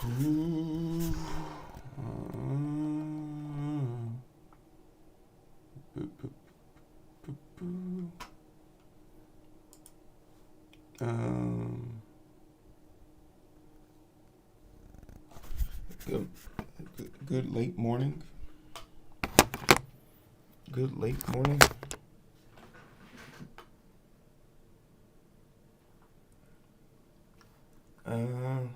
Ooh. Good, good late morning. Good late morning. I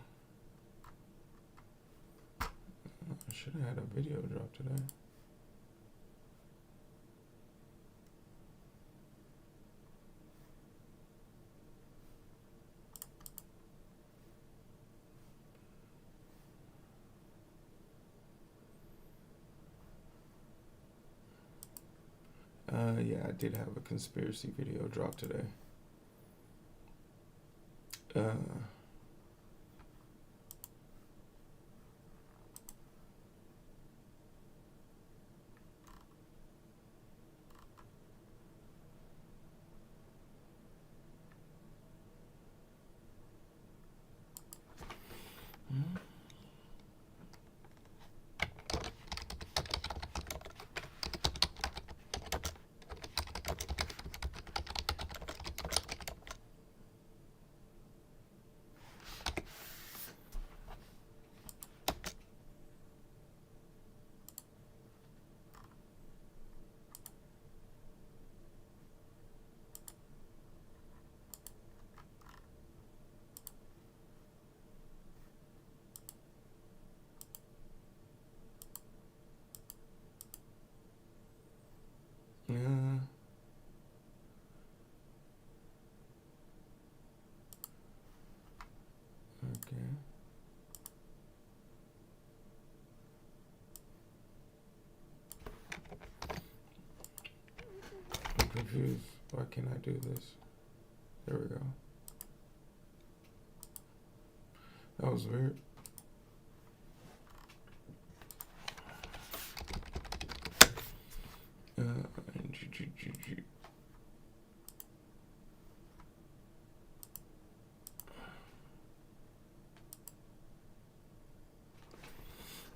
should have had a video drop today. Yeah, I did have a conspiracy video drop today. Yeah. Okay. I'm confused. Why can't I do this? There we go. That was weird.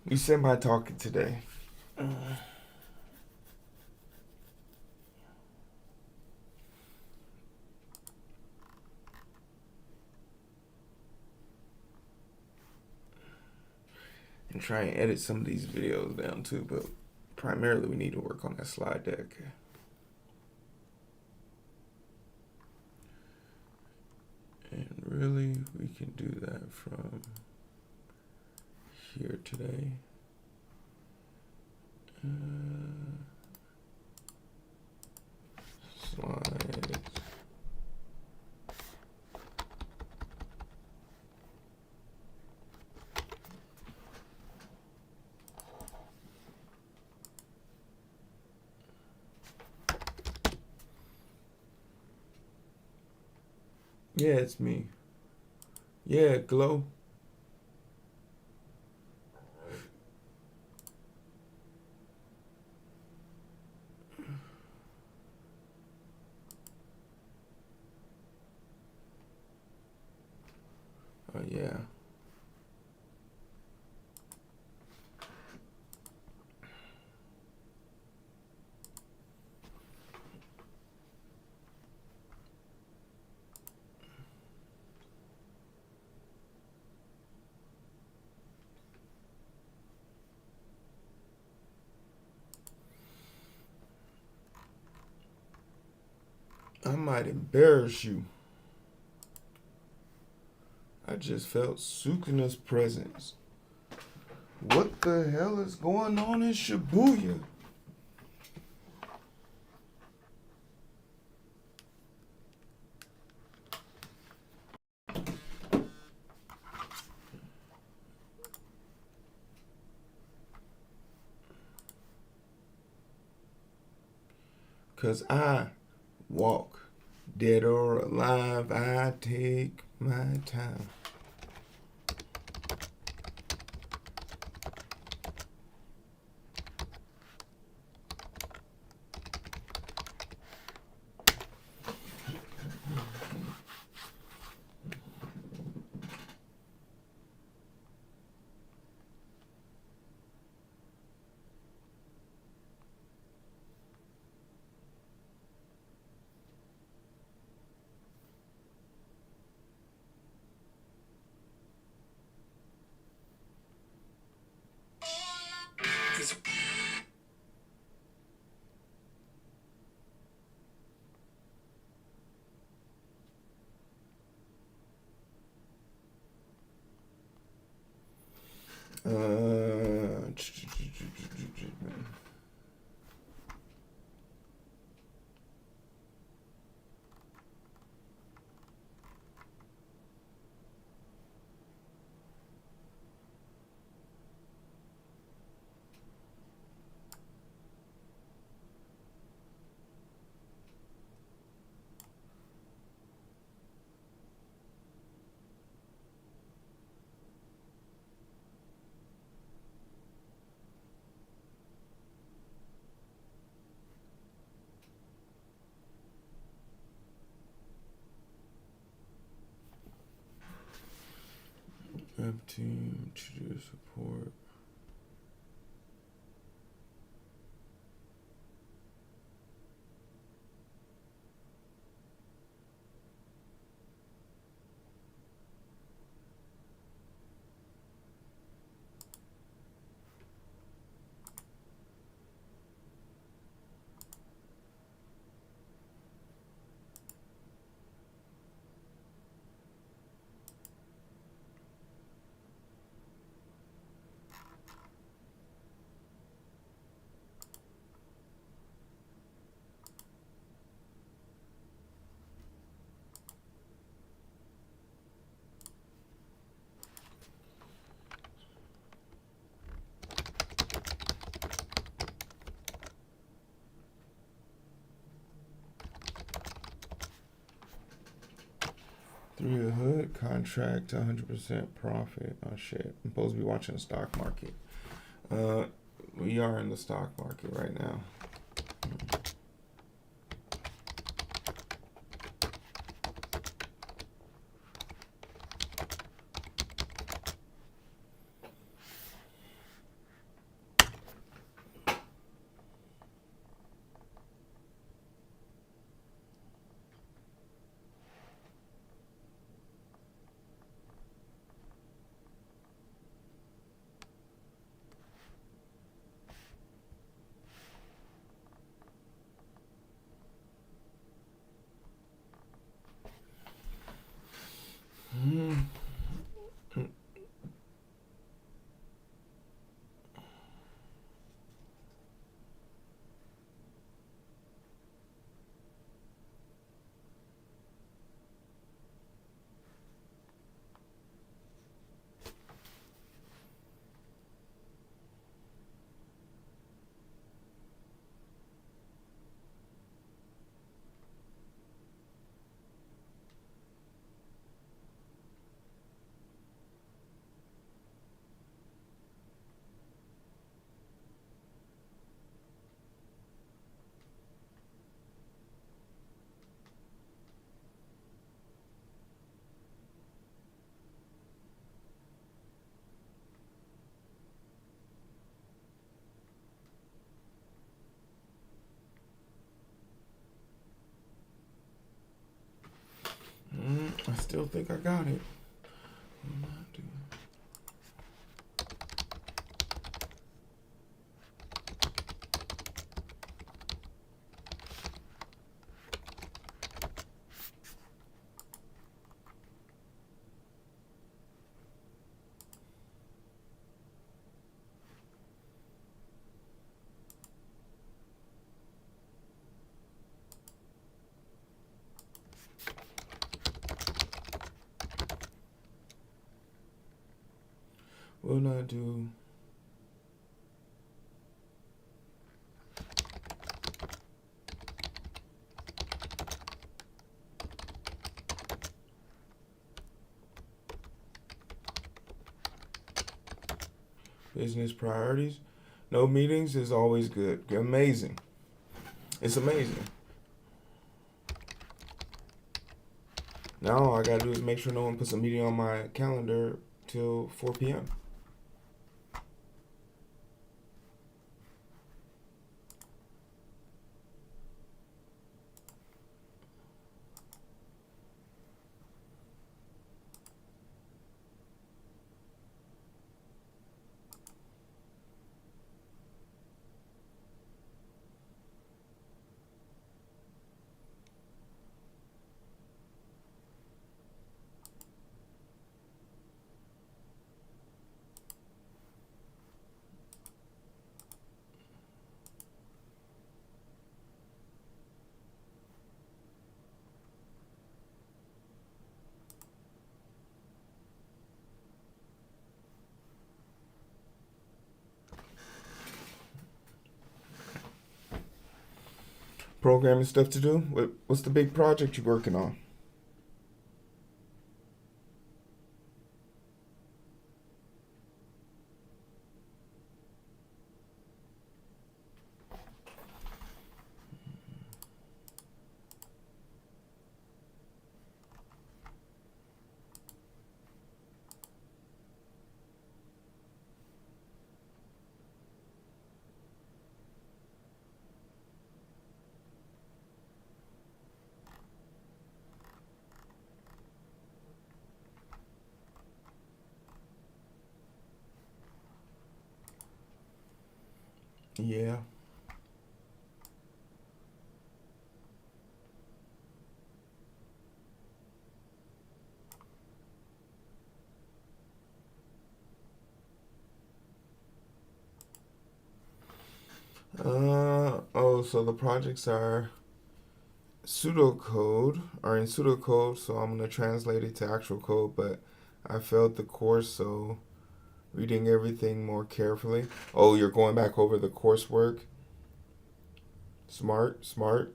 You said my talking today. And try and edit some of these videos down too, but primarily we need to work on that slide deck. And really, we can do that from here today. Slides. Yeah, it's me. Yeah, Glow. Oh, yeah. I might embarrass you. I just felt Sukuna's presence. What the hell is going on in Shibuya? Cause I walk, dead or alive, I take my time. Uh, 15 to support. Three of the hood, contract 100% profit. Oh shit, I'm supposed to be watching the stock market. We are in the stock market right now. I still think I got it. Will not do. Business priorities. No meetings is always good. Amazing. It's amazing. Now all I gotta do is make sure no one puts a meeting on my calendar till 4 p.m. Programming stuff to do. What's the big project you're working on? Yeah. Oh, so the projects are in pseudocode, so I'm gonna translate it to actual code, but I failed the course, so reading everything more carefully. Oh, you're going back over the coursework. Smart, smart.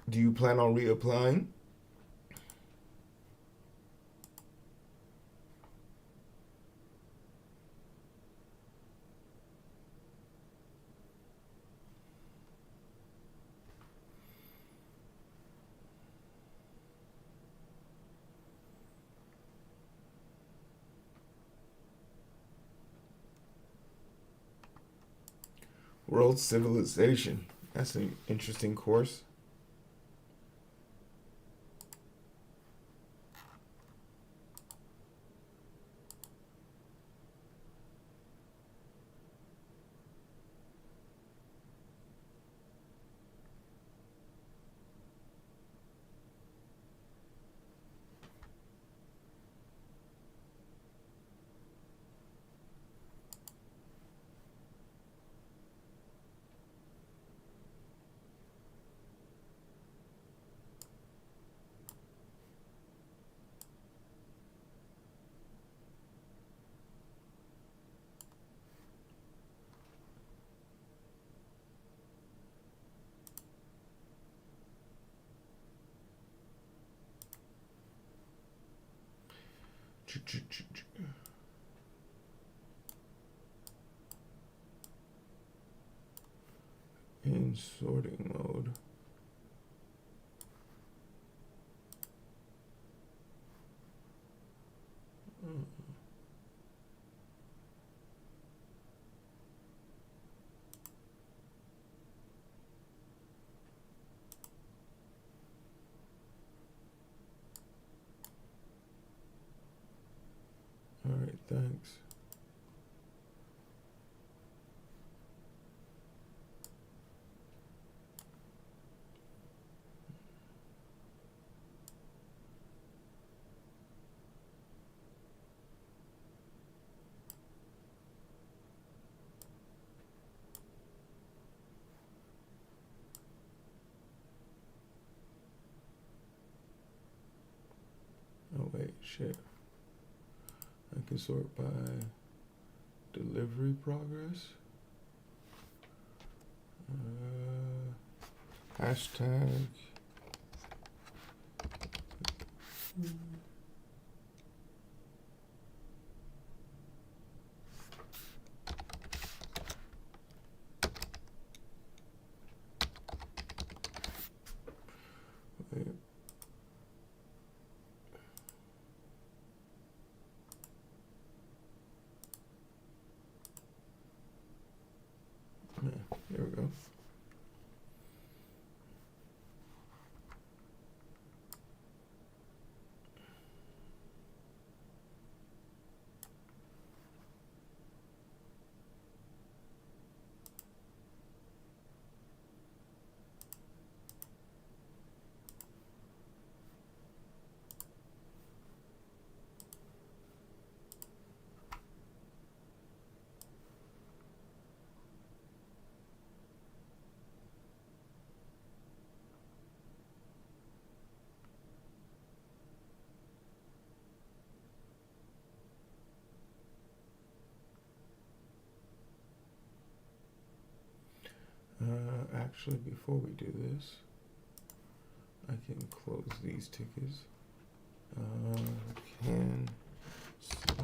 Do you plan on reapplying? World Civilization. That's an interesting course. In sorting mode. All right, thanks. Oh wait, shit. I can sort by delivery progress. Hashtag. Wait. Yeah, there we go. Actually, before we do this, I can close these tickets. Can Slack.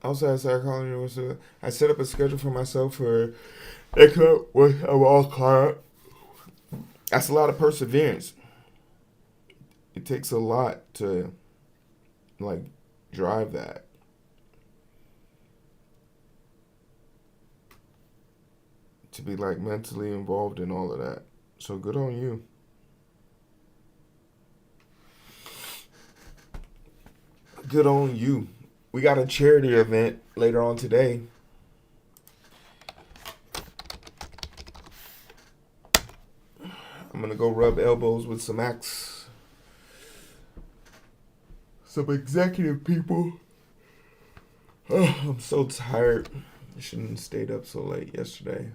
Outside psychology, I set up a schedule for myself for excellent with a wall card. That's a lot of perseverance. It takes a lot to like drive that. To be like mentally involved in all of that. So good on you. Good on you. We got a charity event later on today. I'm gonna go rub elbows with some executive people. Oh, I'm so tired. I shouldn't have stayed up so late yesterday.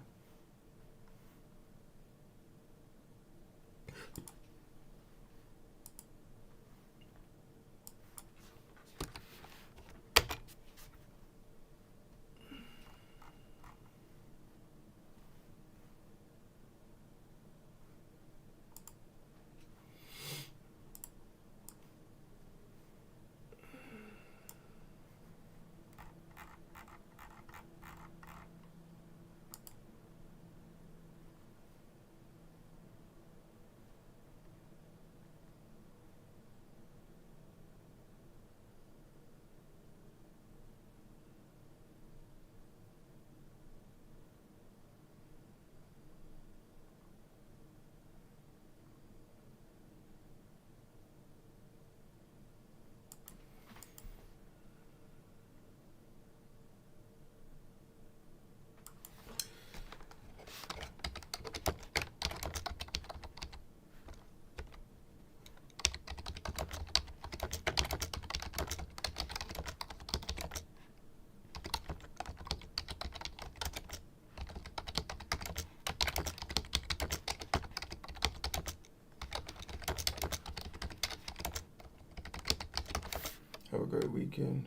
Have a great weekend.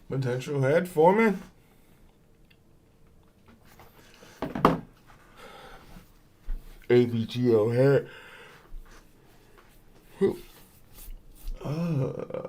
Potential head foreman. AVGO head. Uh,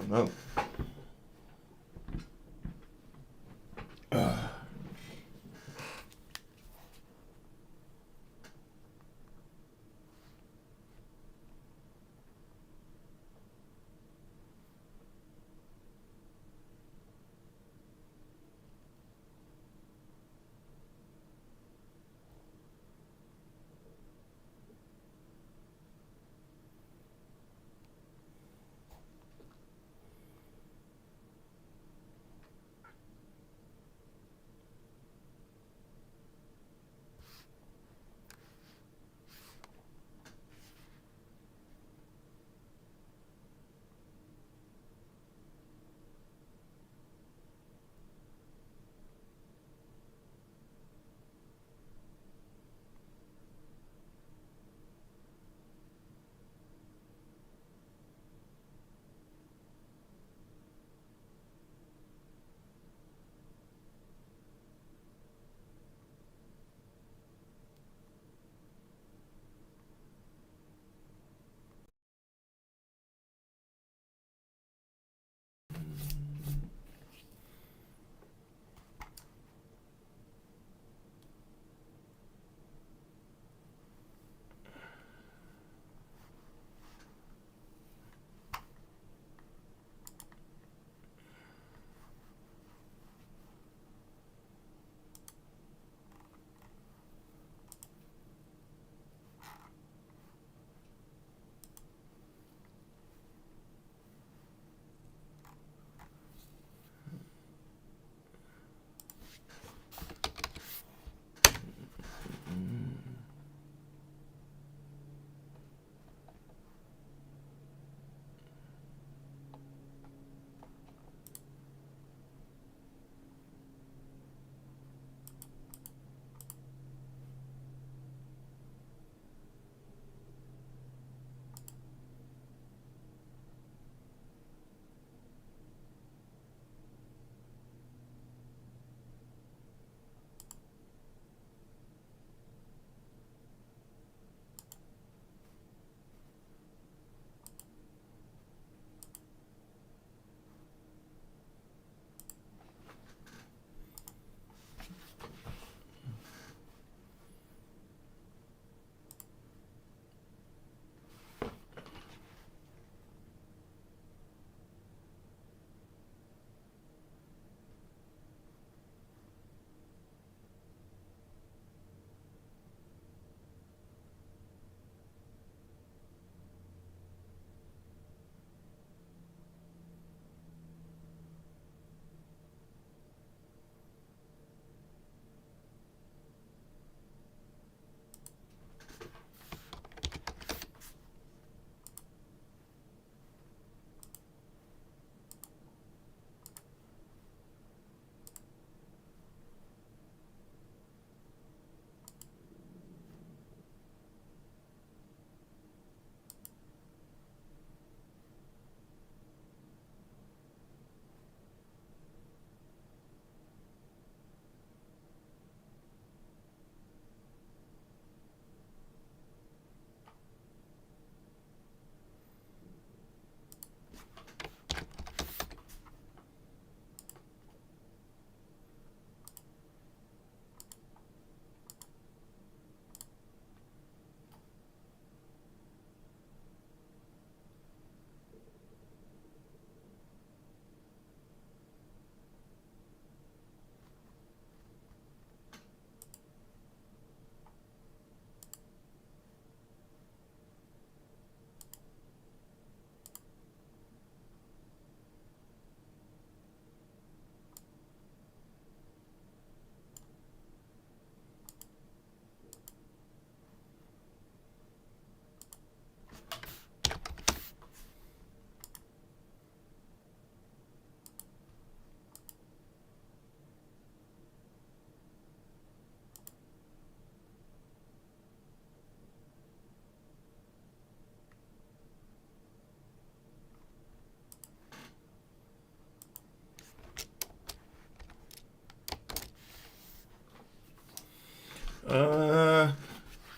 no.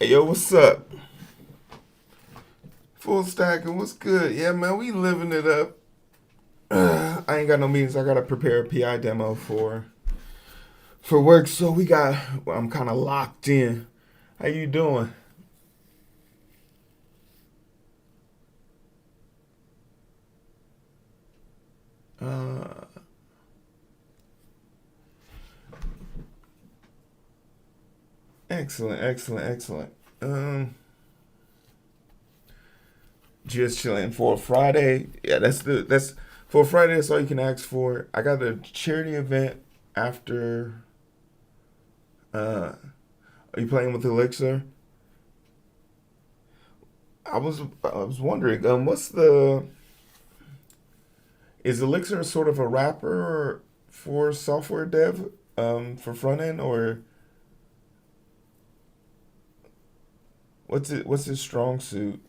Hey, yo, what's up? Full stack and what's good? Yeah, man, we living it up. I ain't got no meetings. I gotta prepare a PI demo for work, so well, I'm kind of locked in. How you doing? Uh, excellent, excellent, excellent. Just chilling for a Friday. Yeah, that's for a Friday. That's all you can ask for. I got a charity event after. Are you playing with Elixir? I was wondering. What's the Is Elixir sort of a wrapper for software dev, for front end, or what's its strong suit?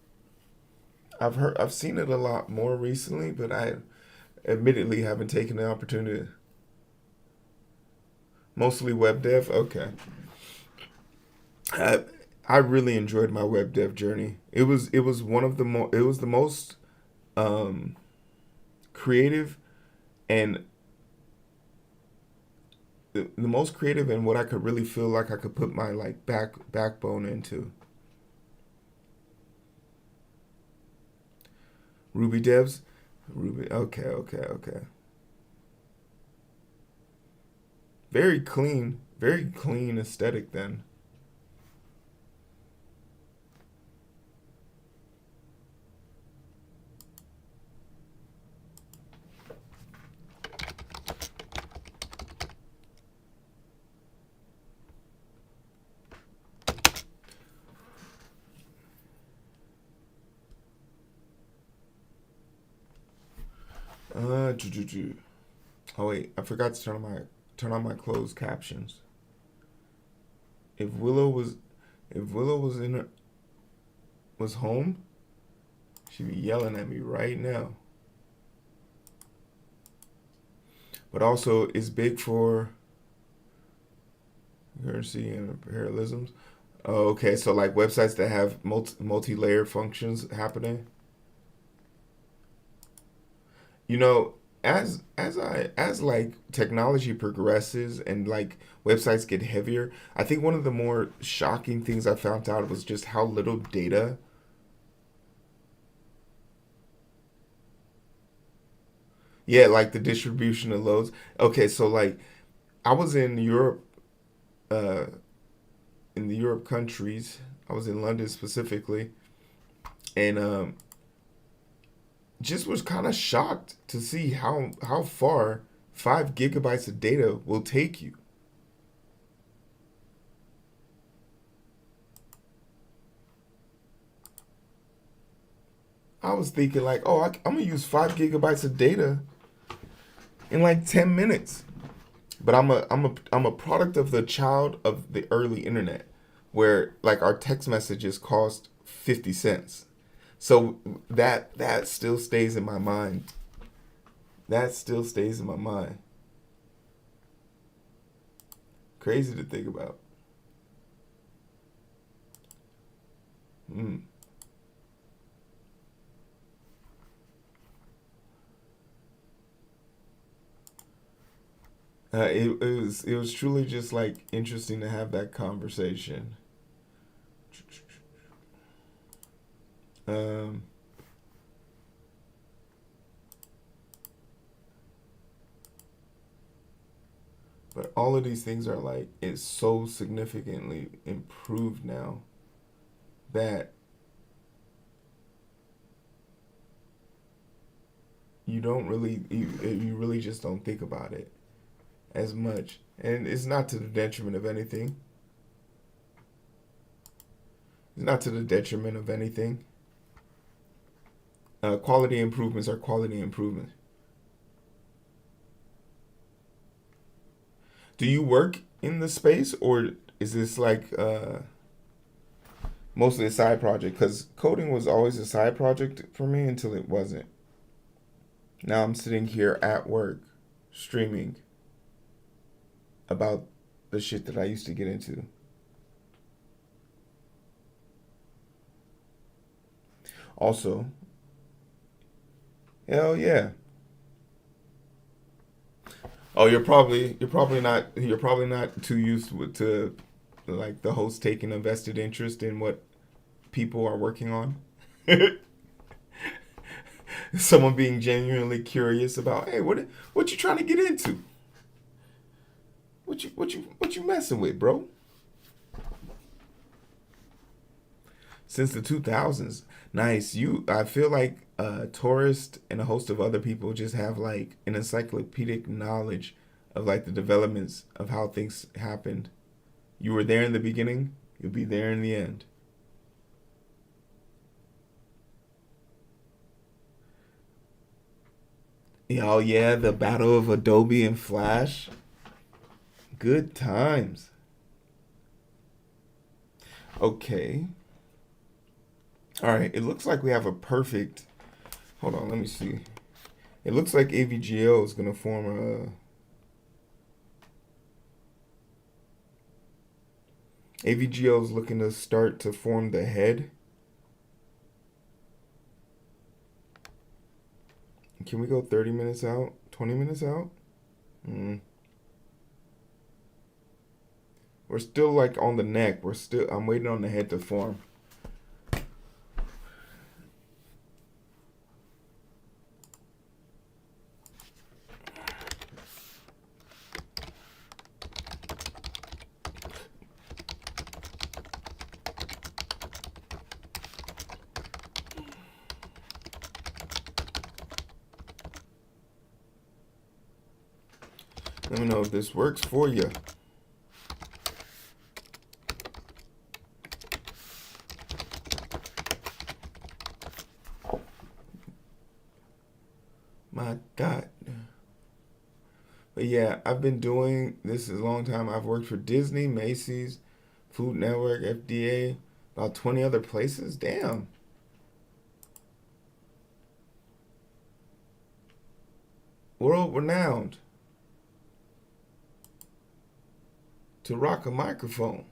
I've seen it a lot more recently, but I admittedly haven't taken the opportunity. Mostly web dev. Okay, I I really enjoyed my web dev journey. It was one of the it was the most um, creative and the most creative and what I could really feel like I could put my like backbone into. Ruby devs, Ruby. Okay, okay, okay. Very clean aesthetic then. Oh wait, I forgot to turn on my closed captions. If Willow was if Willow was in her, was home, she'd be yelling at me right now. But also, it's big for currency and parallelisms. Oh, okay, so like websites that have multi-layer functions happening. You know, as like technology progresses and like websites get heavier, I think one of the more shocking things I found out was just how little data. Yeah, like the distribution of loads. Okay, so like I was in Europe, uh, in the Europe countries. I was in London specifically, and just was kind of shocked to see how far 5 gigabytes of data will take you. I was thinking like, oh, I'm gonna use 5 gigabytes of data in like 10 minutes. But I'm a product of the child of the early internet, where like our text messages cost 50 cents. So that still stays in my mind. That still stays in my mind. Crazy to think about. Mm. It was truly just like interesting to have that conversation. Um, but all of these things are like it's so significantly improved now that you really just don't think about it as much, and it's not to the detriment of anything. It's not to the detriment of anything. Quality improvements are quality improvements. Do you work in the space, or is this like mostly a side project? Because coding was always a side project for me until it wasn't. Now I'm sitting here at work, streaming about the shit that I used to get into. Also, hell yeah. Oh, you're probably not too used to like the host taking a vested interest in what people are working on. Someone being genuinely curious about, hey, what you trying to get into? What you messing with, bro? Since the 2000s. Nice. I feel like Tourist and a host of other people just have like an encyclopedic knowledge of like the developments of how things happened. You were there in the beginning, you'll be there in the end. Yeah, oh yeah, the battle of Adobe and Flash. Good times. Okay. All right, it looks like we have a perfect. Hold on, let me see. It looks like AVGO is going to form a. AVGO is looking to start to form the head. Can we go 30 minutes out? 20 minutes out? Mm. We're still like on the neck. I'm waiting on the head to form. Let me know if this works for you. My God. But yeah, I've been doing this a long time. I've worked for Disney, Macy's, Food Network, FDA, about 20 other places. Damn. World renowned to rock a microphone.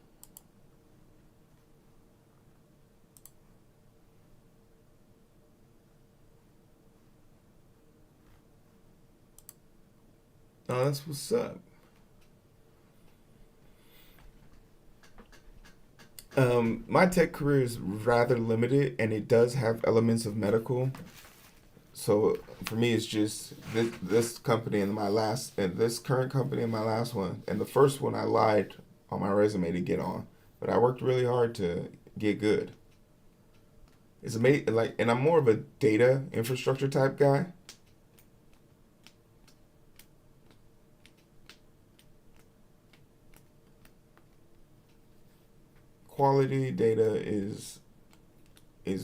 Oh, that's what's up. My tech career is rather limited, and it does have elements of medical. So for me, it's just this company and this current company and my last one, and the first one I lied on my resume to get on, but I worked really hard to get good. It's amazing, like, and I'm more of a data infrastructure type guy. Quality data is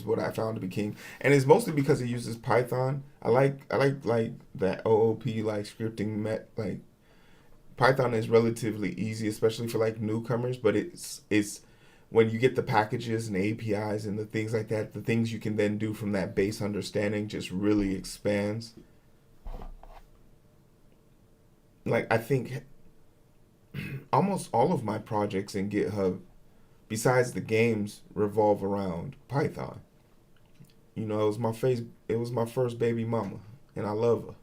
what I found to be king, and it's mostly because it uses Python. I like that OOP like scripting like Python is relatively easy, especially for like newcomers. But it's when you get the packages and APIs and the things like that, the things you can then do from that base understanding just really expands. Like I think almost all of my projects in GitHub, besides the games, revolve around Python. You know, it was my first baby mama, and I love her.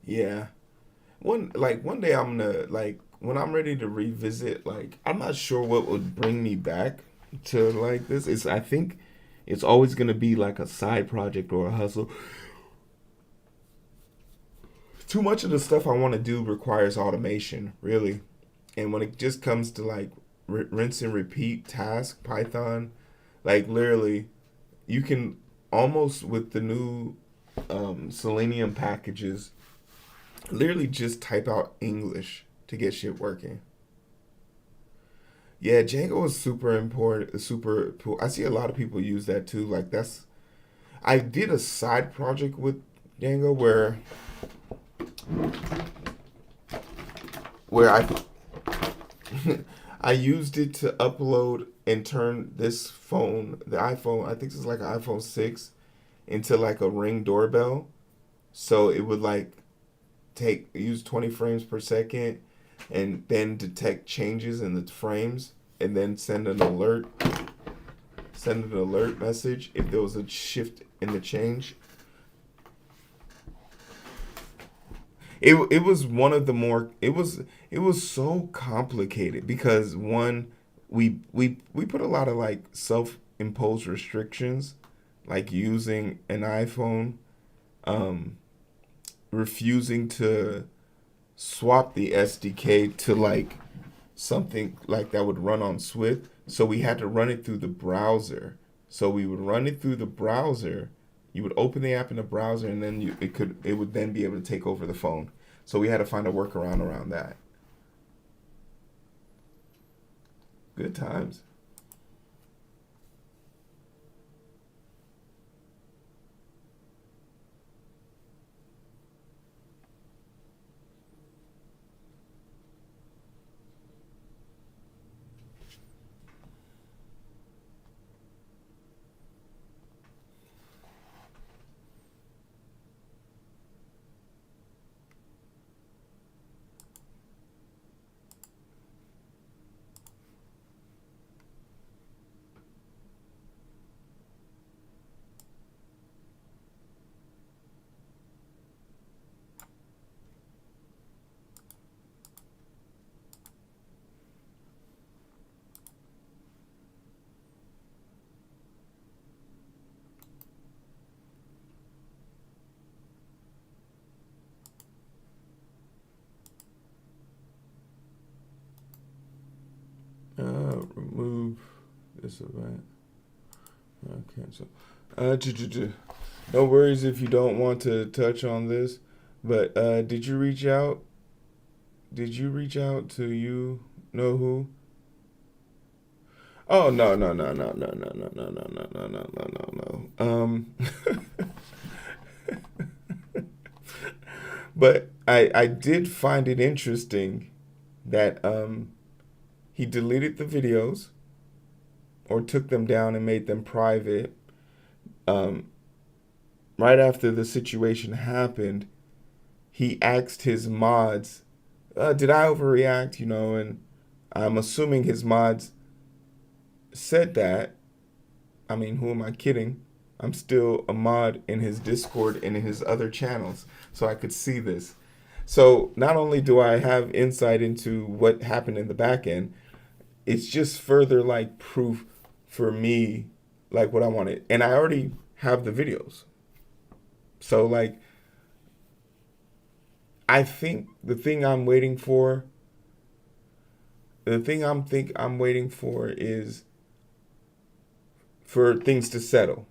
Yeah. One day I'm gonna like when I'm ready to revisit, like I'm not sure what would bring me back to like this. It's I think it's always gonna be like a side project or a hustle. Too much of the stuff I want to do requires automation, really. And when it just comes to like rinse and repeat task, Python, like literally, you can almost with the new Selenium packages, literally just type out English to get shit working. Yeah, Django is super important. Super cool. I see a lot of people use that too. Like that's I did a side project with Django where I I used it to upload and turn this phone, the iPhone, I think it's like an iPhone 6, into like a Ring doorbell. So it would like use 20 frames per second and then detect changes in the frames and then send an alert message if there was a shift in the change. It was one of the more it was so complicated because one we put a lot of like self-imposed restrictions, like using an iPhone, um refusing to swap the SDK to like something like that would run on Swift. So we had to run it through the browser. So we would run it through the browser. You would open the app in the browser, and then it would then be able to take over the phone. So we had to find a workaround around that. Good times. Remove this event. Cancel. No worries if you don't want to touch on this, but did you reach out? Did you reach out to you know who? Oh no. But I did find it interesting that he deleted the videos or took them down and made them private. Um, right after the situation happened, he asked his mods, "Did I overreact?" And I'm assuming his mods said that. I mean, who am I kidding? I'm still a mod in his Discord and in his other channels, so I could see this. So not only do I have insight into what happened in the back end, it's just further like proof for me, like what I wanted. And I already have the videos. So like, I think the thing I'm waiting for is for things to settle.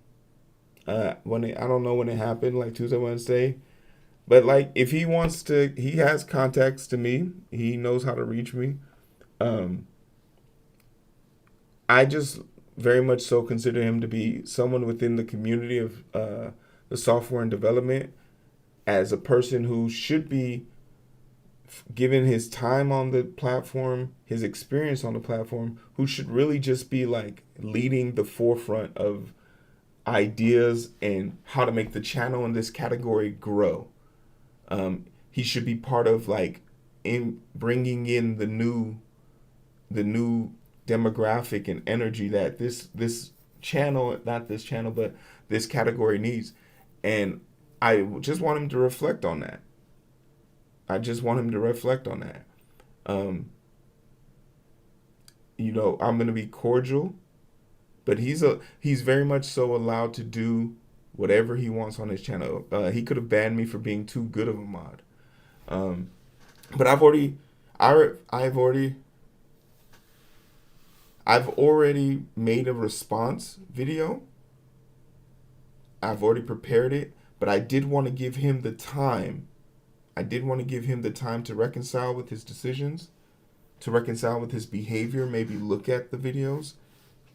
I don't know when it happened, like Tuesday, Wednesday, but like if he wants to, he has contacts to me. He knows how to reach me. Um, I just very much so consider him to be someone within the community of the software and development as a person who should be given his time on the platform, his experience on the platform, who should really just be like leading the forefront of ideas and how to make the channel in this category grow. He should be part of like in bringing in the new demographic and energy that this channel, not this channel, but this category needs. And I just want him to reflect on that. I just want him to reflect on that. Um, I'm gonna be cordial, but he's very much so allowed to do whatever he wants on his channel. He could have banned me for being too good of a mod. Um, but I've already made a response video. I've already prepared it, but I did want to give him the time. I did want to give him the time to reconcile with his decisions, to reconcile with his behavior, maybe look at the videos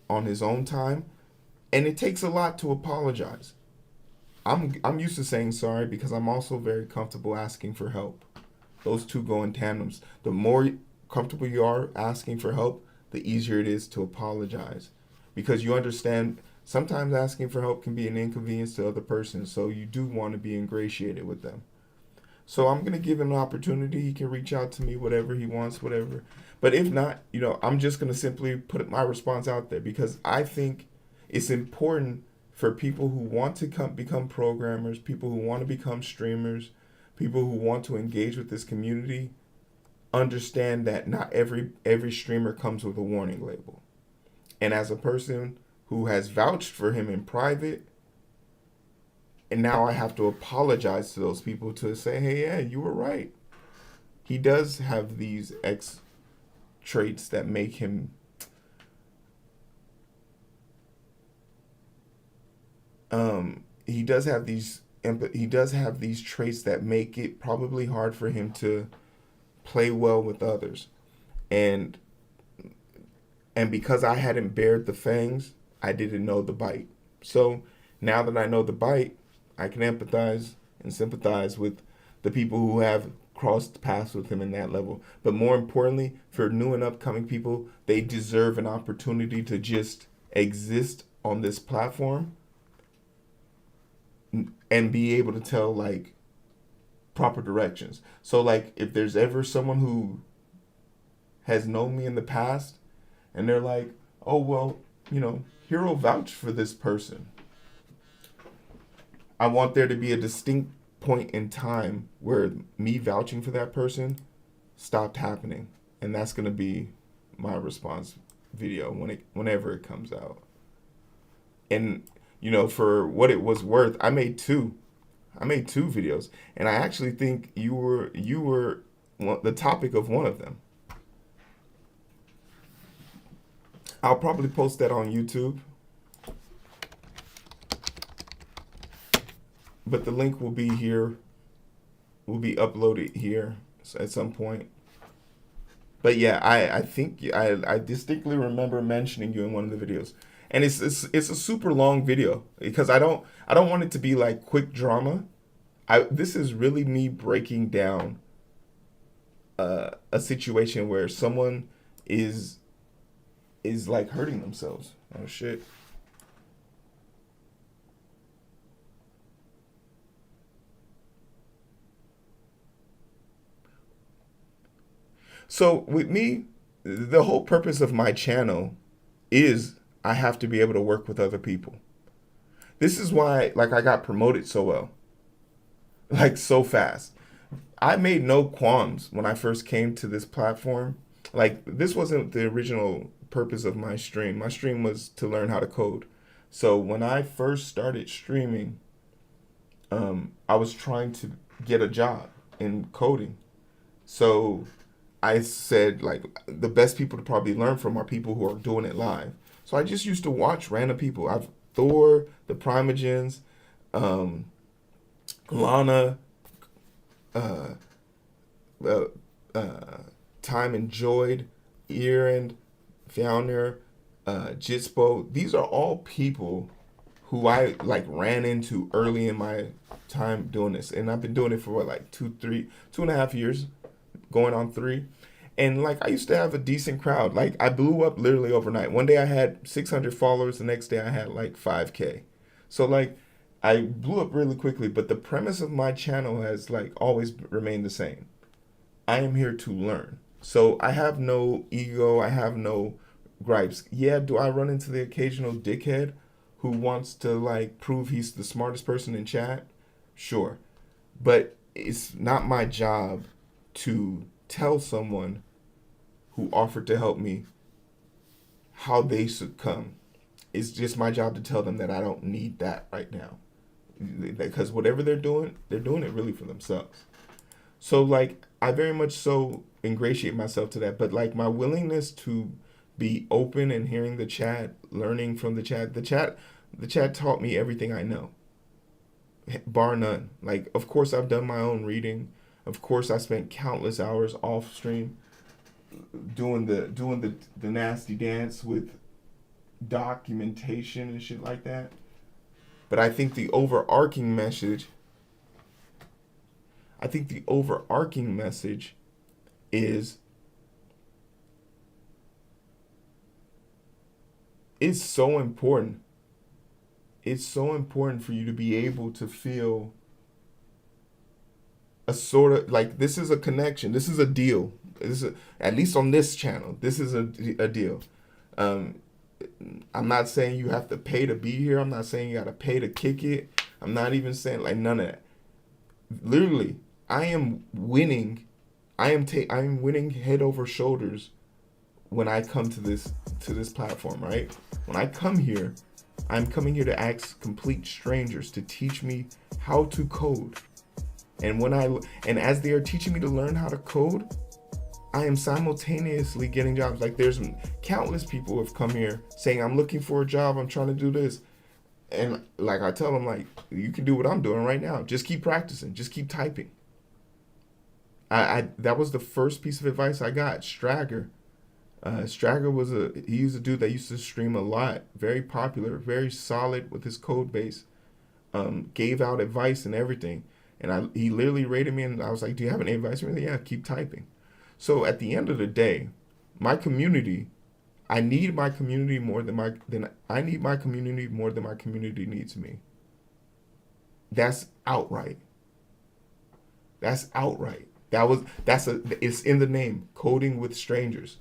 on his own time. And it takes a lot to apologize. I'm used to saying sorry because I'm also very comfortable asking for help. Those two go in tandems. The more comfortable you are asking for help, the easier it is to apologize. Because you understand sometimes asking for help can be an inconvenience to other persons, so you do want to be ingratiated with them. So I'm gonna give him an opportunity. He can reach out to me, whatever he wants, whatever. But if not, I'm just gonna simply put my response out there because I think it's important for people who want to become programmers, people who want to become streamers, people who want to engage with this community, understand that not every streamer comes with a warning label. And as a person who has vouched for him in private, and now I have to apologize to those people to say, hey, yeah, you were right. He does have these X traits that make him he does have these traits that make it probably hard for him to play well with others. And because I hadn't bared the fangs, I didn't know the bite. So now that I know the bite, I can empathize and sympathize with the people who have crossed paths with him in that level. But more importantly, for new and upcoming people, they deserve an opportunity to just exist on this platform and be able to tell like proper directions. So like if there's ever someone who has known me in the past and they're like, oh well, Hero vouched for this person, I want there to be a distinct point in time where me vouching for that person stopped happening. And that's going to be my response video whenever it comes out. And, for what it was worth, I made two videos. And I actually think you were the topic of one of them. I'll probably post that on YouTube. But the link will be here, will be uploaded here at some point. But yeah, I think I distinctly remember mentioning you in one of the videos, and it's a super long video because I don't want it to be like quick drama. This is really me breaking down a situation where someone is like hurting themselves. Oh shit. So with me, the whole purpose of my channel is I have to be able to work with other people. This is why like I got promoted so well. Like so fast. I made no qualms when I first came to this platform. Like this wasn't the original purpose of my stream. My stream was to learn how to code. So when I first started streaming, I was trying to get a job in coding. So I said like the best people to probably learn from are people who are doing it live. So I just used to watch random people. I've Thor, the Primogens, Lana, Time Enjoyed, Erend, Founder, Jitspo. These are all people who I like ran into early in my time doing this, and I've been doing it for what, like 2.5 years, going on 3. And like I used to have a decent crowd. Like I blew up literally overnight. One day I had 600 followers. The next day I had like 5K. So like I blew up really quickly. But the premise of my channel has like always remained the same. I am here to learn. So I have no ego. I have no gripes. Yeah, do I run into the occasional dickhead who wants to like prove he's the smartest person in chat? Sure. But it's not my job to tell someone who offered to help me how they succumb. It's just my job to tell them that I don't need that right now. Because whatever they're doing it really for themselves. So like I very much so ingratiate myself to that. But like my willingness to be open and hearing the chat, learning from the chat taught me everything I know. Bar none. Like of course I've done my own reading. Of course, I spent countless hours off stream doing the nasty dance with documentation and shit like that. But I think the overarching message is It's so important. It's so important for you to be able to feel a sort of like this is a connection. This is a deal. This is at least on this channel. This is a deal. Um, I'm not saying you have to pay to be here. I'm not saying you got to pay to kick it. I'm not even saying like none of that. Literally, I am winning. I am winning head over shoulders when I come to this platform, right? When I come here, I'm coming here to ask complete strangers to teach me how to code. And as they are teaching me to learn how to code, I am simultaneously getting jobs. Like there's countless people who have come here saying, I'm looking for a job, I'm trying to do this. And like I tell them, like, you can do what I'm doing right now. Just keep practicing, just keep typing. I that was the first piece of advice I got. Stragger. He was a dude that used to stream a lot, very popular, very solid with his code base. Gave out advice and everything. And he literally rated me, and I was like, "Do you have any advice for me?" Yeah, keep typing. So at the end of the day, my community, I need my community more than I need my community more than my community needs me. That's outright. That's outright. It's in the name, coding with strangers.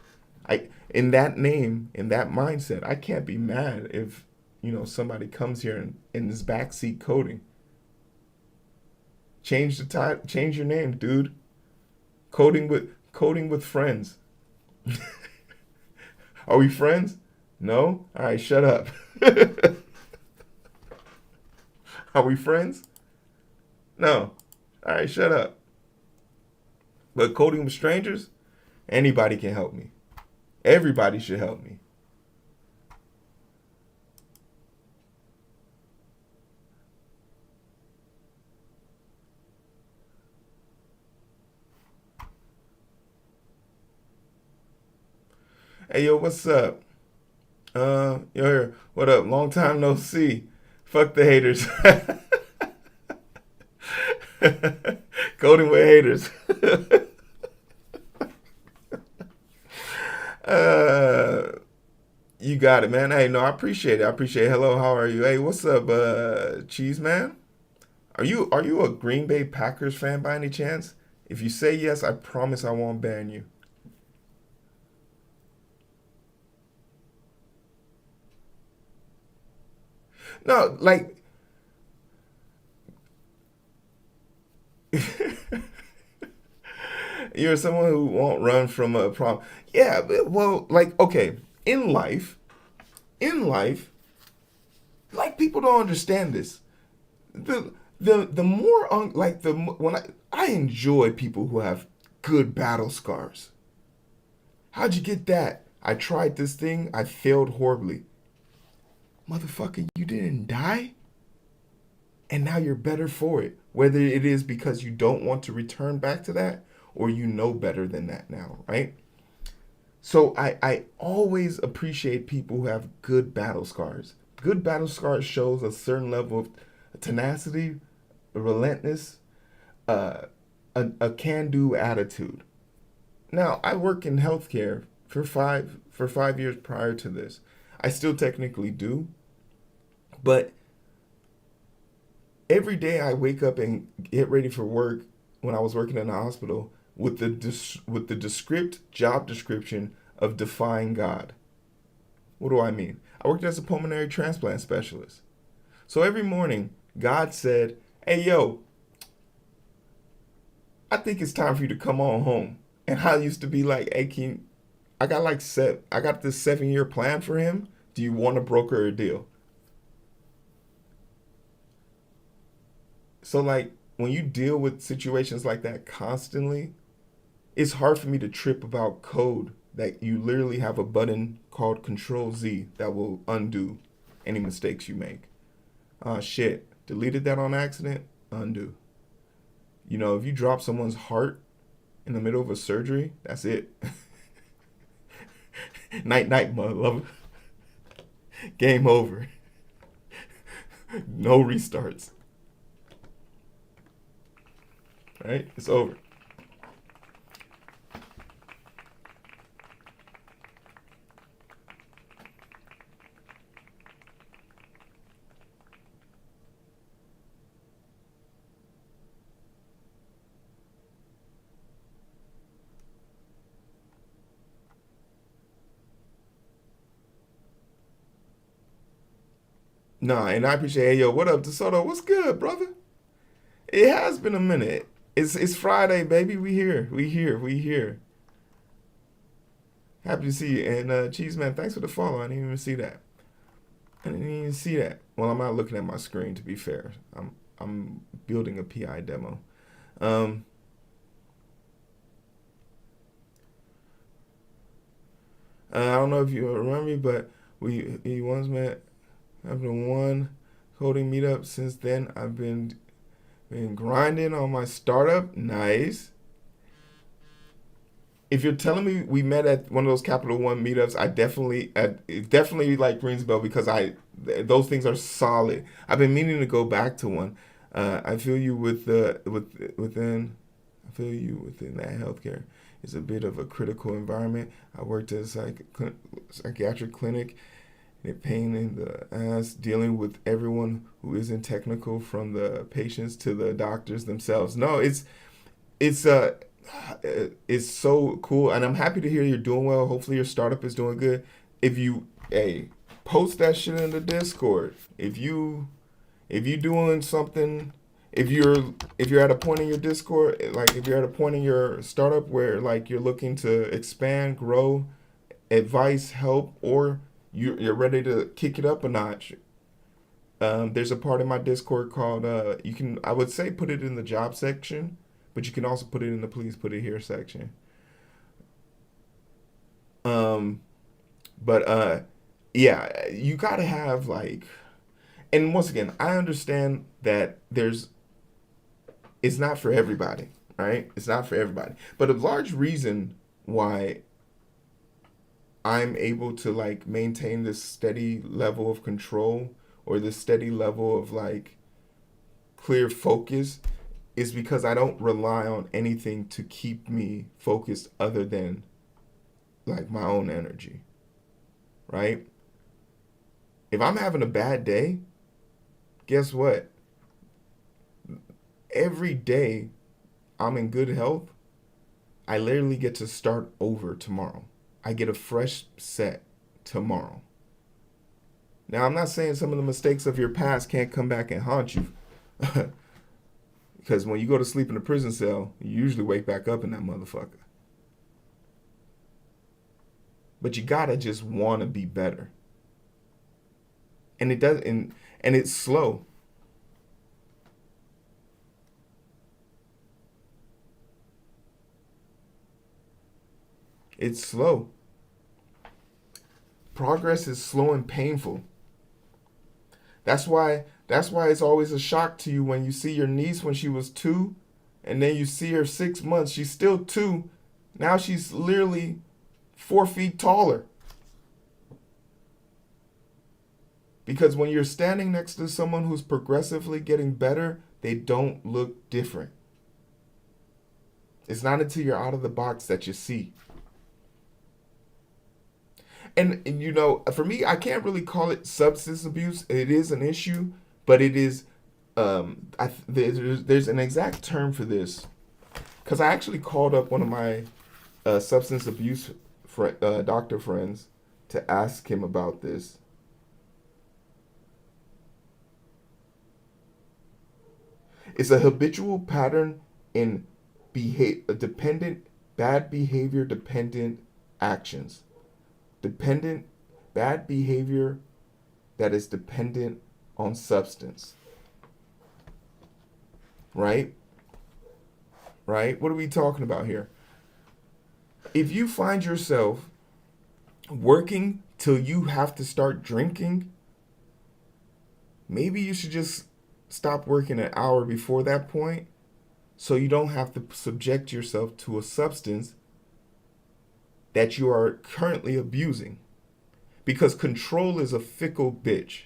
I in that name, in that mindset, I can't be mad if somebody comes here and in this backseat coding. Change your name, dude. Coding with friends. Are we friends? No? All right, shut up. Are we friends? No. All right, shut up. But coding with strangers, anybody can help me. Everybody should help me. Hey, yo, what's up? Yo, what up? Long time no see. Fuck the haters. Coding with haters. uh, you got it, man. Hey, no, I appreciate it. I appreciate it. Hello, how are you? Hey, what's up, Cheese Man? Are you a Green Bay Packers fan by any chance? If you say yes, I promise I won't ban you. No, like you're someone who won't run from a problem. Yeah, well, like okay, in life, in life, like people don't understand this. The more like when I enjoy people who have good battle scars. How'd you get that? I tried this thing. I failed horribly. Motherfucker, you didn't die, and now you're better for it. Whether it is because you don't want to return back to that, or you know better than that now, right? So I always appreciate people who have good battle scars. Good battle scars shows a certain level of tenacity, relentless, uh, a can-do attitude. Now I work in healthcare for 5 years prior to this. I still technically do, but every day I wake up and get ready for work when I was working in the hospital with with the descript job description of defying God. What do I mean? I worked as a pulmonary transplant specialist. So every morning, God said, "Hey yo, I think it's time for you to come on home." And I used to be like, "Hey, I got this 7 year plan for him. Do you want to broker a deal?" So like when you deal with situations like that constantly, it's hard for me to trip about code that you literally have a button called Control Z that will undo any mistakes you make. Shit, deleted that on accident, undo. If you drop someone's heart in the middle of a surgery, that's it. Night night, mother lover. Game over. No restarts. Right? It's over. Nah, and I appreciate. Hey, yo, what up, DeSoto? What's good, brother? It has been a minute. It's Friday, baby. We here. We here. We here. Happy to see you. And Cheese Man, thanks for the follow. I didn't even see that. I didn't even see that. Well, I'm not looking at my screen to be fair. I'm building a PI demo. Um, I don't know if you remember me, but we once met. I've been one coding meetup since then. I've been grinding on my startup. Nice. If you're telling me we met at one of those Capital One meetups, it definitely like rings a bell because those things are solid. I've been meaning to go back to one. I feel you within. I feel you within that healthcare. It's a bit of a critical environment. I worked at a psychiatric clinic. And pain in the ass dealing with everyone who isn't technical, from the patients to the doctors themselves. No, it's it's so cool, and I'm happy to hear you're doing well. Hopefully your startup is doing good. If you post that shit in the Discord. If you doing something, if you're at a point in your Discord, like if you're at a point in your startup where like you're looking to expand, grow, advice, help, or you're ready to kick it up a notch. There's a part in my Discord called you can, I would say, put it in the job section, but you can also put it in the please put it here section. Um, but yeah, you gotta have like, and once again, I understand that it's not for everybody, right? It's not for everybody. But a large reason why I'm able to like maintain this steady level of control, or this steady level of like clear focus, is because I don't rely on anything to keep me focused other than like my own energy, right? If I'm having a bad day, guess what? Every day I'm in good health, I literally get to start over tomorrow. I get a fresh set tomorrow. Now, I'm not saying some of the mistakes of your past can't come back and haunt you. Because when you go to sleep in a prison cell, you usually wake back up in that motherfucker. But you gotta just want to be better. And it does, and it's slow. It's slow. Progress is slow and painful. That's why it's always a shock to you when you see your niece when she was 2, and then you see her 6 months. She's still 2. Now she's literally 4 feet taller. Because when you're standing next to someone who's progressively getting better, they don't look different. It's not until you're out of the box that you see. And you know, for me, I can't really call it substance abuse. It is an issue, but it is. There's an exact term for this, because I actually called up one of my substance abuse doctor friends to ask him about this. It's a habitual pattern in bad behavior dependent actions. Dependent, bad behavior that is dependent on substance. Right? Right? What are we talking about here? If you find yourself working till you have to start drinking, maybe you should just stop working an hour before that point, so you don't have to subject yourself to a substance that you are currently abusing. Because control is a fickle bitch.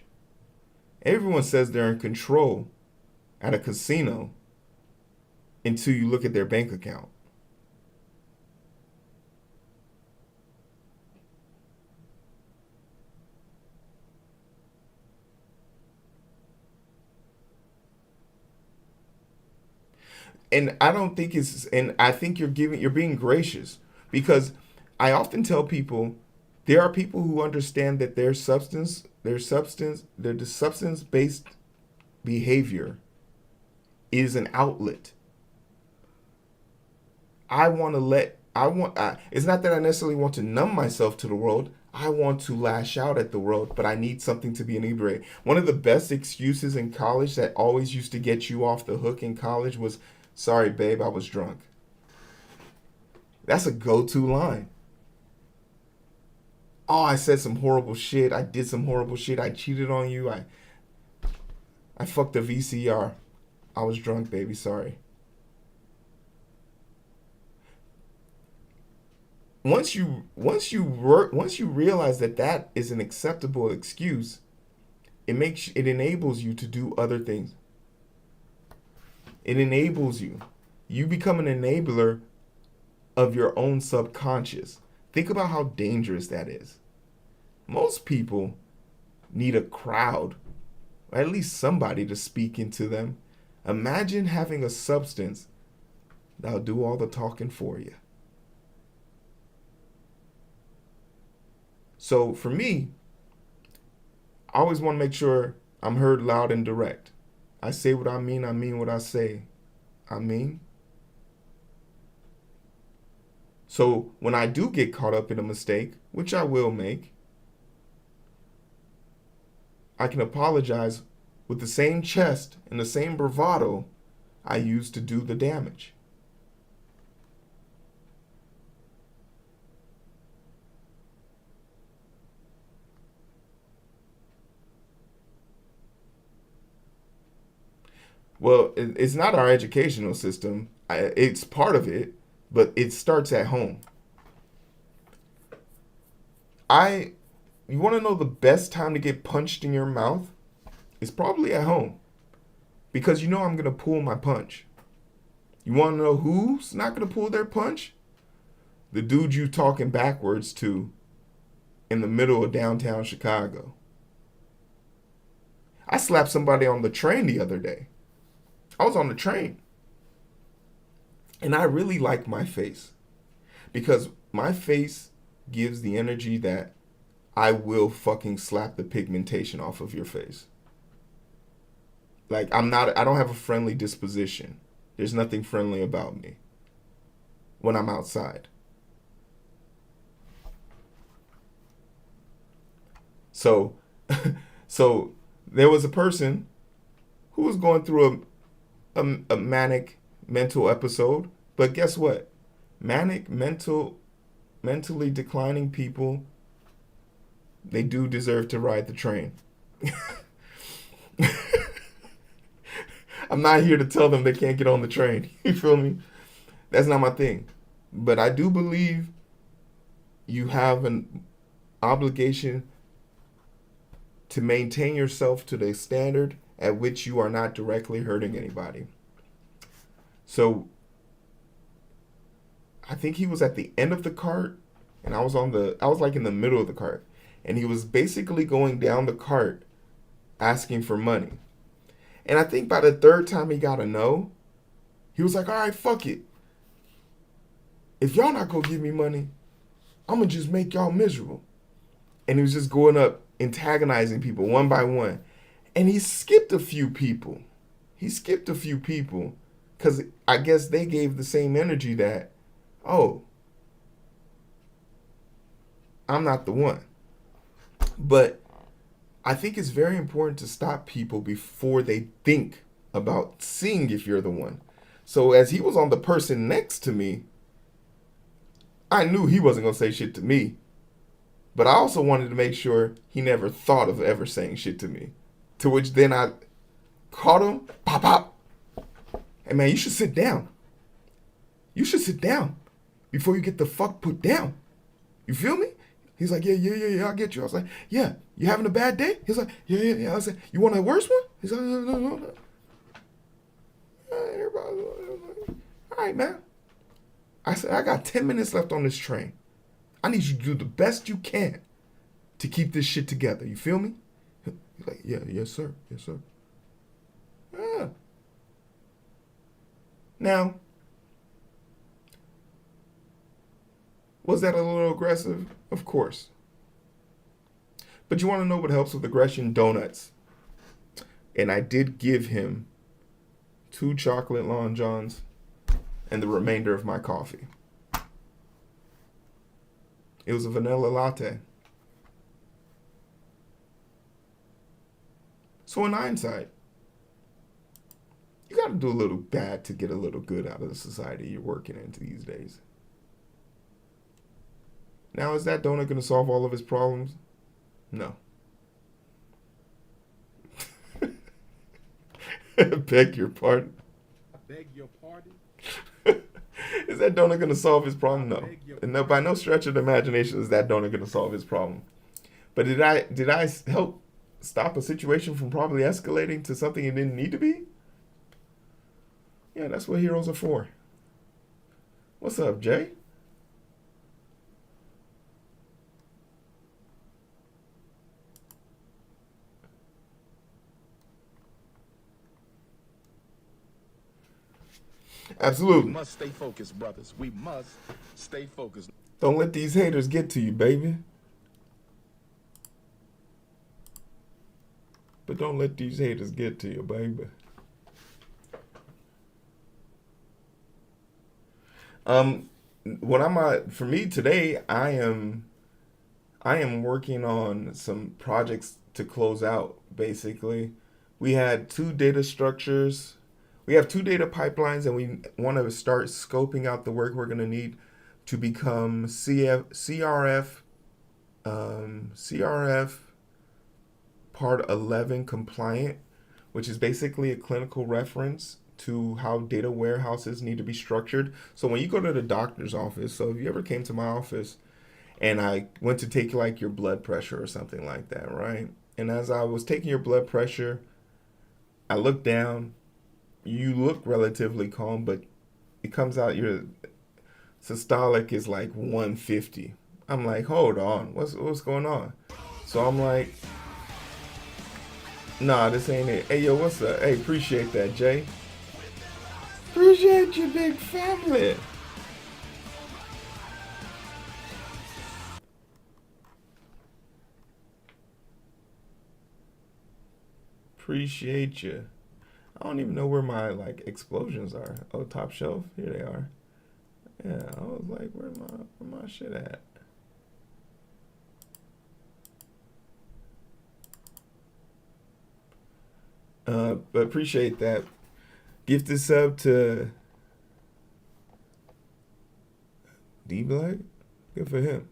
Everyone says they're in control at a casino until you look at their bank account. And I don't think and I think you're being gracious, because I often tell people, There are people who understand that their substance-based behavior is an outlet. It's not that I necessarily want to numb myself to the world. I want to lash out at the world, but I need something to be inebriated. One of the best excuses in college that always used to get you off the hook in college was, sorry, babe, I was drunk. That's a go-to line. Oh, I said some horrible shit. I did some horrible shit. I cheated on you. I fucked a VCR. I was drunk, baby. Sorry. Once you realize that that is an acceptable excuse, it enables you to do other things. It enables you. You become an enabler of your own subconscious. Think about how dangerous that is. Most people need a crowd, or at least somebody to speak into them. Imagine having a substance that'll do all the talking for you. So for me, I always want to make sure I'm heard loud and direct. I say what I mean what I say. I mean. So when I do get caught up in a mistake, which I will make, I can apologize with the same chest and the same bravado I used to do the damage. Well, it's not our educational system. It's part of it, but it starts at home. You want to know the best time to get punched in your mouth? It's probably at home. Because you know I'm going to pull my punch. You want to know who's not going to pull their punch? The dude you talking backwards to in the middle of downtown Chicago. I slapped somebody on the train the other day. I was on the train. And I really like my face. Because my face gives the energy that I will fucking slap the pigmentation off of your face. Like, I don't have a friendly disposition. There's nothing friendly about me when I'm outside. So, so there was a person who was going through a manic mental episode, but guess what? Mentally declining people, they do deserve to ride the train. I'm not here to tell them they can't get on the train. You feel me? That's not my thing. But I do believe you have an obligation to maintain yourself to the standard at which you are not directly hurting anybody. So I think he was at the end of the cart and I was like in the middle of the cart. And he was basically going down the cart asking for money. And I think by the third time he got a no, he was like, all right, fuck it. If y'all not gonna give me money, I'm gonna just make y'all miserable. And he was just going up, antagonizing people one by one. And he skipped a few people. Because I guess they gave the same energy that, oh, I'm not the one. But I think it's very important to stop people before they think about seeing if you're the one. So as he was on the person next to me, I knew he wasn't going to say shit to me. But I also wanted to make sure he never thought of ever saying shit to me. To which then I caught him, pop, pop. Hey man, you should sit down. You should sit down before you get the fuck put down. You feel me? He's like, yeah, I get you. I was like, yeah, you having a bad day? He's like, yeah. I was like, you want a worse one? He's like, no. All right, man. I said, I got 10 minutes left on this train. I need you to do the best you can to keep this shit together. You feel me? He's like, yeah, yes, sir. Yeah. Now, was that a little aggressive? Of course. But you want to know what helps with aggression? Donuts. And I did give him 2 chocolate Long Johns and the remainder of my coffee. It was a vanilla latte. So in hindsight, you got to do a little bad to get a little good out of the society you're working in these days. Now, is that donut going to solve all of his problems? No. Beg your pardon. Beg your pardon? Is that donut going to solve his problem? No. And no, by no stretch of the imagination is that donut going to solve his problem. But did I help stop a situation from probably escalating to something it didn't need to be? Yeah, that's what heroes are for. What's up, Jay? Absolutely. We must stay focused, brothers. We must stay focused. Don't let these haters get to you, baby. But don't let these haters get to you, baby. For me today, I am working on some projects to close out. Basically, we had 2 data structures. We have 2 data pipelines, and we want to start scoping out the work we're going to need to become CRF Part 11 compliant, which is basically a clinical reference to how data warehouses need to be structured. So when you go to the doctor's office, so if you ever came to my office and I went to take like your blood pressure or something like that, right? And as I was taking your blood pressure, I looked down. You look relatively calm, but it comes out your systolic is like 150. I'm like, hold on, what's going on? So I'm like, nah, this ain't it. Hey, yo, what's up? Hey, appreciate that, Jay. Appreciate you, big family. Appreciate you. I don't even know where my like explosions are. Oh, top shelf. Here they are. Yeah, I was like, where my shit at? But appreciate that. Gift this up to D Black. Good for him.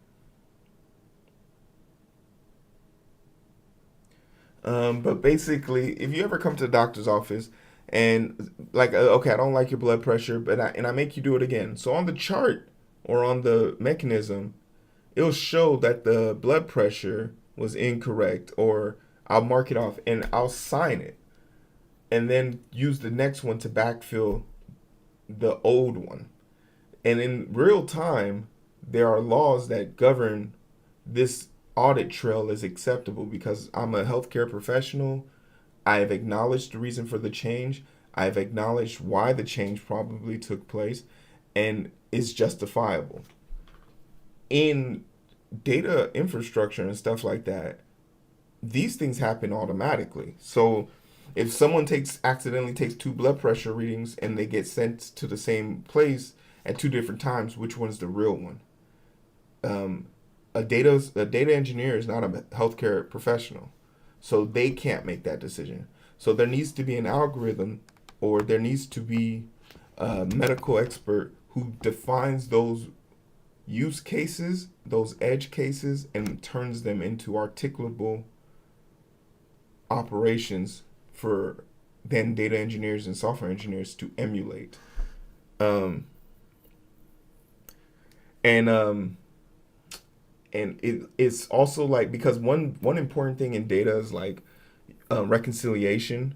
But basically, if you ever come to the doctor's office and like, okay, I don't like your blood pressure, but I make you do it again. So on the chart or on the mechanism, it'll show that the blood pressure was incorrect, or I'll mark it off and I'll sign it, and then use the next one to backfill the old one. And in real time, there are laws that govern this audit trail is acceptable because I'm a healthcare professional. I have acknowledged the reason for the change. I've acknowledged why the change probably took place and is justifiable. In data infrastructure and stuff like that, these things happen automatically. So if someone accidentally takes 2 blood pressure readings and they get sent to the same place at 2 different times, which one's the real one? A data engineer is not a healthcare professional, so they can't make that decision. So there needs to be an algorithm, or there needs to be a medical expert who defines those use cases, those edge cases, and turns them into articulable operations for then data engineers and software engineers to emulate. And it's also like, because one important thing in data is like reconciliation.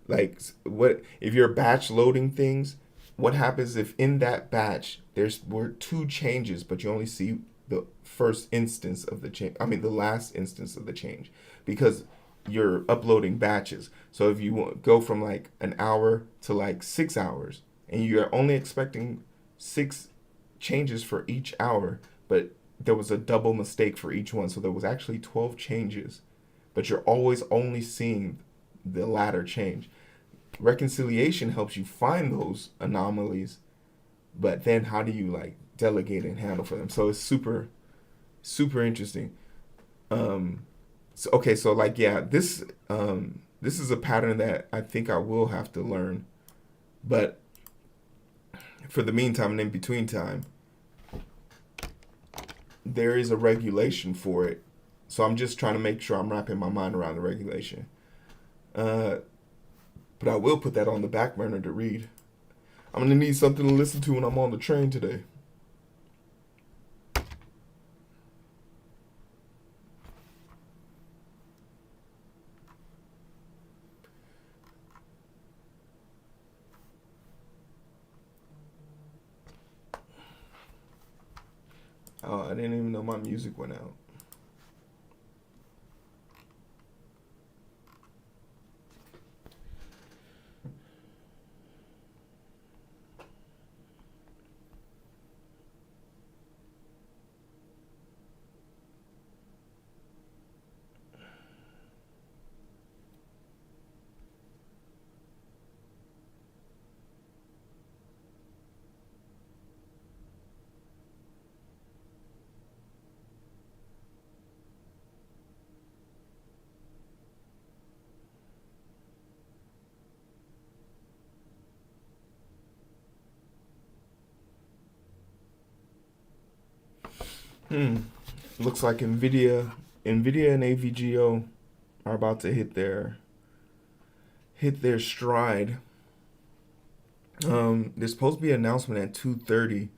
Like, what if you're batch loading things? What happens if in that batch were 2 changes, but you only see the first instance of the change? I mean, the last instance of the change, because you're uploading batches. So if you go from like an hour to like 6 hours, and you're only expecting 6 changes for each hour, but there was a double mistake for each one. So there was actually 12 changes, but you're always only seeing the latter change. Reconciliation helps you find those anomalies, but then how do you like delegate and handle for them? So it's super, super interesting. So okay, so like yeah, this is a pattern that I think I will have to learn, but for the meantime and in between time, there is a regulation for it. So I'm just trying to make sure I'm wrapping my mind around the regulation. Uh, but I will put that on the back burner to read. I'm gonna need something to listen to when I'm on the train today. Oh, I didn't even know my music went out. Hmm. Looks like Nvidia and AVGO are about to hit their stride. There's supposed to be an announcement at 2:30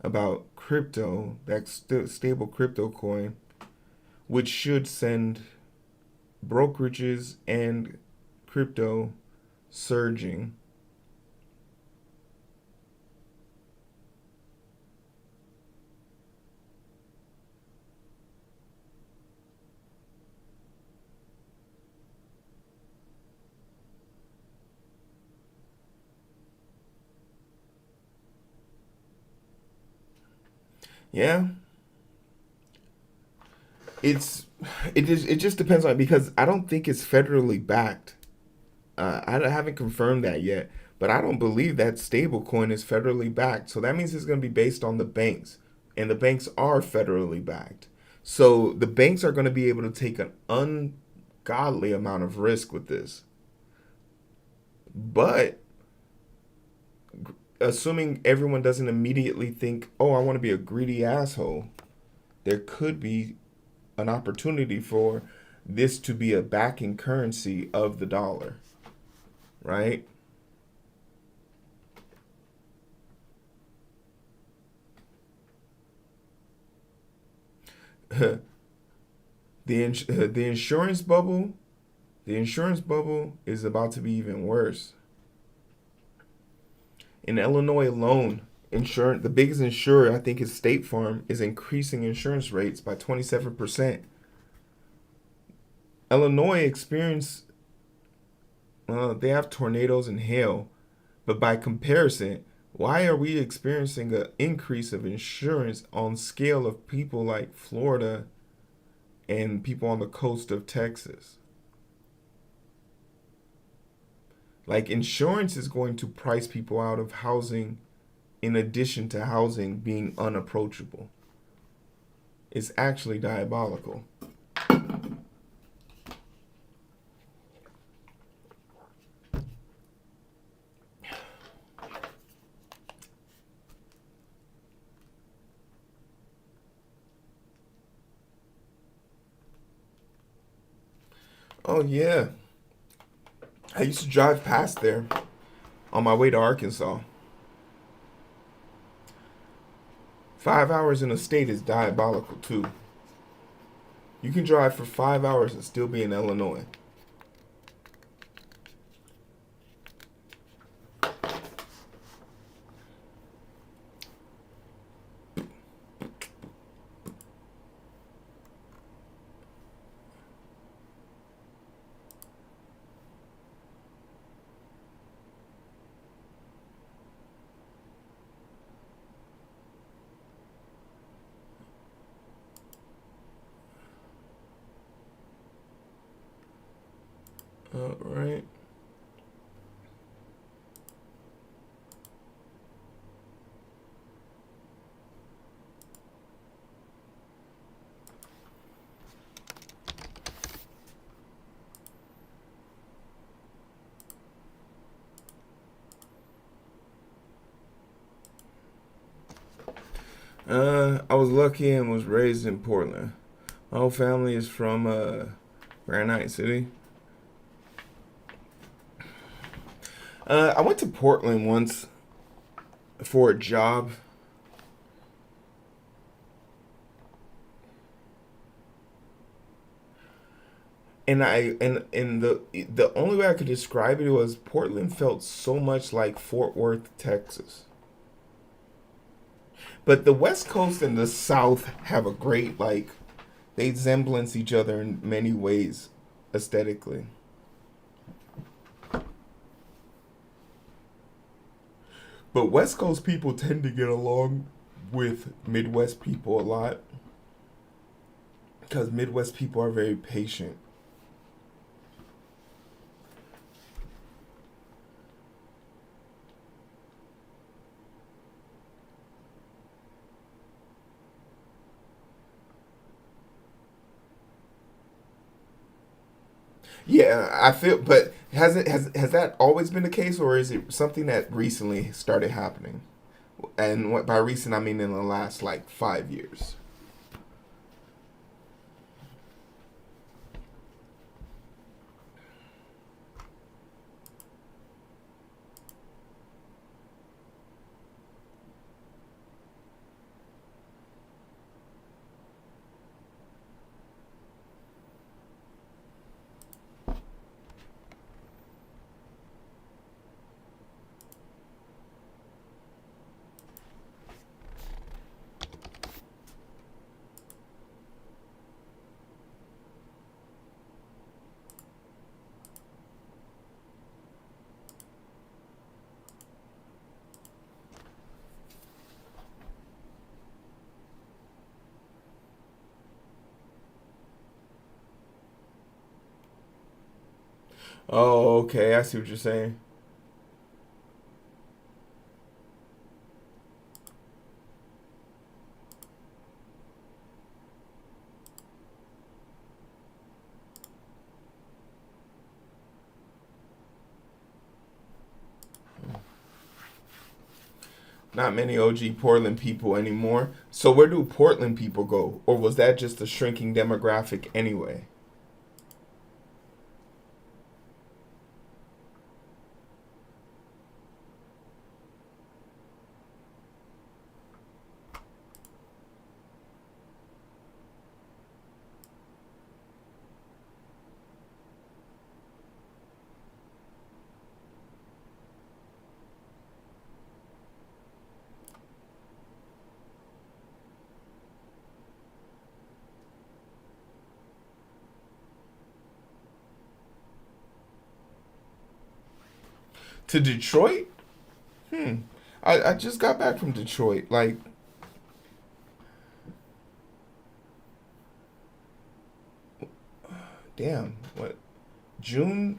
about crypto, that stable crypto coin, which should send brokerages and crypto surging. Yeah, it's it just depends on, because I don't think it's federally backed. I haven't confirmed that yet, but I don't believe that stable coin is federally backed. So that means it's going to be based on the banks, and the banks are federally backed. So the banks are going to be able to take an ungodly amount of risk with this. But assuming everyone doesn't immediately think, "Oh, I want to be a greedy asshole," there could be an opportunity for this to be a backing currency of the dollar, right? The insurance bubble, the insurance bubble is about to be even worse. In Illinois alone, insurance the biggest insurer, I think, is State Farm, is increasing insurance rates by 27%. Illinois experience they have tornadoes and hail, but by comparison, why are we experiencing an increase of insurance on scale of people like Florida and people on the coast of Texas? Like, insurance is going to price people out of housing in addition to housing being unapproachable. It's actually diabolical. Oh, yeah. I used to drive past there on my way to Arkansas. 5 hours in a state is diabolical, too. You can drive for 5 hours and still be in Illinois. All right. I was lucky and was raised in Portland. My whole family is from Granite City. I went to Portland once for a job. And the only way I could describe it was Portland felt so much like Fort Worth, Texas. But the West Coast and the South have a great they semblance each other in many ways aesthetically. But West Coast people tend to get along with Midwest people a lot because Midwest people are very patient. Yeah, I feel, but has that always been the case, or is it something that recently started happening? And what by recent I mean in the last 5 years. Oh, okay, I see what you're saying. Not many OG Portland people anymore. So where do Portland people go, or was that just a shrinking demographic anyway? To Detroit? Hmm. I just got back from Detroit. Damn, what? June,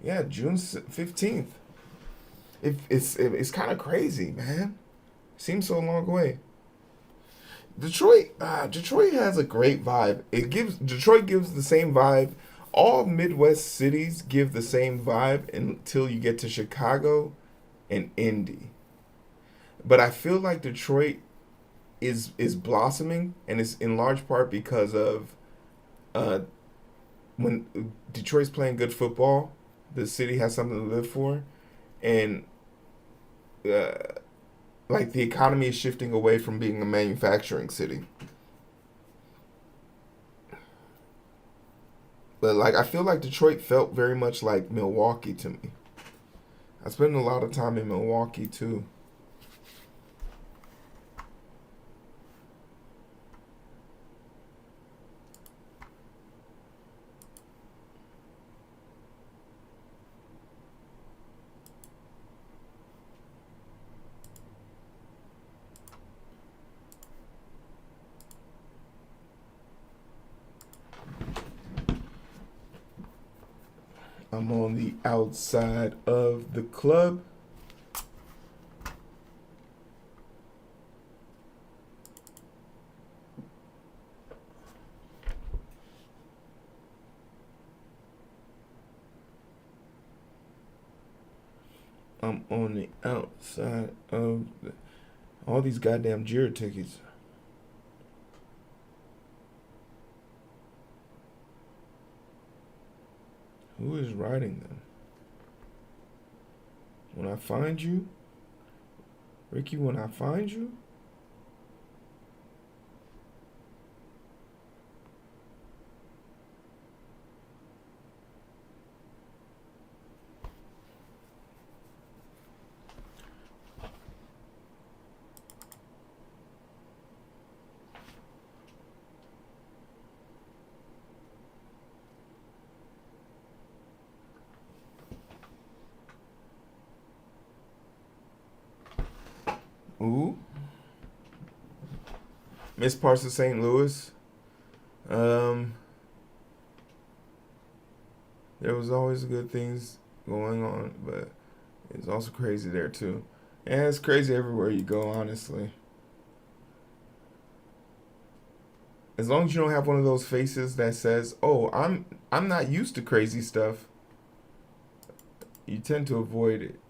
yeah, June 15th. It's kind of crazy, man. Seems so long away. Detroit has a great vibe. Detroit gives the same vibe. All Midwest cities give the same vibe until you get to Chicago and Indy. But I feel like Detroit is blossoming, and it's in large part because of uh, when Detroit's playing good football, the city has something to live for, and uh, the economy is shifting away from being a manufacturing city. But I feel like Detroit felt very much like Milwaukee to me. I spent a lot of time in Milwaukee too. I'm on the outside of the club. I'm on the outside of all these goddamn Jira tickets. Who is writing them? When I find you, Ricky, when I find you? Ooh. Miss Parts of St. Louis. There was always good things going on, but it's also crazy there too. And it's crazy everywhere you go, honestly. As long as you don't have one of those faces that says, "Oh, I'm not used to crazy stuff," you tend to avoid it.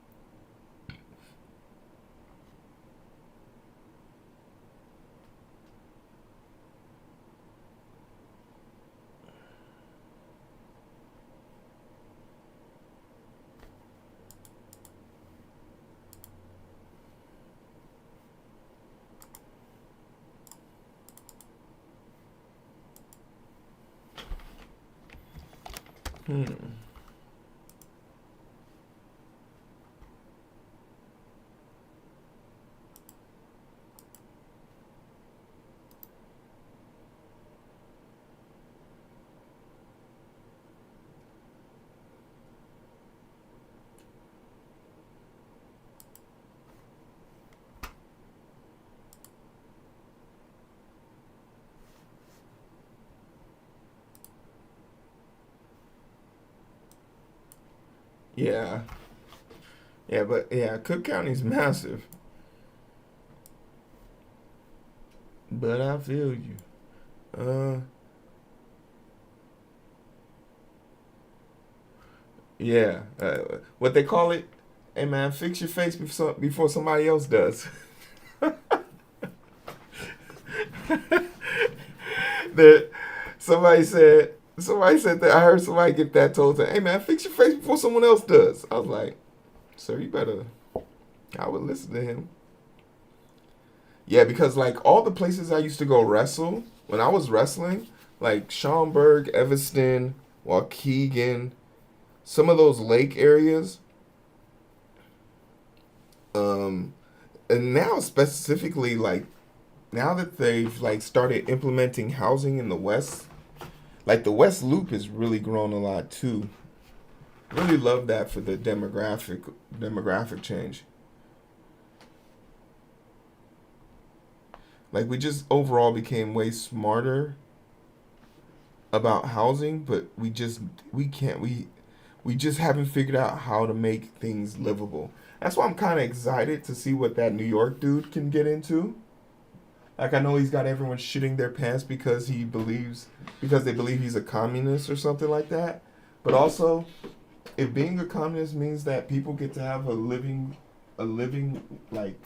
Hmm. Yeah. Yeah, but yeah, Cook County's massive. But I feel you. Uh, yeah. What they call it? Hey man, fix your face before somebody else does. that somebody said that I heard somebody get that told to, hey man, fix your face before someone else does. I was like, sir, you better. I would listen to him. Yeah, because like all the places I used to go wrestle when I was wrestling, like Schaumburg, Evanston, Waukegan, some of those lake areas, um, and now specifically like now that they've like started implementing housing in the West, like the West Loop has really grown a lot too. Really love that for the demographic change. Like we just overall became way smarter about housing, but we can't we just haven't figured out how to make things livable. That's why I'm kind of excited to see what that New York dude can get into. Like I know he's got everyone shitting their pants because they believe he's a communist or something like that. But also, if being a communist means that people get to have a living like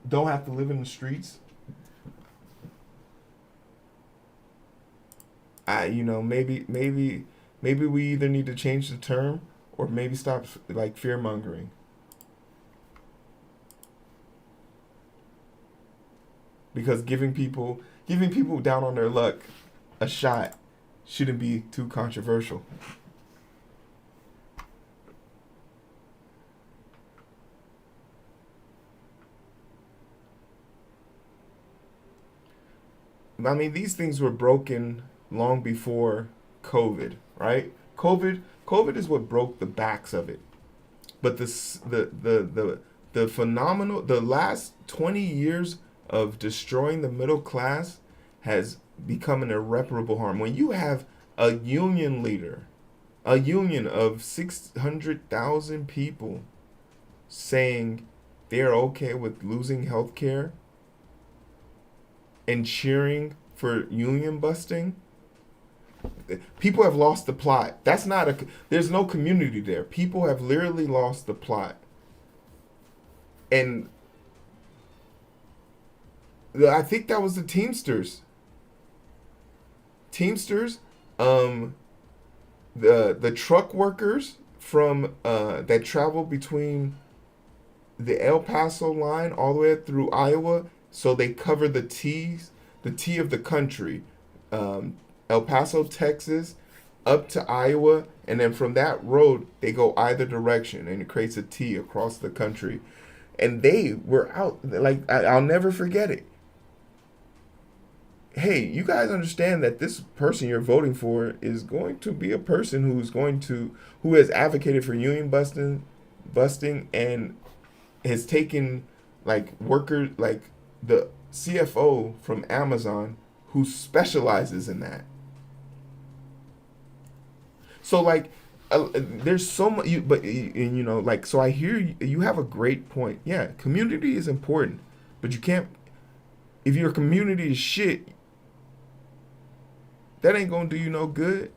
don't have to live in the streets, maybe we either need to change the term or maybe stop like fear mongering. Because giving people down on their luck a shot shouldn't be too controversial. I mean, these things were broken long before COVID, right? COVID is what broke the backs of it. But the phenomenal the last 20 years of destroying the middle class has become an irreparable harm. When you have a union leader, A union of 600,000 people saying they're okay with losing health care and cheering for union busting. People have lost the plot. That's not a. There's no community there. People have literally lost the plot. And I think that was the Teamsters. Teamsters, the truck workers from that travel between the El Paso line all the way through Iowa, so they cover the T of the country, El Paso, Texas, up to Iowa, and then from that road they go either direction, and it creates a T across the country. And they were out like I'll never forget it. Hey, you guys understand that this person you're voting for is going to be a person who has advocated for union busting and has taken like workers like the CFO from Amazon who specializes in that. So like there's so much like so I hear you have a great point. Yeah, community is important, but you can't if your community is shit, that ain't gonna do you no good.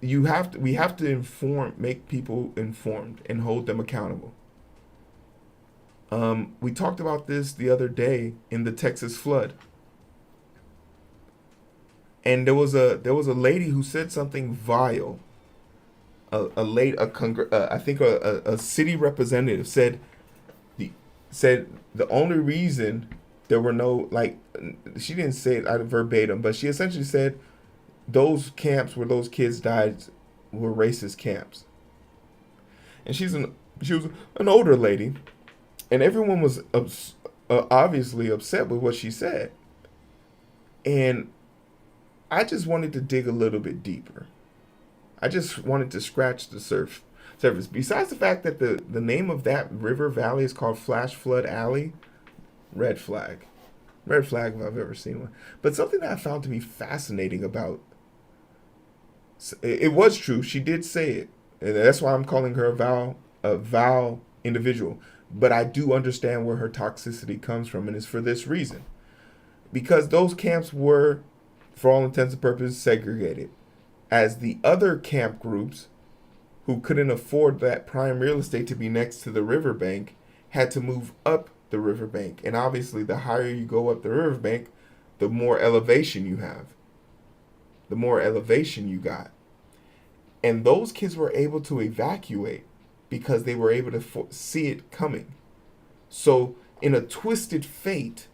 We have to make people informed and hold them accountable. We talked about this the other day in the Texas flood, and there was a lady who said something vile. I think a city representative said the only reason there were no, like, she didn't say it verbatim, but she essentially said those camps where those kids died were racist camps. And she was an older lady, and everyone was obviously upset with what she said. And I just wanted to dig a little bit deeper. I just wanted to scratch the surface. Besides the fact that the name of that river valley is called Flash Flood Alley, red flag. Red flag if I've ever seen one. But something that I found to be fascinating about, it was true. She did say it. And that's why I'm calling her a vile individual. But I do understand where her toxicity comes from, and it's for this reason. Because those camps were, for all intents and purposes, segregated. As the other camp groups, who couldn't afford that prime real estate to be next to the riverbank, had to move up the riverbank. And obviously, the higher you go up the riverbank, the more elevation you have. The more elevation you got. And those kids were able to evacuate because they were able to see it coming. So, in a twisted fate,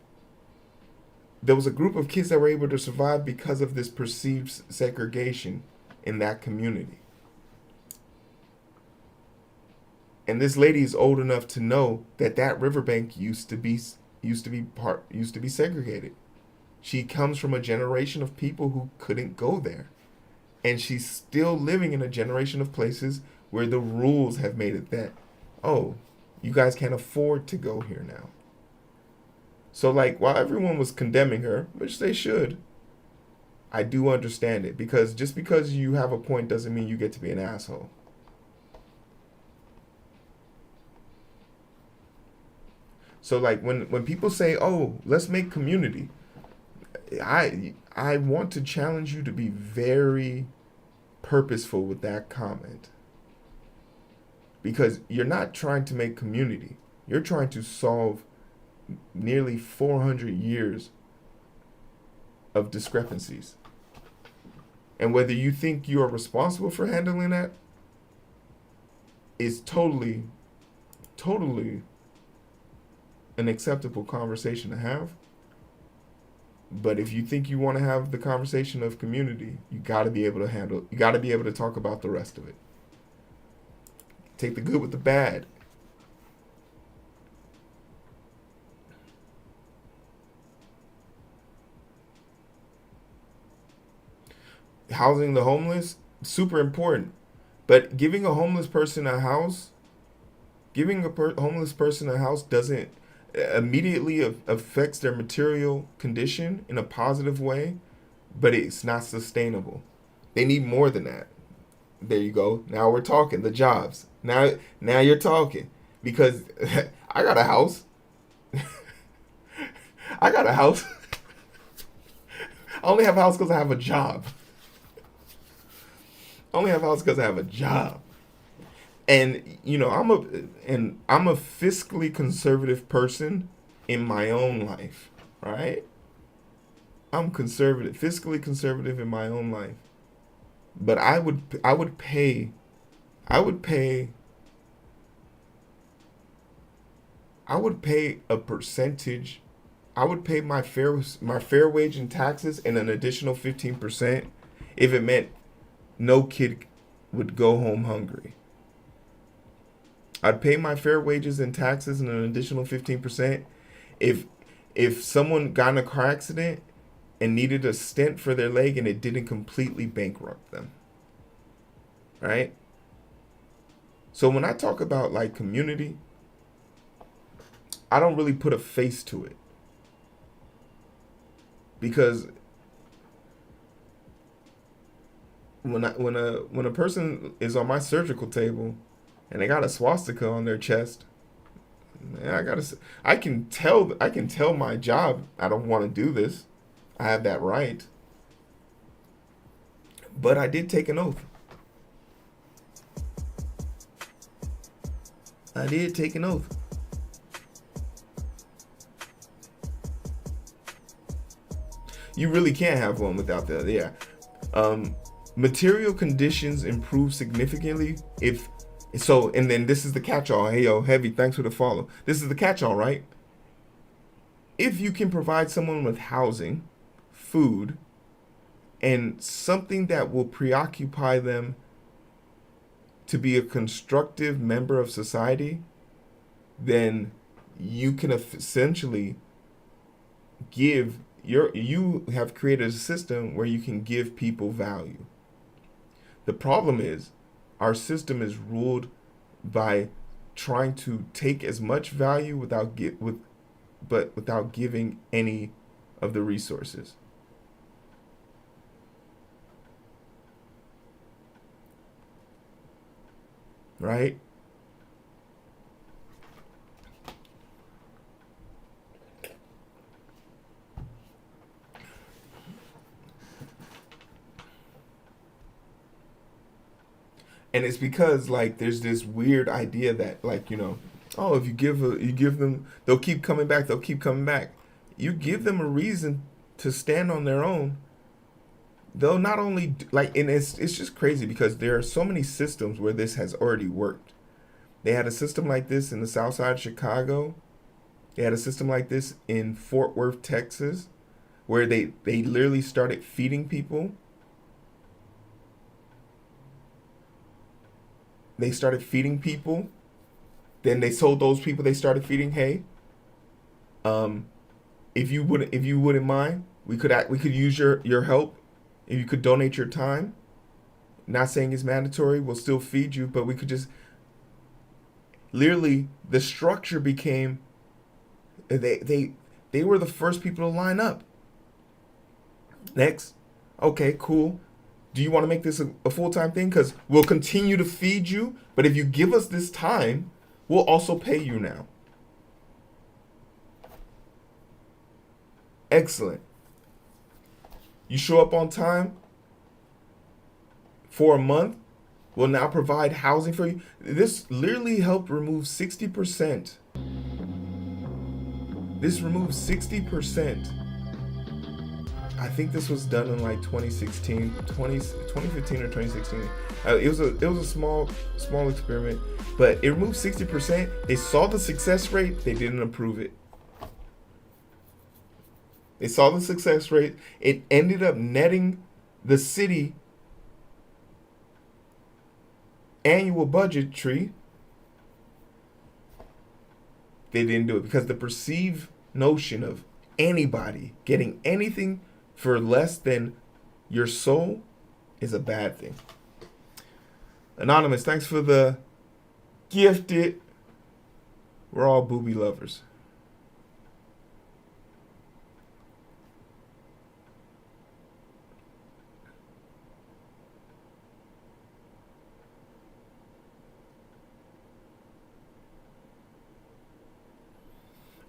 there was a group of kids that were able to survive because of this perceived segregation in that community. And this lady is old enough to know that riverbank used to be segregated. She comes from a generation of people who couldn't go there. And she's still living in a generation of places where the rules have made it that, oh, you guys can't afford to go here now. So, like, while everyone was condemning her, which they should, I do understand it. Because just because you have a point doesn't mean you get to be an asshole. So, like, when people say, oh, let's make community, I want to challenge you to be very purposeful with that comment. Because you're not trying to make community. You're trying to solve nearly 400 years of discrepancies. And whether you think you are responsible for handling that is totally an acceptable conversation to have. But if you think you want to have the conversation of community, you got to be able to talk about the rest of it. Take the good with the bad. Housing the homeless, super important. But giving a homeless person a house doesn't immediately affects their material condition in a positive way, but it's not sustainable. They need more than that. There you go. Now we're talking. The jobs. Now you're talking. Because I got a house. I got a house. I only have a house because I have a job. I only have a house because I have a job. And I'm a fiscally conservative person in my own life, right? I'm conservative, fiscally conservative in my own life. But I would pay a percentage. I would pay my fair wage in taxes and an additional 15% if it meant no kid would go home hungry. I'd pay my fair wages and taxes and an additional 15% if someone got in a car accident and needed a stent for their leg and it didn't completely bankrupt them. Right? So when I talk about like community, I don't really put a face to it. Because when a person is on my surgical table and they got a swastika on their chest, I can tell my job I don't want to do this. I have that right. But I did take an oath. I did take an oath. You really can't have one without that. Yeah. Material conditions improve significantly if so. And then this is the catch-all. Hey yo, Heavy, thanks for the follow. This is the catch-all, right? If you can provide someone with housing, food, and something that will preoccupy them to be a constructive member of society, then you can essentially you have created a system where you can give people value. The problem is our system is ruled by trying to take as much value without giving any of the resources. Right? And it's because like there's this weird idea that like, oh, if you give them, they'll keep coming back, they'll keep coming back. You give them a reason to stand on their own. They'll not only and it's just crazy because there are so many systems where this has already worked. They had a system like this in the South Side of Chicago. They had a system like this in Fort Worth, Texas, where they literally started feeding people. They started feeding people. Then they told those people they started feeding, hey, if you wouldn't mind, we could use your help. If you could donate your time. Not saying it's mandatory, we'll still feed you, but we could just literally the structure became they were the first people to line up. Next, okay, cool. Do you want to make this a full-time thing? Because we'll continue to feed you, but if you give us this time, we'll also pay you now. Excellent. You show up on time for a month, we'll now provide housing for you. This literally helped remove 60%. This removed 60%. I think this was done in like 2015 or 2016. It was a small experiment, but it removed 60%. They saw the success rate, they didn't approve it. They saw the success rate. It ended up netting the city annual budgetary. They didn't do it because the perceived notion of anybody getting anything for less than your soul is a bad thing. Anonymous, thanks for the gifted. We're all booby lovers.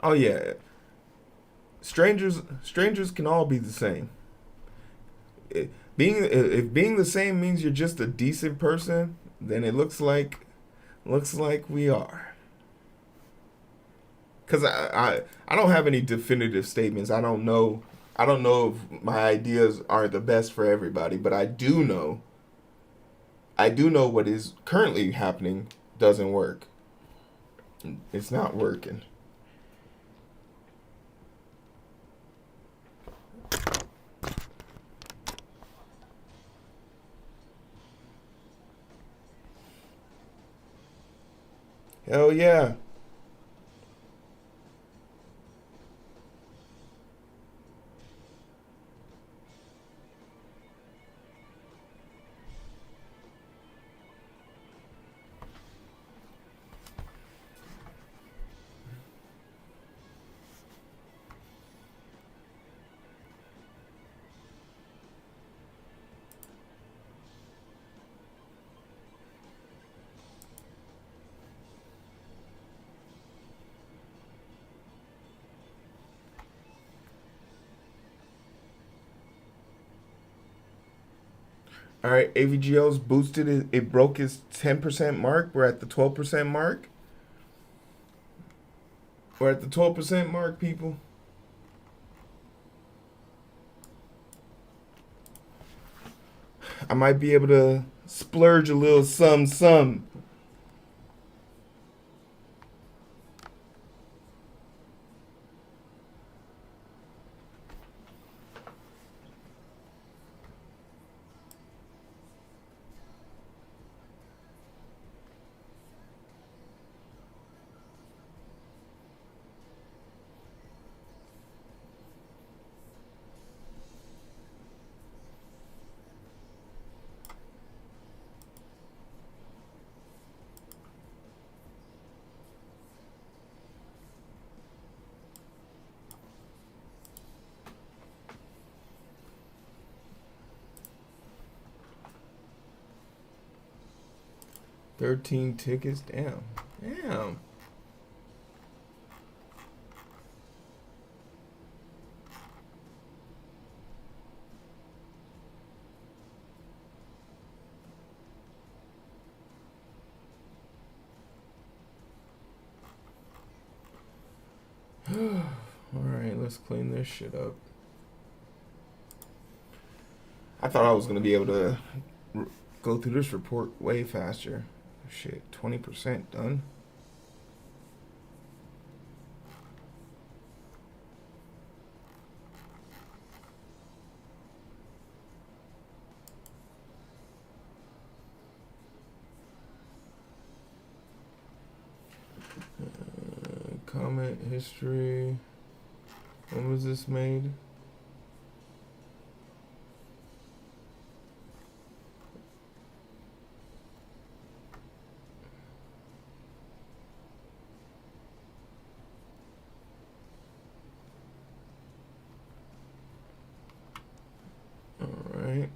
Oh yeah, strangers can all be the same. If being the same means you're just a decent person, then it looks like we are. Because I don't have any definitive statements. I don't know if my ideas are the best for everybody, but I do know what is currently happening doesn't work. It's not working. Hell yeah. All right, AVGO's boosted it. It broke its 10% mark. We're at the 12% mark. We're at the 12% mark, people. I might be able to splurge a little some. $13 tickets. Damn. Damn. All right, let's clean this shit up. I thought I was gonna be able to go through this report way faster. Shit, 20% done. Comment history. When was this made? All right.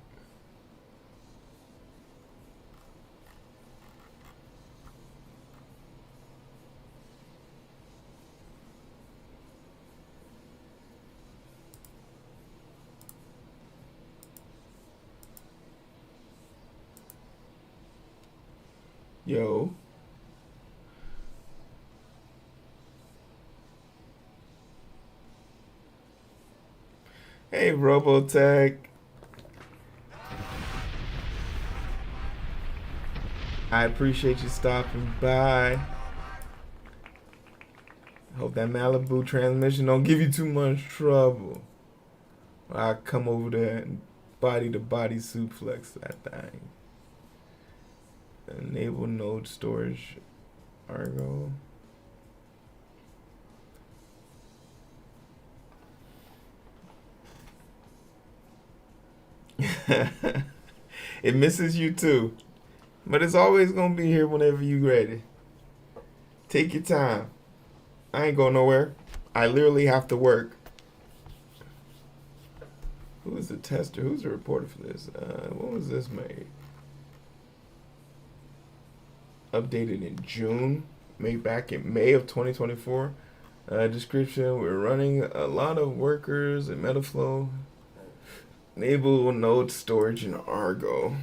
Yo. Hey, Robotech. I appreciate you stopping by. Hope that Malibu transmission don't give you too much trouble. I come over there and body to body suplex that thing. Enable node storage. Argo. It misses you too. But it's always gonna be here whenever you ready. Take your time. I ain't going nowhere. I literally have to work. Who is the tester? Who's the reporter for this? When was this made? Updated in June. Made back in May of 2024. Description: we're running a lot of workers in Metaflow. Enable node storage in Argo.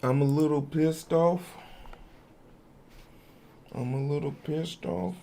I'm a little pissed off. I'm a little pissed off.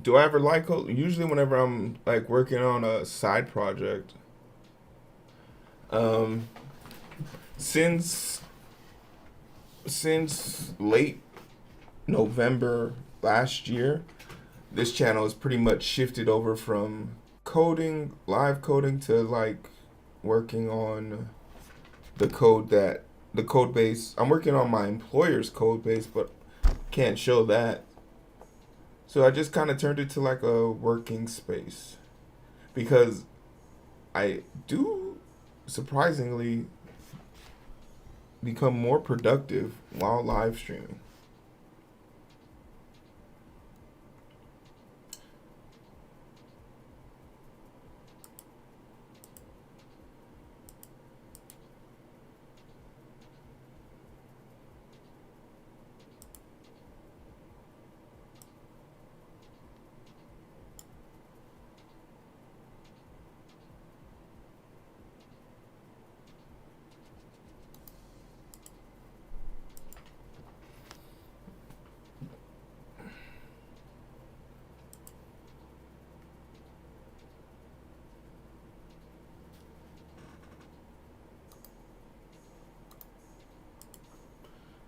Do I ever like code? Usually, whenever I'm like working on a side project, um, since late November last year, this channel has pretty much shifted over from coding, live coding, to like working on the code base. I'm working on my employer's code base, but can't show that. So I just kind of turned it to like a working space because I do surprisingly become more productive while live streaming.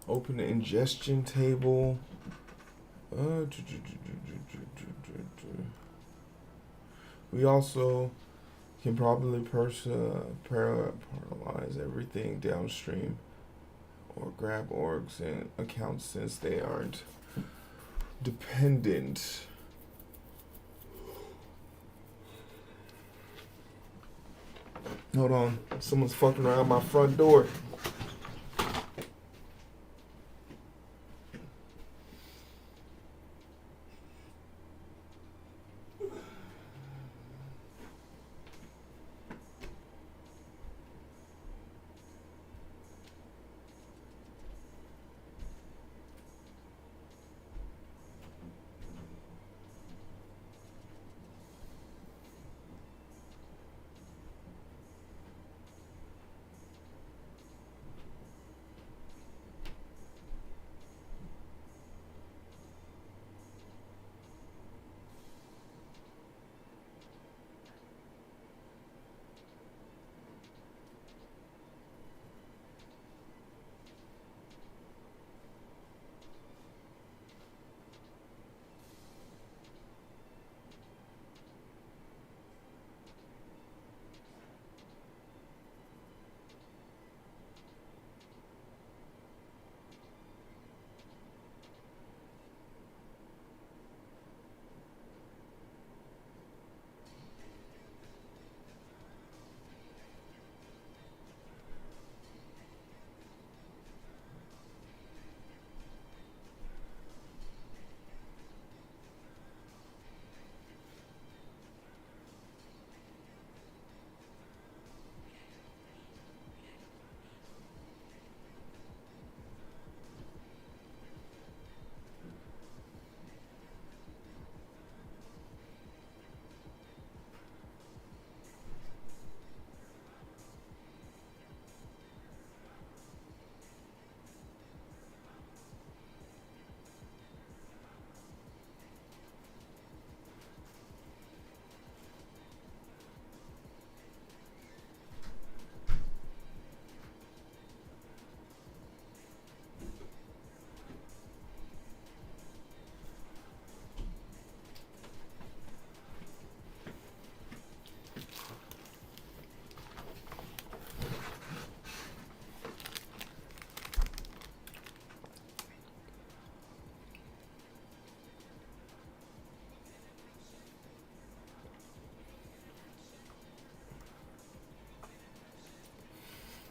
Open the ingestion table. We also can probably parallelize everything downstream or grab orgs and accounts since they aren't dependent. Hold on, someone's fucking around my front door.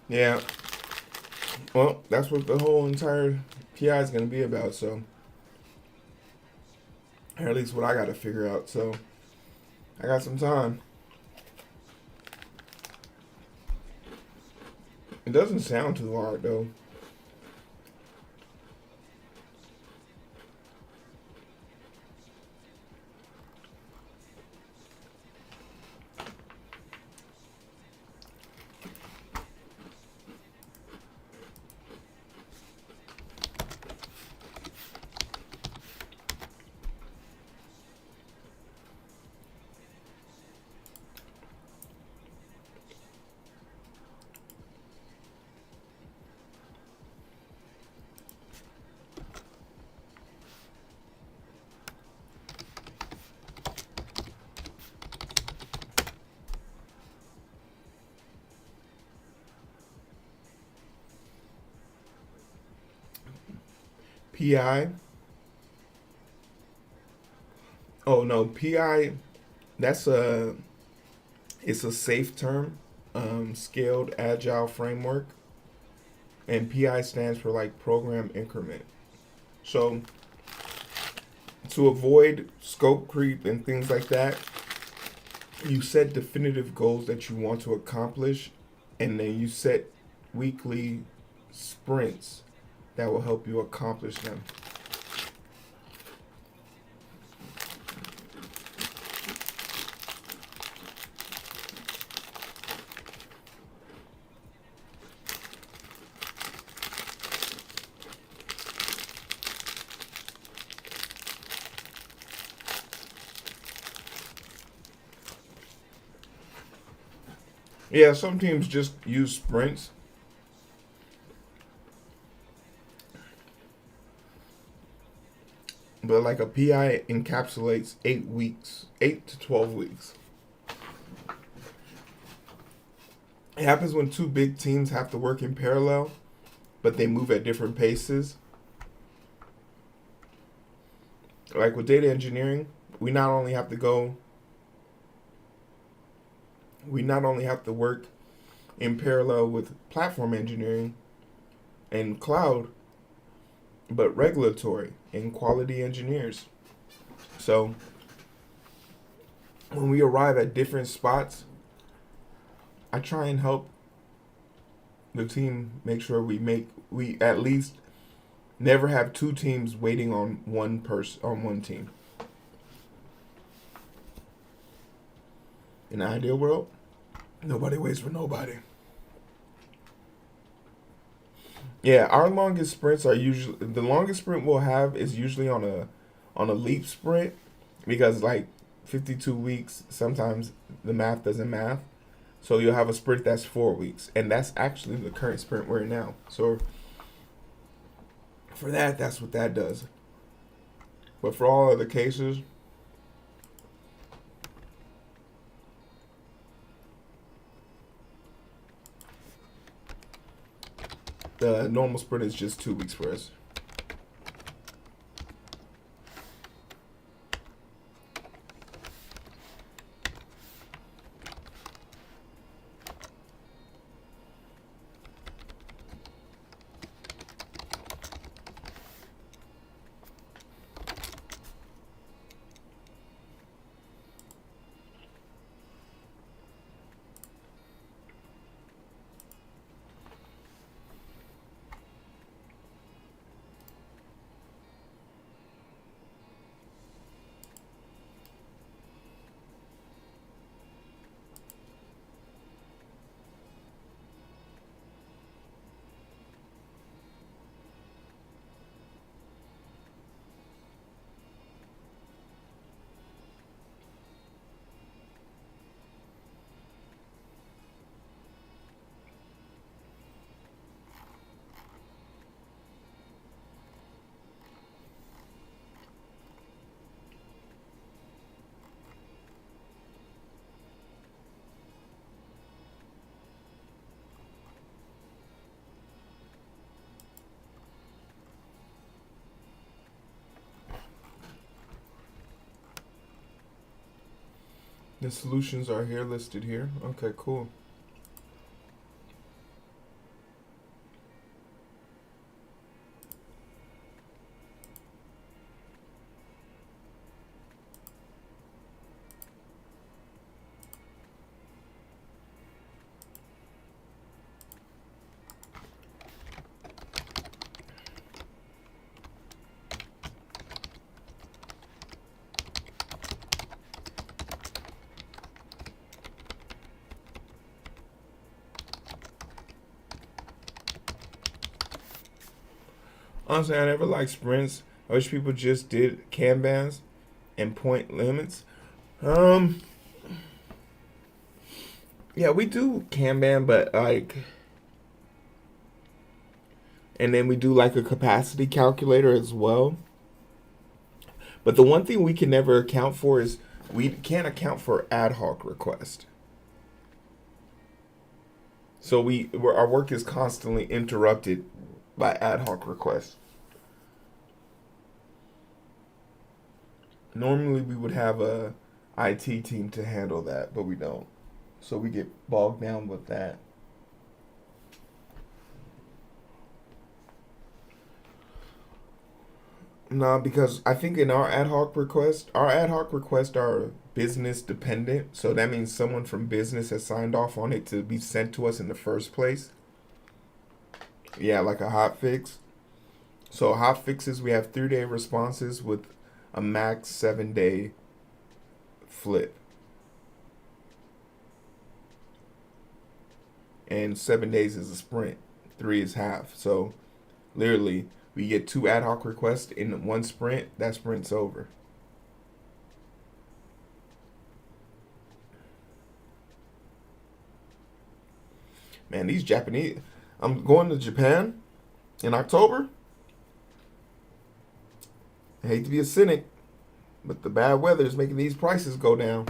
Yeah. Well, that's what the whole entire PI is going to be about. So, or at least what I got to figure out. So, I got some time. It doesn't sound too hard though. PI. Oh no, PI. That's a. It's a safe term. Scaled Agile Framework, and PI stands for like program increment. So to avoid scope creep and things like that, you set definitive goals that you want to accomplish, and then you set weekly sprints that will help you accomplish them. Yeah, some teams just use sprints, but like a PI encapsulates 8 weeks, 8 to 12 weeks. It happens when two big teams have to work in parallel, but they move at different paces. Like with data engineering, we not only have to go, we not only have to work in parallel with platform engineering and cloud, but regulatory and quality engineers. So when we arrive at different spots, I try and help the team make sure we at least never have two teams waiting on one person on one team. In the ideal world, nobody waits for nobody. Yeah, our longest sprints are usually the longest sprint we'll have is usually on a leap sprint because like 52 weeks sometimes the math doesn't math. So you'll have a sprint that's 4 weeks, and that's actually the current sprint we're in now. So for that, that's what that does. But for all other cases, the normal sprint is just 2 weeks for us. The solutions are here listed here. Okay, cool. Honestly, I never liked sprints. I wish people just did Kanbans and point limits. Um, yeah, we do Kanban, but like, and then we do like a capacity calculator as well. But the one thing we can never account for is we can't account for ad hoc requests. So our work is constantly interrupted by ad hoc requests. Normally we would have a IT team to handle that, but we don't. So we get bogged down with that. No, because I think in our ad hoc requests are business dependent. So that means someone from business has signed off on it to be sent to us in the first place. Yeah, like a hot fix. So hot fixes, we have 3-day responses with a max 7-day flip. And 7 days is a sprint. 3 is half. So literally, we get 2 ad hoc requests in one sprint. That sprint's over. Man, these Japanese. I'm going to Japan in October. I hate to be a cynic, but the bad weather is making these prices go down.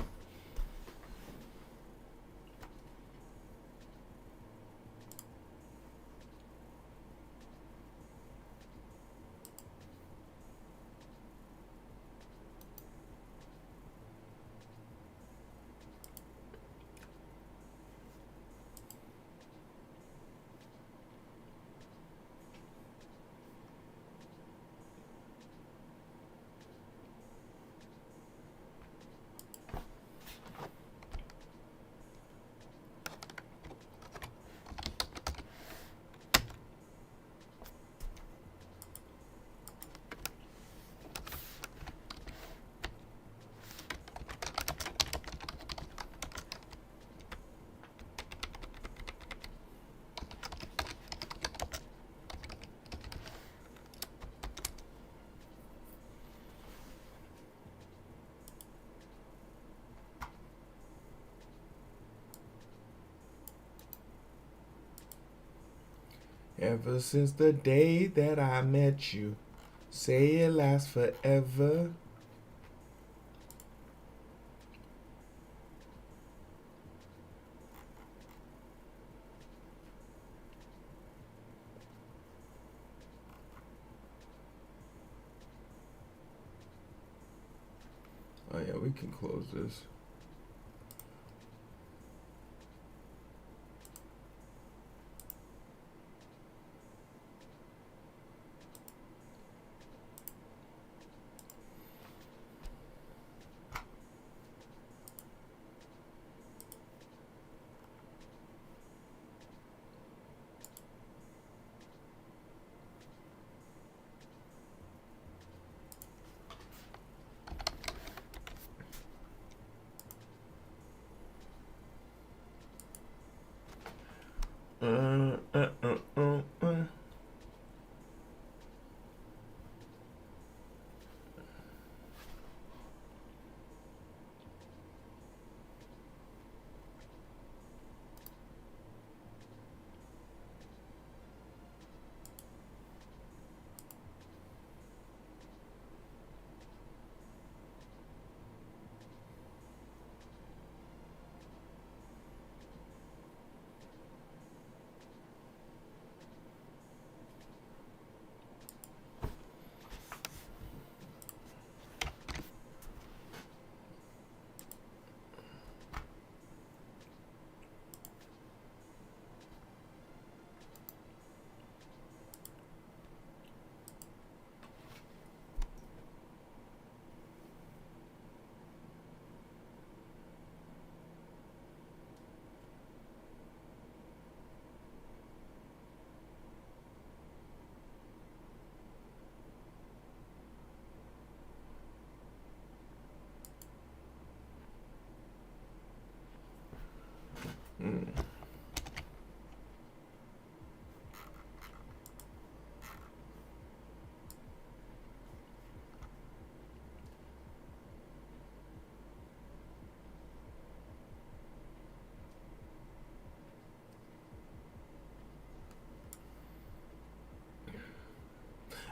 Ever since the day that I met you, say it lasts forever. Oh yeah, we can close this. Uh, uh, uh, uh, uh. Mm.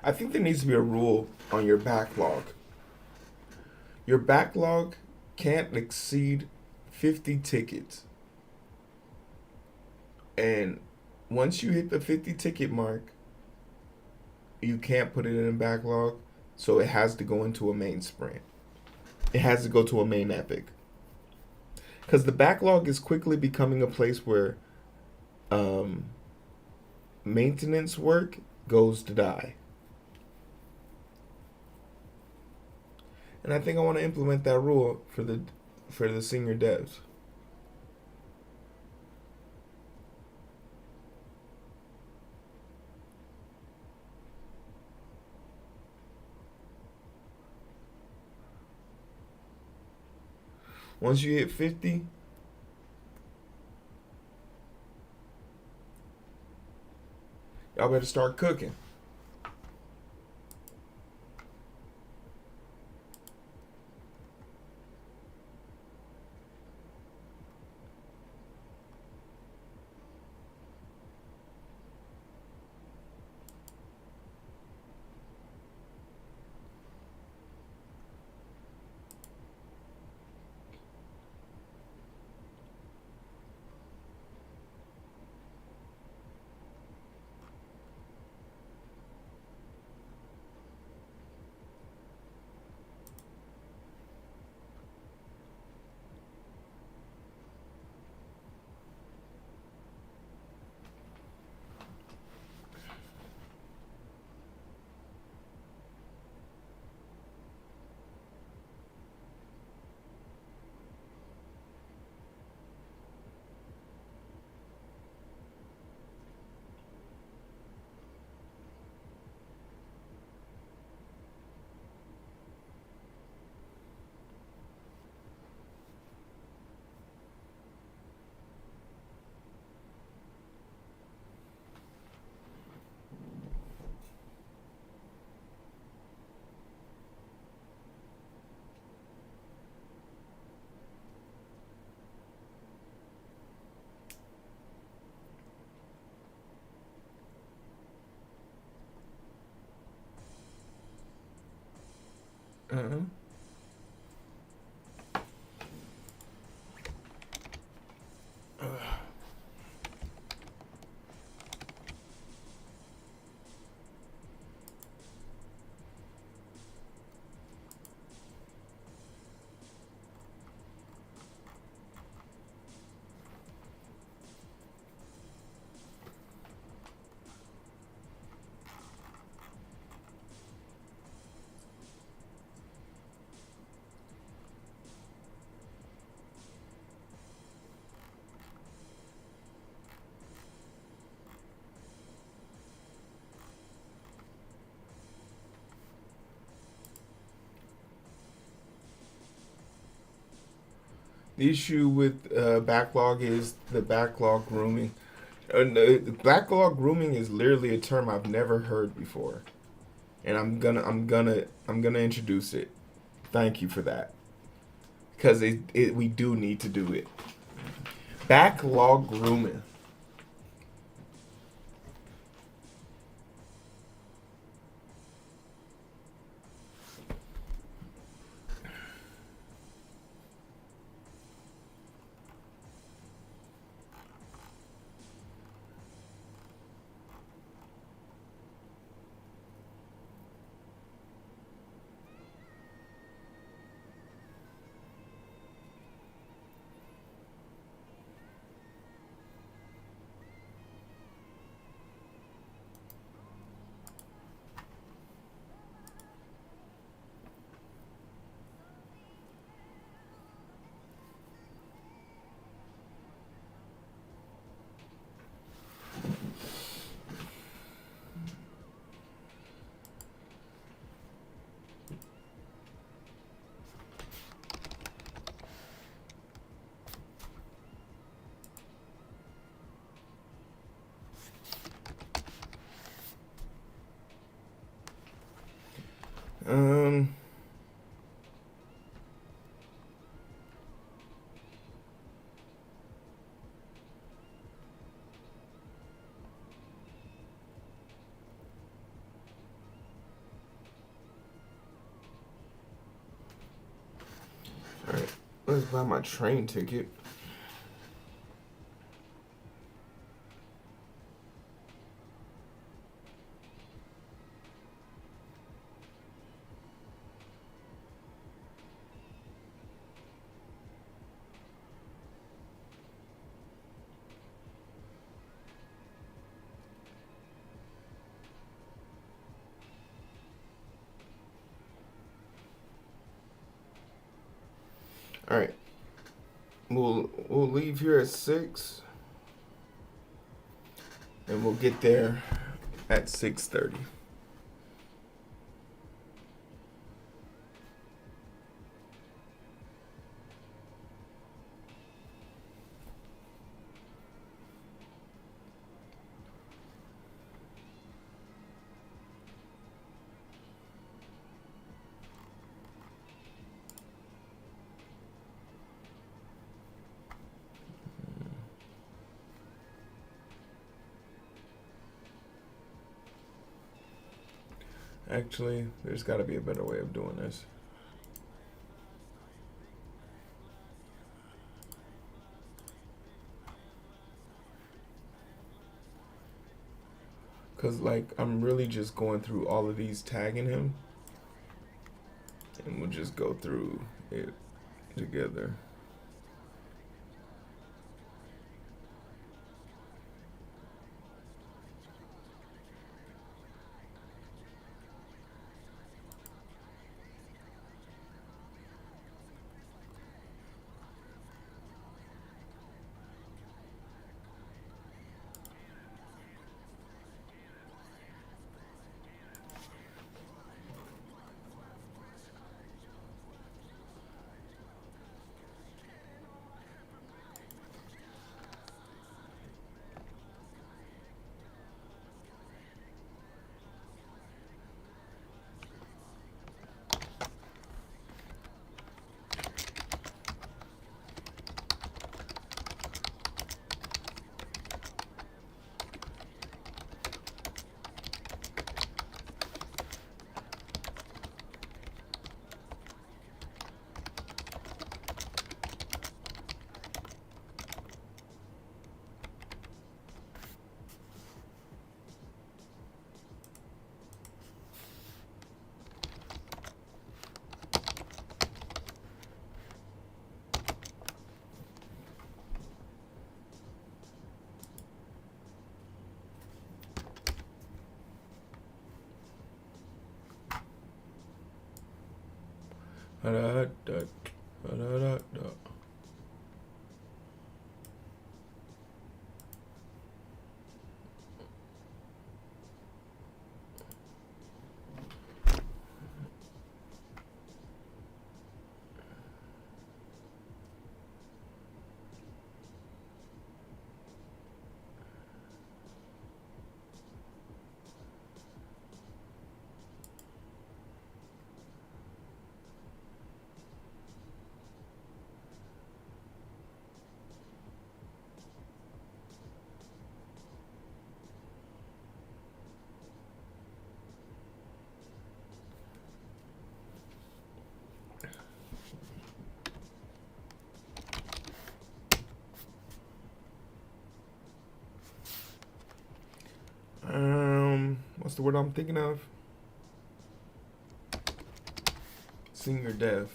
I think there needs to be a rule on your backlog. Your backlog can't exceed 50 tickets. And once you hit the 50 ticket mark, you can't put it in a backlog. So it has to go into a main sprint. It has to go to a main epic. Because the backlog is quickly becoming a place where maintenance work goes to die. And I think I want to implement that rule for the senior devs. Once you hit 50, y'all better start cooking. Uh-huh. The issue with backlog is the backlog grooming. The backlog grooming is literally a term I've never heard before, and I'm gonna introduce it. Thank you for that, because we do need to do it. Backlog grooming. Let's buy my train ticket. All right. We'll leave here at 6, and we'll get there at 6:30. Actually, there's got to be a better way of doing this. Because, like, I'm really just going through all of these, tagging him. And we'll just go through it together. What's the word I'm thinking of? Senior dev.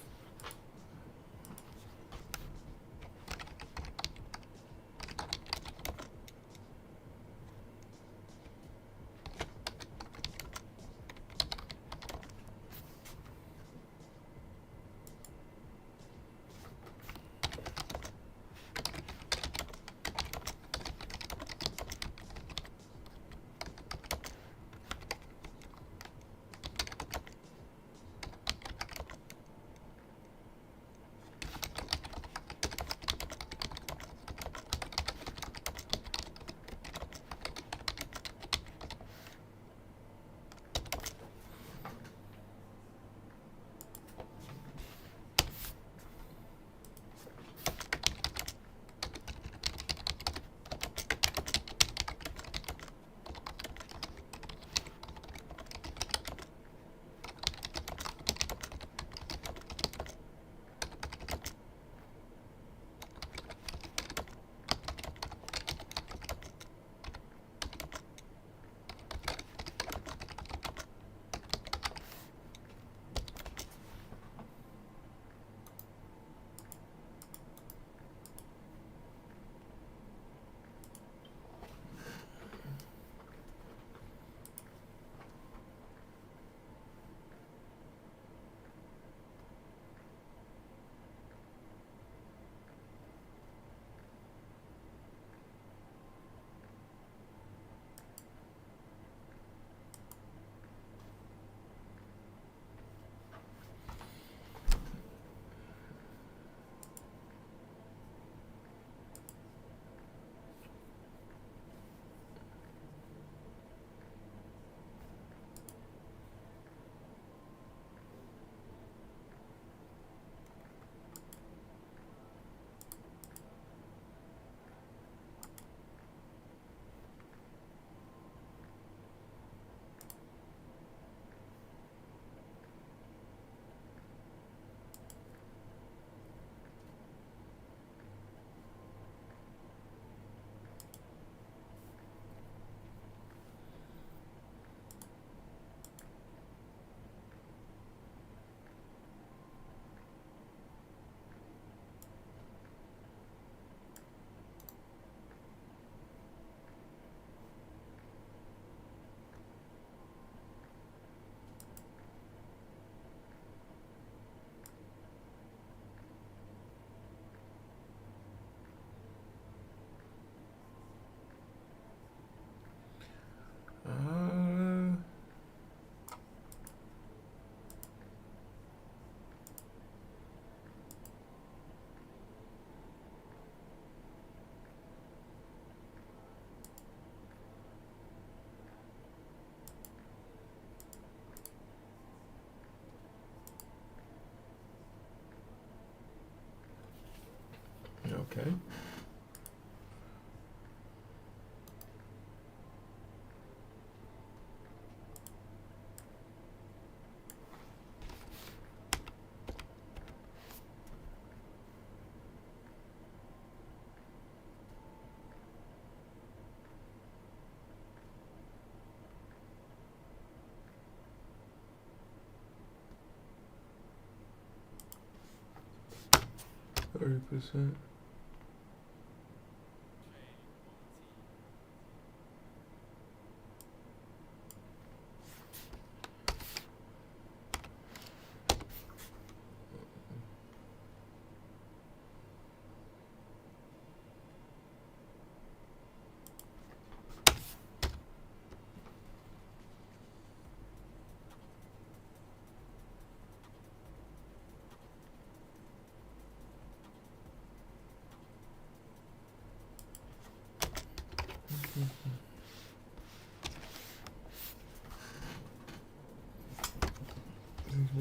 Okay. %.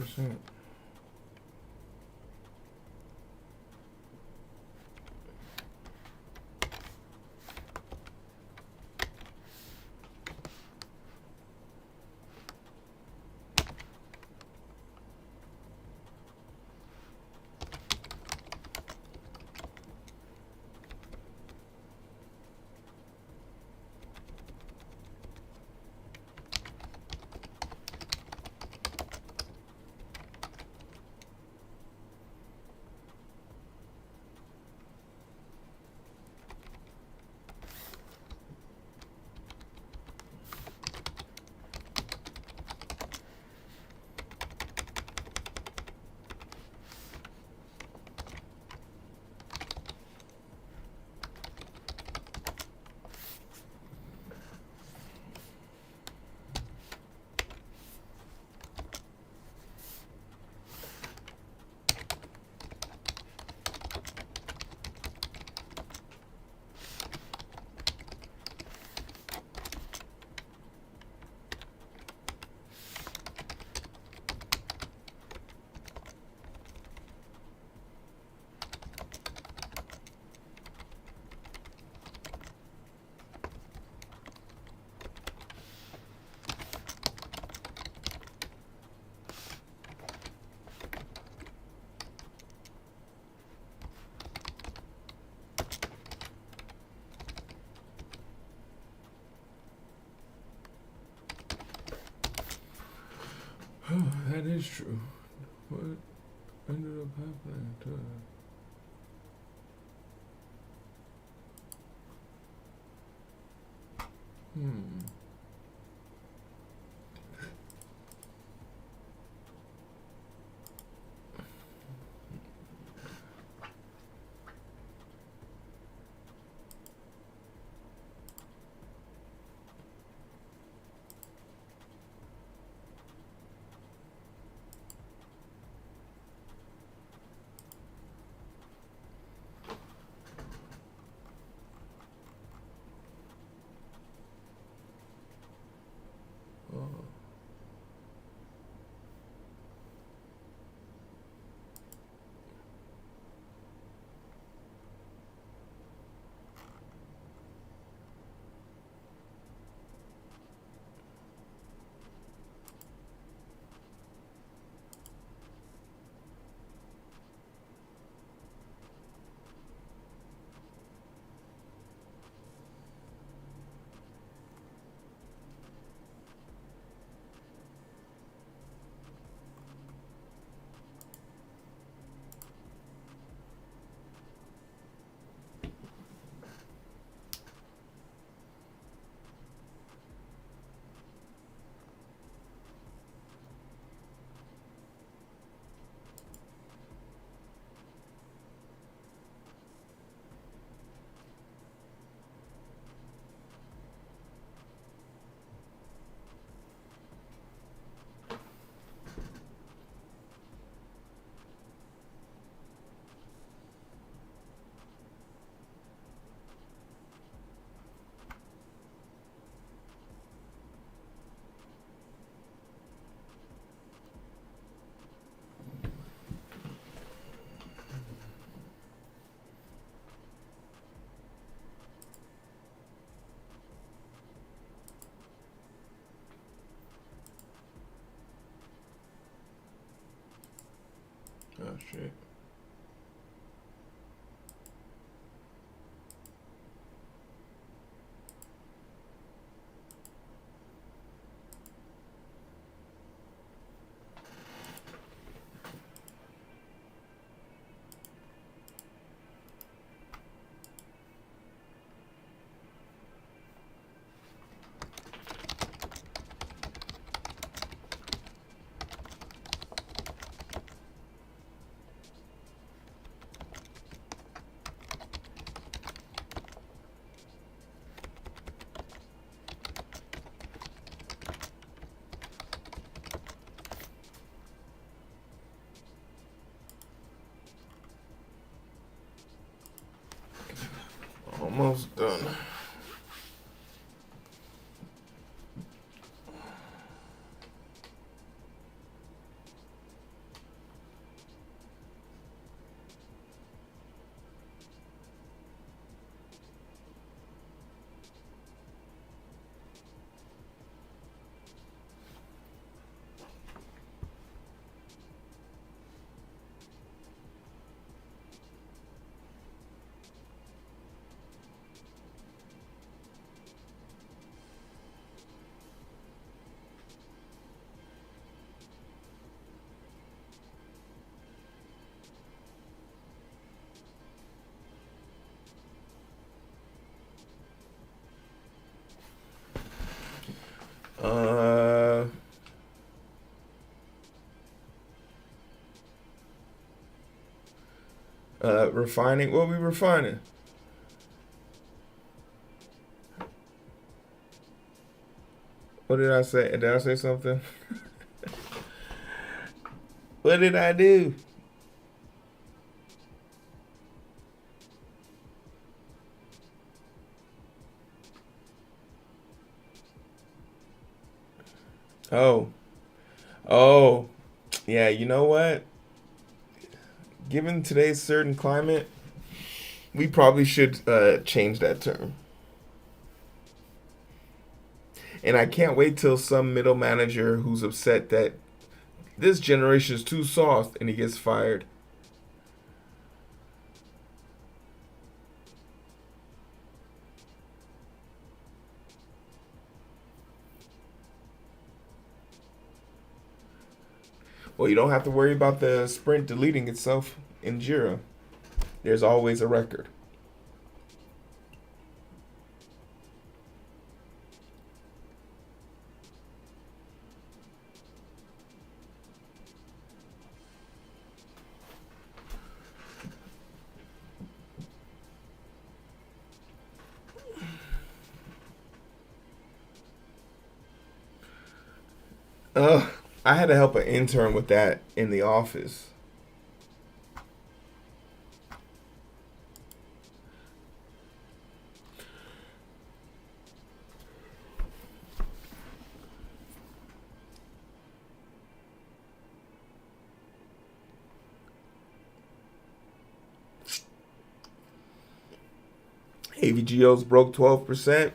%. That is true. What ended up happening to her? Shit. Almost done. Uh, Refining. What we refining? What did I say? Did I say something? What did I do? Oh, oh, yeah. You know what? Given today's certain climate, we probably should change that term. And I can't wait till some middle manager who's upset that this generation is too soft and he gets fired. Well, you don't have to worry about the sprint deleting itself in Jira. There's always a record. Ugh, I had to help an intern with that in the office. AVGOs broke 12%.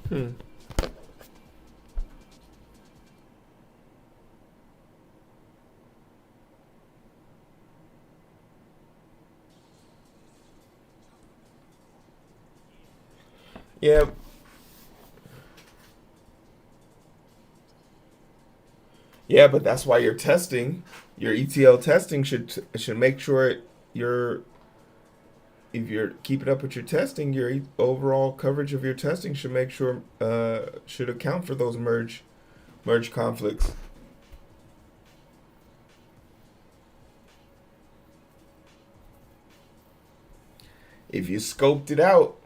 Hmm. Yeah, yeah, but that's why your testing, your ETL testing should make sure you're if you're keeping up with your testing, your overall coverage of your testing should make sure should account for those merge conflicts. If you scoped it out,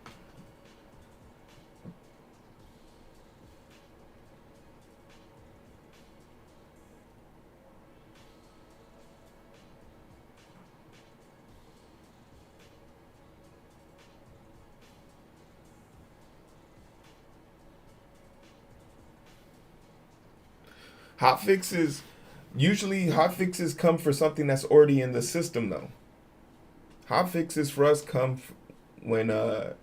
Hot fixes, usually hot fixes come for something that's already in the system though. Hot fixes for us come when to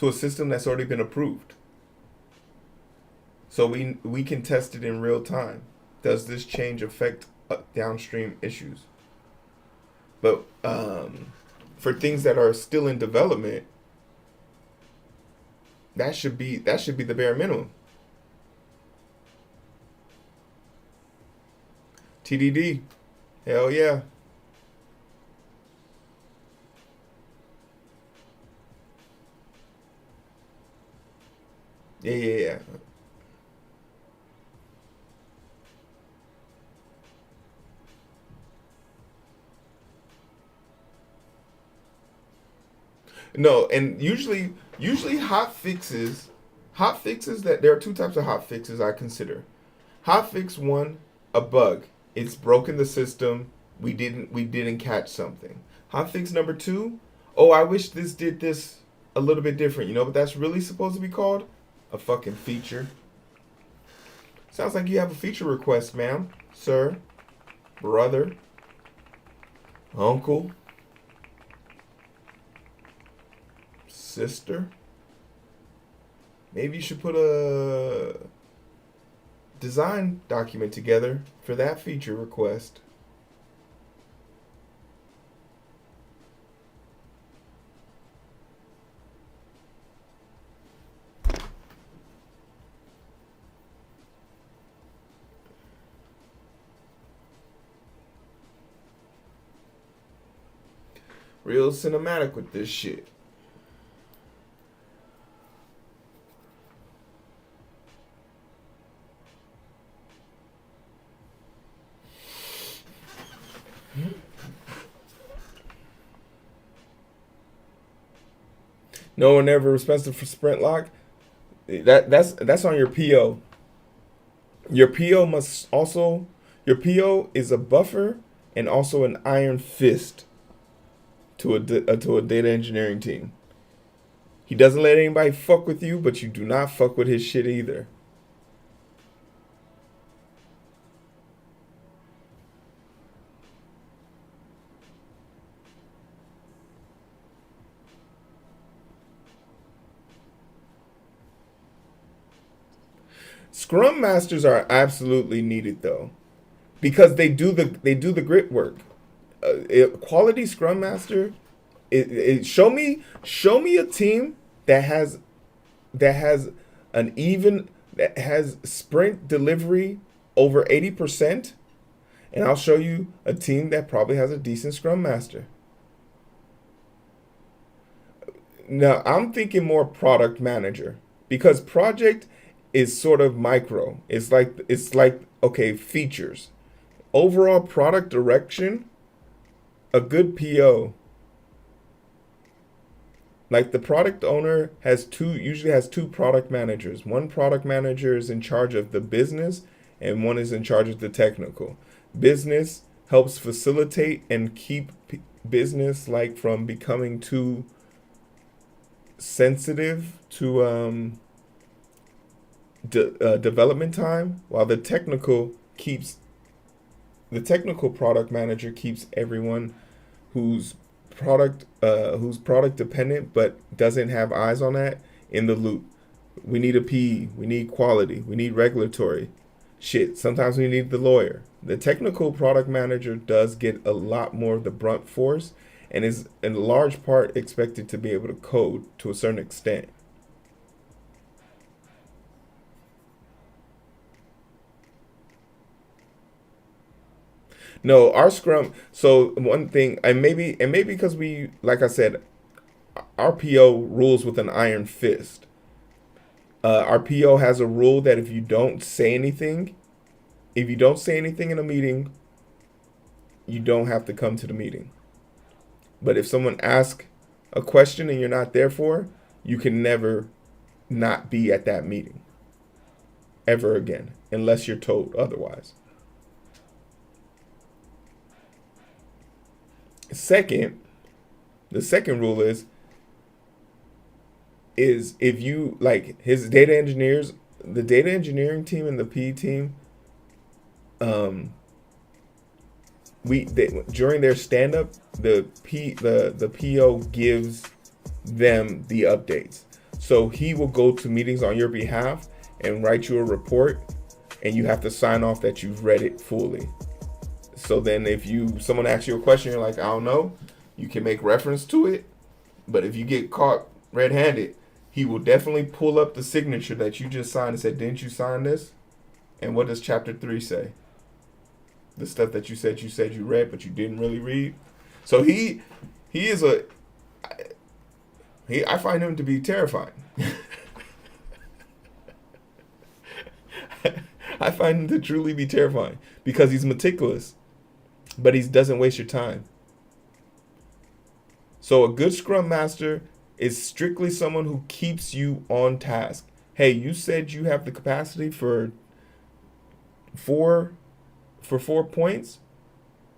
a system that's already been approved. So we can test it in real time. Does this change affect downstream issues? But for things that are still in development, that should be the bare minimum. TDD, hell yeah. Yeah, yeah, yeah. No, and usually hot fixes that there are two types of hot fixes I consider. Hot fix one, a bug. It's broken the system. We didn't catch something. Hot fix number two, oh, I wish this did this a little bit different. You know what that's really supposed to be called? A fucking feature. Sounds like you have a feature request, ma'am, sir, brother, uncle, sister. Maybe you should put a design document together for that feature request. Real cinematic with this shit. No one ever responsive for sprint lock. That's on your PO. Your PO must also your PO is a buffer and also an iron fist to a data engineering team. He doesn't let anybody fuck with you, but you do not fuck with his shit either. Scrum masters are absolutely needed though, because they do the grit work. Quality scrum master. Show me a team that has an even that has sprint delivery over 80%, and I'll show you a team that probably has a decent scrum master. Now I'm thinking more product manager, because project is sort of micro. It's like okay, features. Overall product direction, a good PO. Like the product owner usually has two product managers. One product manager is in charge of the business and one is in charge of the technical. Business helps facilitate and keep business like from becoming too sensitive to development time, while the technical product manager keeps everyone who's product dependent but doesn't have eyes on that in the loop. We need a PE, we need quality, we need regulatory. Shit, sometimes we need the lawyer. The technical product manager does get a lot more of the brunt force and is in large part expected to be able to code to a certain extent. No, our Scrum. So one thing, and maybe because we, like I said, our PO rules with an iron fist. Our PO has a rule that if you don't say anything in a meeting, you don't have to come to the meeting. But if someone asks a question and you're not there for, you can never not be at that meeting ever again, unless you're told otherwise. Second, the second rule is if the data engineering team and the PE team, um, during their stand up, the PO gives them the updates. So he will go to meetings on your behalf and write you a report, and you have to sign off that you've read it fully. So then if someone asks you a question, you're like, I don't know, you can make reference to it. But if you get caught red-handed, he will definitely pull up the signature that you just signed and said, didn't you sign this? And what does chapter 3 say? The stuff that you said you read, but you didn't really read. So he is I find him to be terrifying. I find him to truly be terrifying because he's meticulous, but he doesn't waste your time. So a good scrum master is strictly someone who keeps you on task. Hey, you said you have the capacity for 4 points.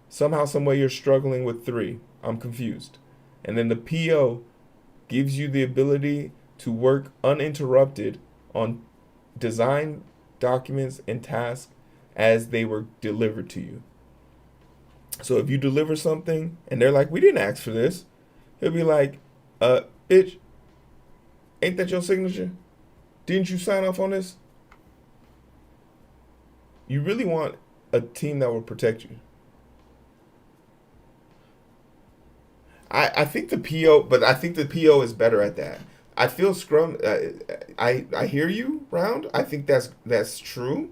Somehow, some way you're struggling with 3. I'm confused. And then the PO gives you the ability to work uninterrupted on design documents and tasks as they were delivered to you. So if you deliver something and they're like, we didn't ask for this, he'll be like, bitch, ain't that your signature? Didn't you sign off on this? You really want a team that will protect you. I think the PO, but I think the PO is better at that. I feel Scrum. I hear you, Round. I think that's true.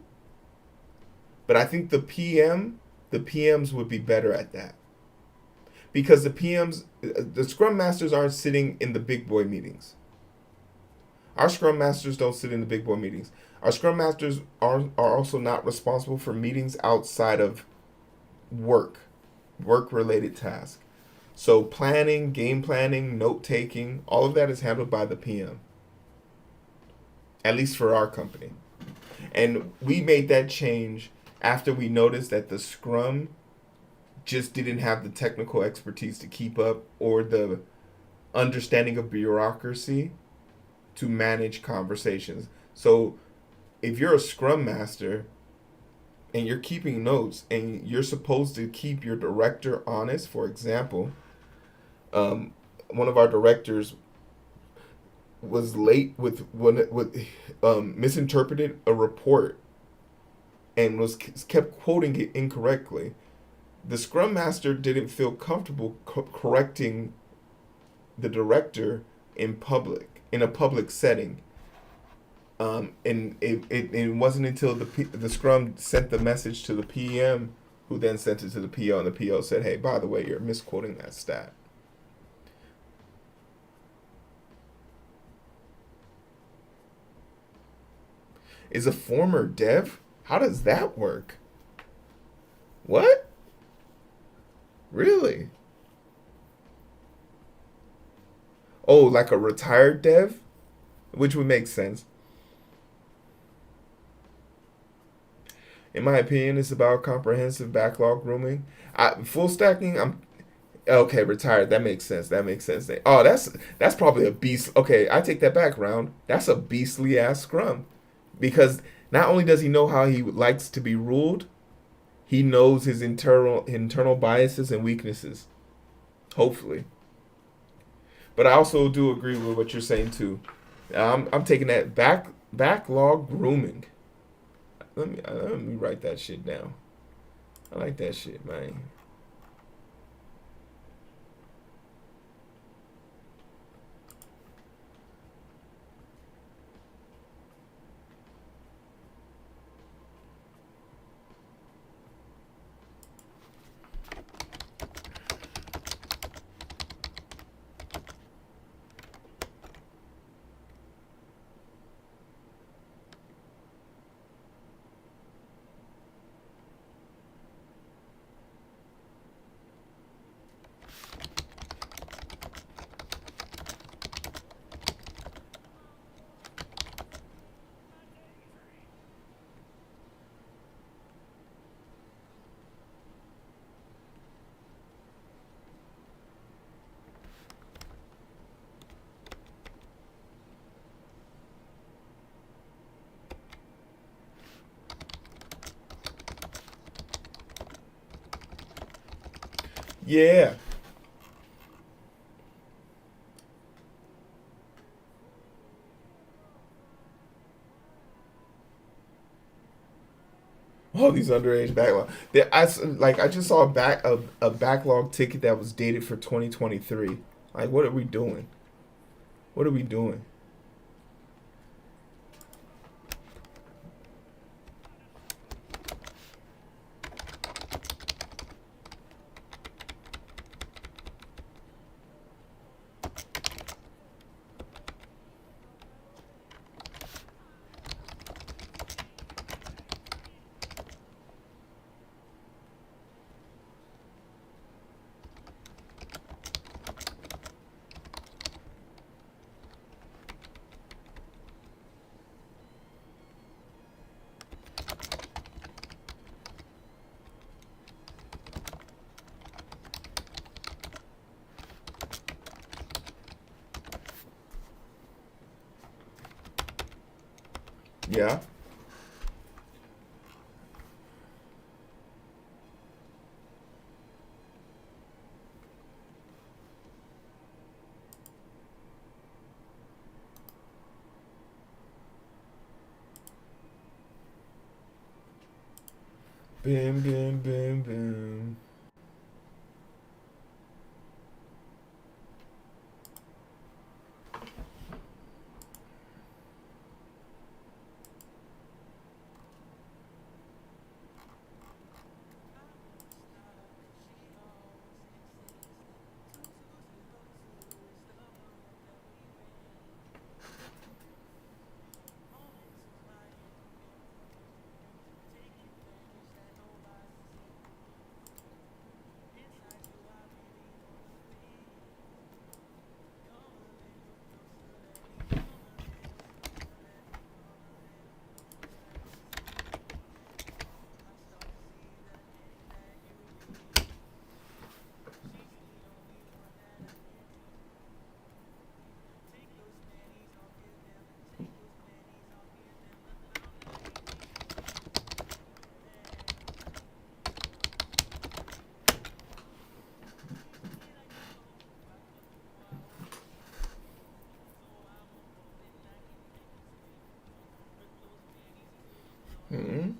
But I think the PMs would be better at that because the Scrum Masters aren't sitting in the big boy meetings. Our Scrum Masters don't sit in the big boy meetings. Our Scrum Masters are also not responsible for meetings outside of work-related tasks. So planning, game planning, note taking, all of that is handled by the PM. At least for our company. And we made that change after we noticed that the Scrum just didn't have the technical expertise to keep up or the understanding of bureaucracy to manage conversations. So if you're a Scrum Master and you're keeping notes and you're supposed to keep your director honest, for example, one of our directors was late with misinterpreted a report and kept quoting it incorrectly. The Scrum Master didn't feel comfortable correcting the director in a public setting. And it wasn't until the Scrum sent the message to the PM, who then sent it to the PO, and the PO said, hey, by the way, you're misquoting that stat. Is a former dev? How does that work? What? Really? Oh, like a retired dev? Which would make sense. In my opinion, it's about comprehensive backlog grooming. Full stacking, I'm okay. Retired, that makes sense. That makes sense. Oh, that's probably a beast. Okay, I take that back. Round. That's a beastly ass scrum, because not only does he know how he likes to be ruled, he knows his internal biases and weaknesses. Hopefully, but I also do agree with what you're saying too. I'm taking that backlog grooming. Let me write that shit down. I like that shit, man. Yeah. All these underage backlog. I just saw a backlog ticket that was dated for 2023. Like, what are we doing? What are we doing? Yeah. Bim, bim, bim, bim. Mm-hmm.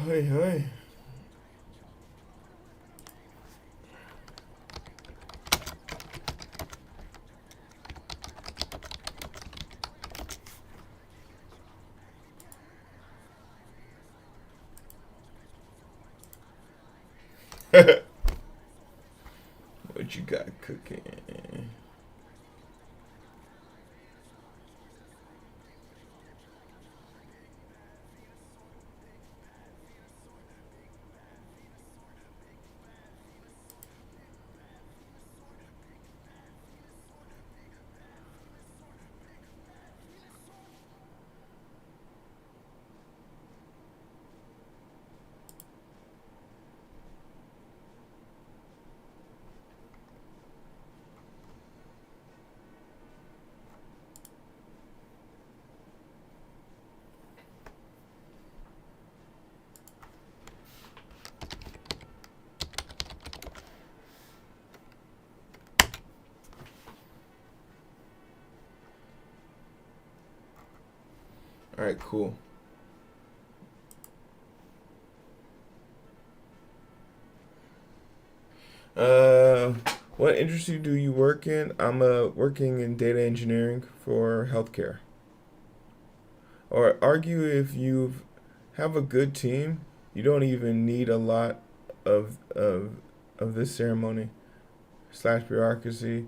Hey, hey. What you got cooking? All right, cool. Uh, what industry do you work in? I'm working in data engineering for healthcare. Or argue if you have a good team, you don't even need a lot of this ceremony slash bureaucracy,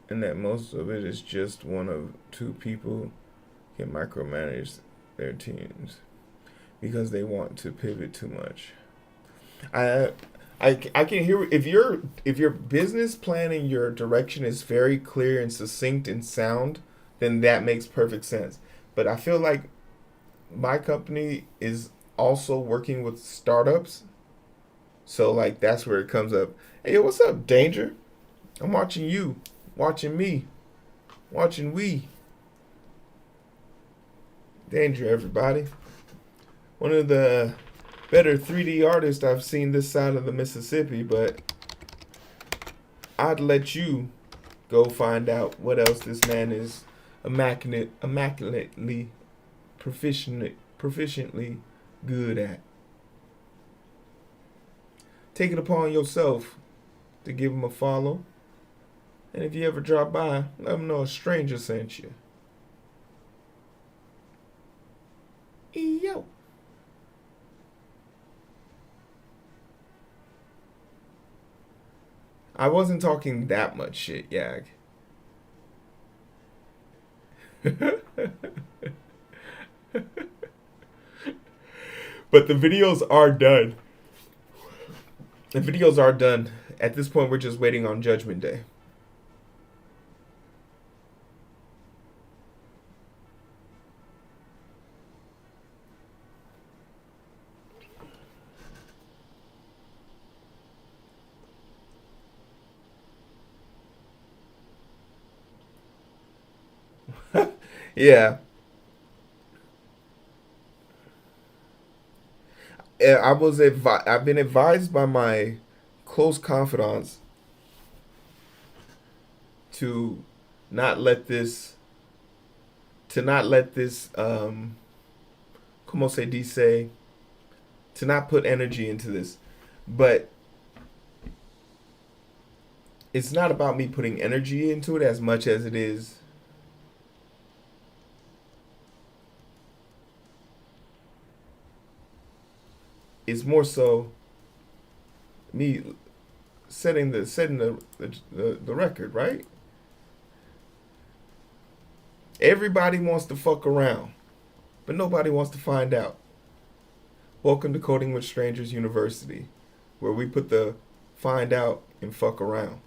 and that most of it is just one of two people can micromanage their teams because they want to pivot too much. I I can hear if your business plan and your direction is very clear and succinct and sound, then that makes perfect sense. But I feel like my company is also working with startups, so like that's where it comes up. Hey, yo, what's up, Danger? I'm watching you, watching me, watching we. Danger, everybody. One of the better 3D artists I've seen this side of the Mississippi, but I'd let you go find out what else this man is immaculately proficiently good at. Take it upon yourself to give him a follow. And if you ever drop by, let him know a stranger sent you. Yo. I wasn't talking that much shit, Yag. But the videos are done. The videos are done. At this point, we're just waiting on Judgment Day. Yeah. I've been advised by my close confidants to not let this como se dice, to not put energy into this. But it's not about me putting energy into it as much as it is it's more so me setting the record, right? Everybody wants to fuck around, but nobody wants to find out. Welcome to Coding with Strangers University, where we put the find out and fuck around.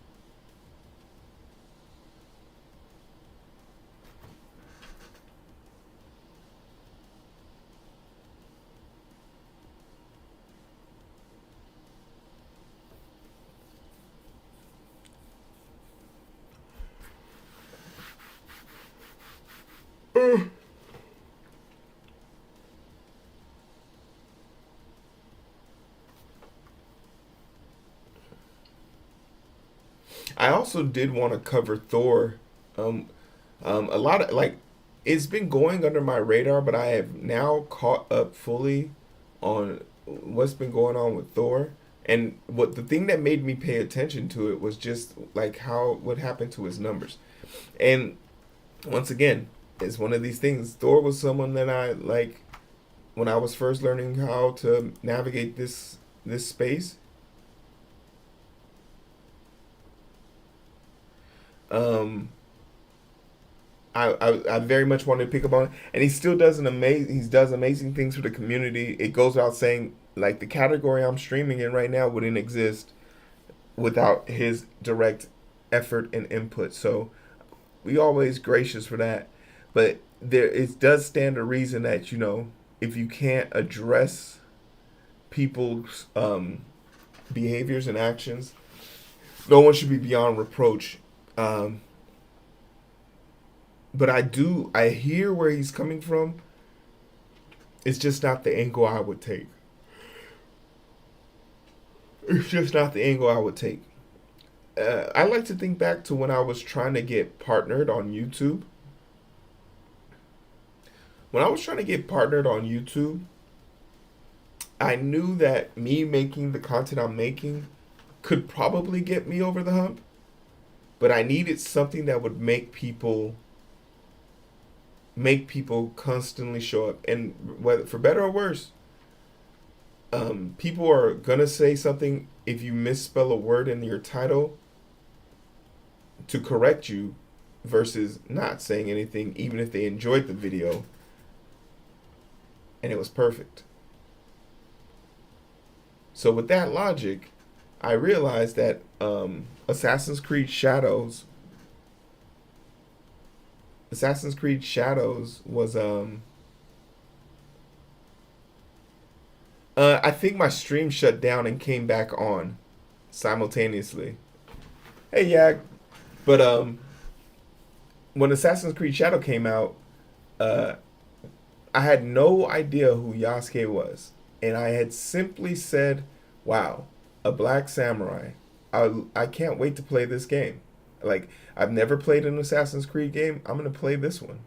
I also did want to cover Thor. Um, a lot of like it's been going under my radar, but I have now caught up fully on what's been going on with Thor. And what the thing that made me pay attention to it was just like how what happened to his numbers. And once again, it's one of these things. Thor was someone that I like when I was first learning how to navigate this space. Um, I very much wanted to pick up on it, and he still does he does amazing things for the community. It goes without saying, like the category I'm streaming in right now wouldn't exist without his direct effort and input. So we always gracious for that. But there it does stand a reason that if you can't address people's behaviors and actions, no one should be beyond reproach. Um, but I hear where he's coming from. It's just not the angle I would take. It's just not the angle I would take. I like to think back to when I was trying to get partnered on YouTube. When I was trying to get partnered on YouTube, I knew that me making the content I'm making could probably get me over the hump, but I needed something that would make people constantly show up, and whether for better or worse, people are gonna say something if you misspell a word in your title to correct you, versus not saying anything, even if they enjoyed the video and it was perfect. So with that logic, I realized that Assassin's Creed Shadows was I think my stream shut down and came back on simultaneously. Hey, yeah, but when Assassin's Creed Shadow came out, uh, I had no idea who Yasuke was, and I had simply said, "Wow, a black samurai! I can't wait to play this game. Like, I've never played an Assassin's Creed game. I'm gonna play this one."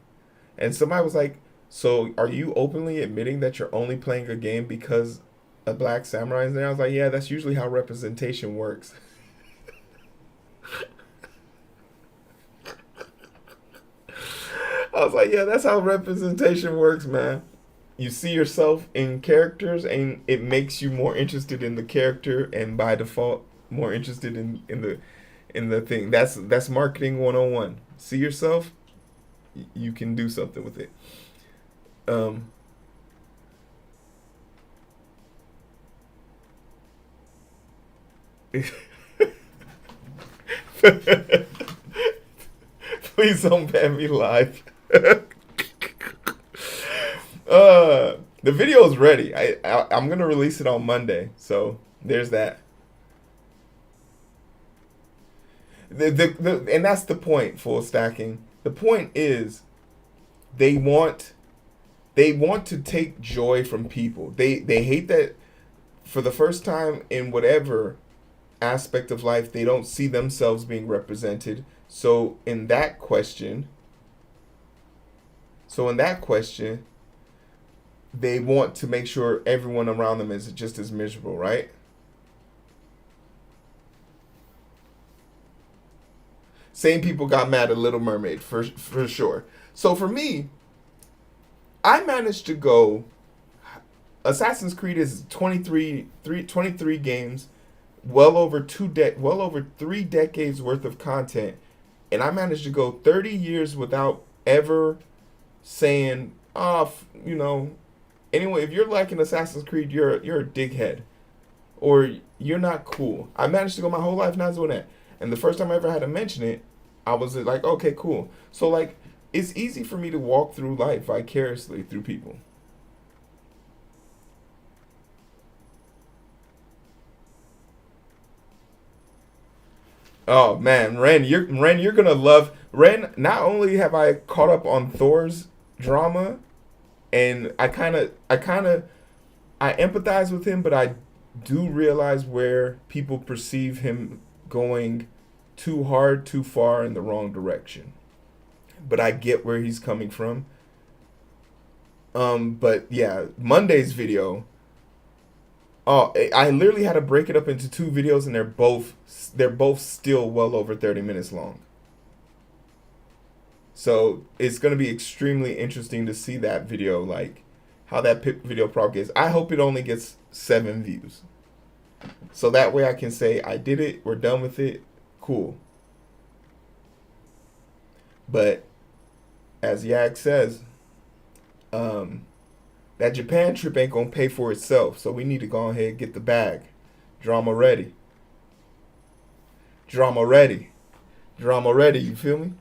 And somebody was like, "So, are you openly admitting that you're only playing a game because a black samurai is there?" I was like, "Yeah, that's usually how representation works." I was like, "Yeah, that's how representation works, man. You see yourself in characters, and it makes you more interested in the character, and by default, more interested in the thing. That's marketing 101. See yourself, you can do something with it." Um, Please don't ban me live. The video is ready. I'm gonna release it on Monday, so there's that. And that's the point. Full stacking. The point is they want to take joy from people. They hate that for the first time in whatever aspect of life they don't see themselves being represented. So in that question, they want to make sure everyone around them is just as miserable, right? Same people got mad at Little Mermaid for sure. So for me, I managed to go. Assassin's Creed is 23 games, well over 3 decades worth of content, and I managed to go 30 years without ever saying, "Oh, anyway, if you're liking Assassin's Creed, you're a dickhead, or you're not cool." I managed to go my whole life not doing that, and the first time I ever had to mention it, I was like, "Okay, cool." So like, it's easy for me to walk through life vicariously through people. Oh man, Ren, you're gonna love Ren. Not only have I caught up on Thor's drama, and I empathize with him, but I do realize where people perceive him going too hard, too far in the wrong direction. But I get where he's coming from. But yeah, Monday's video. Oh, I literally had to break it up into two videos, and they're both still well over 30 minutes long. So it's gonna be extremely interesting to see that video, like how that video propagates. I hope it only gets 7 views, so that way I can say I did it. We're done with it. Cool. But as Yak says, um, that Japan trip ain't gonna pay for itself. So we need to go ahead and get the bag. Drama ready. Drama ready. Drama ready. You feel me?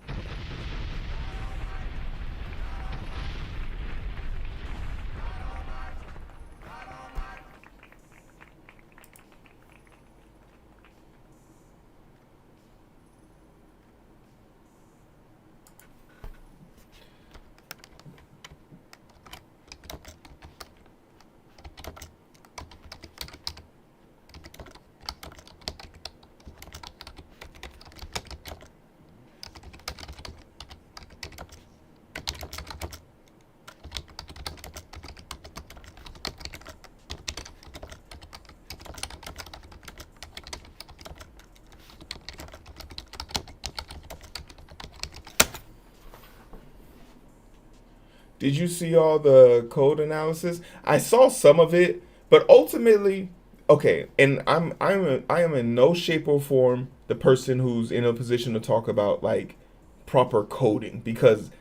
Did you see all the code analysis? I saw some of it, but ultimately, okay. And I am in no shape or form the person who's in a position to talk about like proper coding because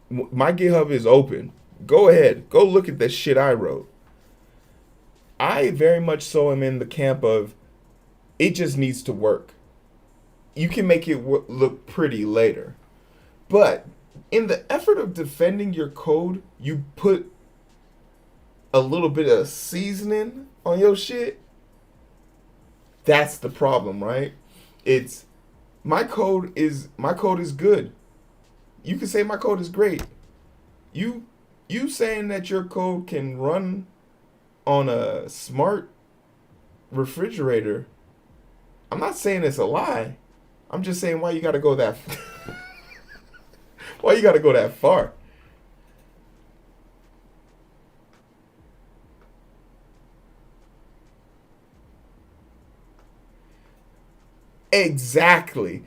my GitHub is open. Go ahead, go look at the shit I wrote. I very much so am in the camp of it just needs to work. You can make it look pretty later, but in the effort of defending your code, you put a little bit of seasoning on your shit. That's the problem, right? It's my code is good. You can say my code is great. You you saying that your code can run on a smart refrigerator. I'm not saying it's a lie. I'm just saying why you got to go that why you got to go that far. Exactly.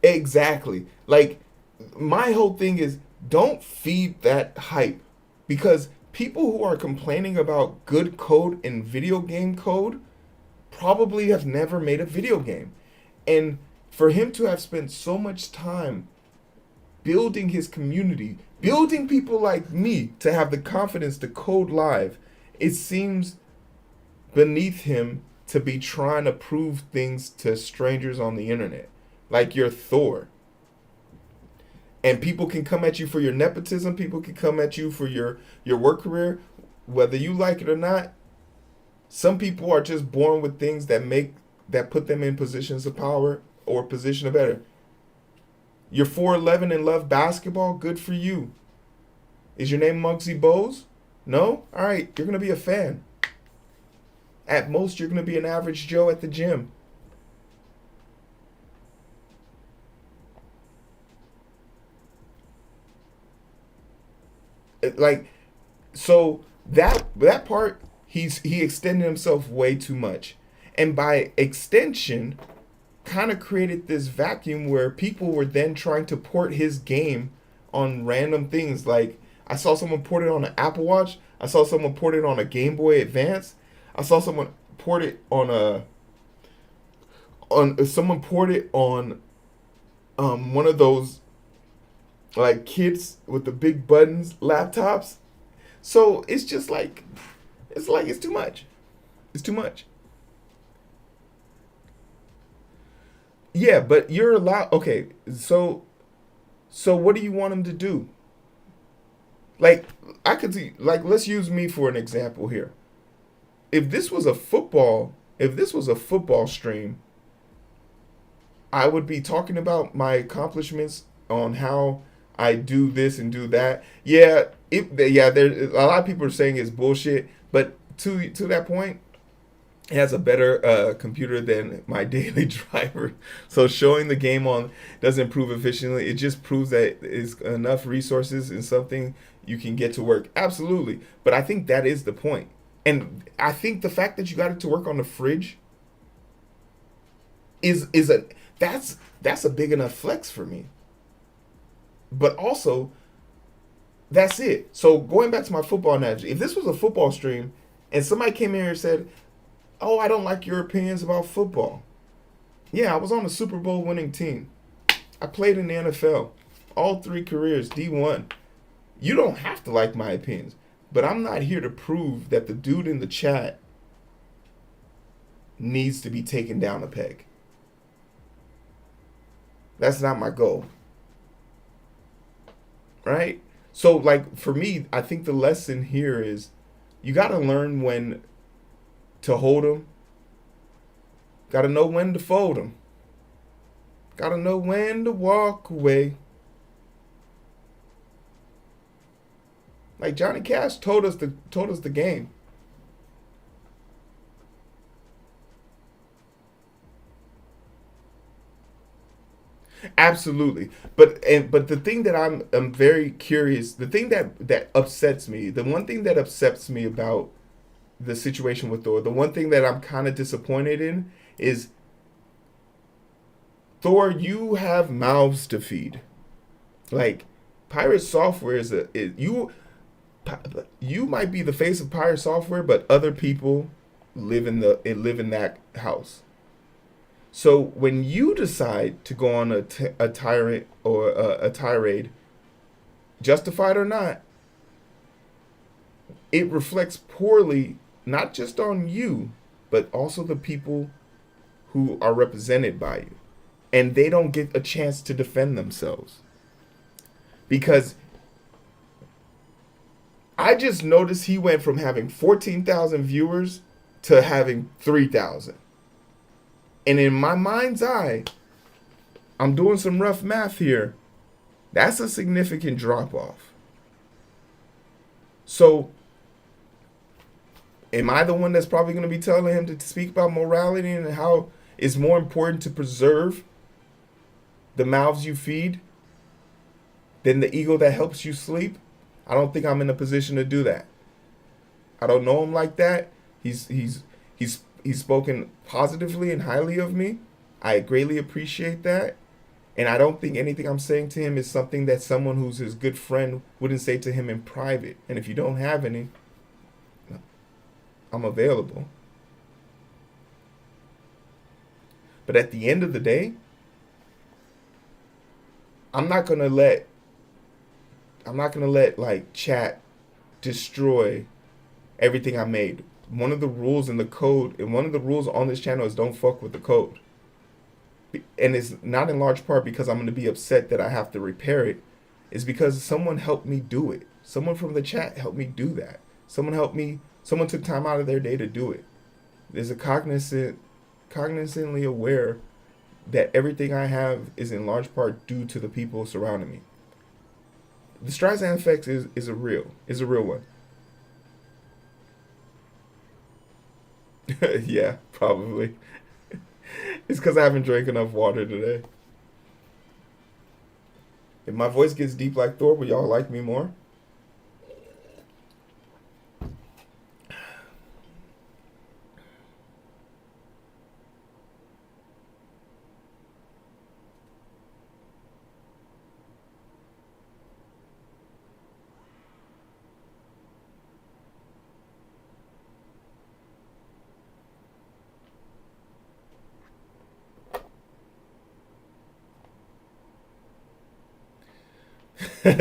Exactly. Like my whole thing is don't feed that hype because people who are complaining about good code in video game code probably have never made a video game. And for him to have spent so much time building his community, building people like me to have the confidence to code live, it seems beneath him to be trying to prove things to strangers on the internet. Like you're Thor. And people can come at you for your nepotism, people can come at you for your work career, whether you like it or not. Some people are just born with things that put them in positions of power or position of better. You're 4'11 and love basketball, good for you. Is your name Muggsy Bogues? No? Alright, you're gonna be a fan. At most, you're going to be an average Joe at the gym. Like, so that part, he extended himself way too much, and by extension, kind of created this vacuum where people were then trying to port his game on random things. Like, I saw someone port it on an Apple Watch. I saw someone port it on a Game Boy Advance. I saw someone port it on someone poured it on one of those like kids with the big buttons laptops. So it's just like it's too much. It's too much. Yeah, but you're allowed. Okay, so what do you want him to do? Like I could see. Like let's use me for an example here. If this was a football stream, I would be talking about my accomplishments on how I do this and do that. There a lot of people are saying it's bullshit, but to that point, it has a better computer than my daily driver. So showing the game on doesn't prove efficiently. It just proves that it's enough resources in something you can get to work. Absolutely, but I think that is the point. And I think the fact that you got it to work on the fridge is a that's a big enough flex for me. But also, that's it. So going back to my football analogy, if this was a football stream and somebody came in here and said, "Oh, I don't like your opinions about football." Yeah, I was on a Super Bowl winning team. I played in the NFL, all three careers, D1. You don't have to like my opinions, but I'm not here to prove that the dude in the chat needs to be taken down a peg. That's not my goal. Right? So, like, for me, I think the lesson here is you got to learn when to hold them, got to know when to fold them, got to know when to walk away. Like Johnny Cash told us the game. Absolutely, but the thing that I'm very curious, the thing that upsets me, the one thing that upsets me about the situation with Thor, the one thing that I'm kind of disappointed in is Thor, you have mouths to feed. Like Pirate software you might be the face of pirate software, but other people live in that house. So when you decide to go on a tyrant or a tirade, justified or not, it reflects poorly not just on you, but also the people who are represented by you. And they don't get a chance to defend themselves. Because I just noticed he went from having 14,000 viewers to having 3,000. And in my mind's eye, I'm doing some rough math here. That's a significant drop off. So, am I the one that's probably going to be telling him to speak about morality and how it's more important to preserve the mouths you feed than the ego that helps you sleep? I don't think I'm in a position to do that. I don't know him like that. He's spoken positively and highly of me. I greatly appreciate that. And I don't think anything I'm saying to him is something that someone who's his good friend wouldn't say to him in private. And if you don't have any, I'm available. But at the end of the day, I'm not gonna let like chat destroy everything I made. One of the rules in the code, and one of the rules on this channel is don't fuck with the code. And it's not in large part because I'm going to be upset that I have to repair it. It's because someone helped me do it. Someone from the chat helped me do that. Someone took time out of their day to do it. There's a cognizantly aware that everything I have is in large part due to the people surrounding me. The Streisand effect is a real one. Yeah, probably. It's because I haven't drank enough water today. If my voice gets deep like Thor, will y'all like me more?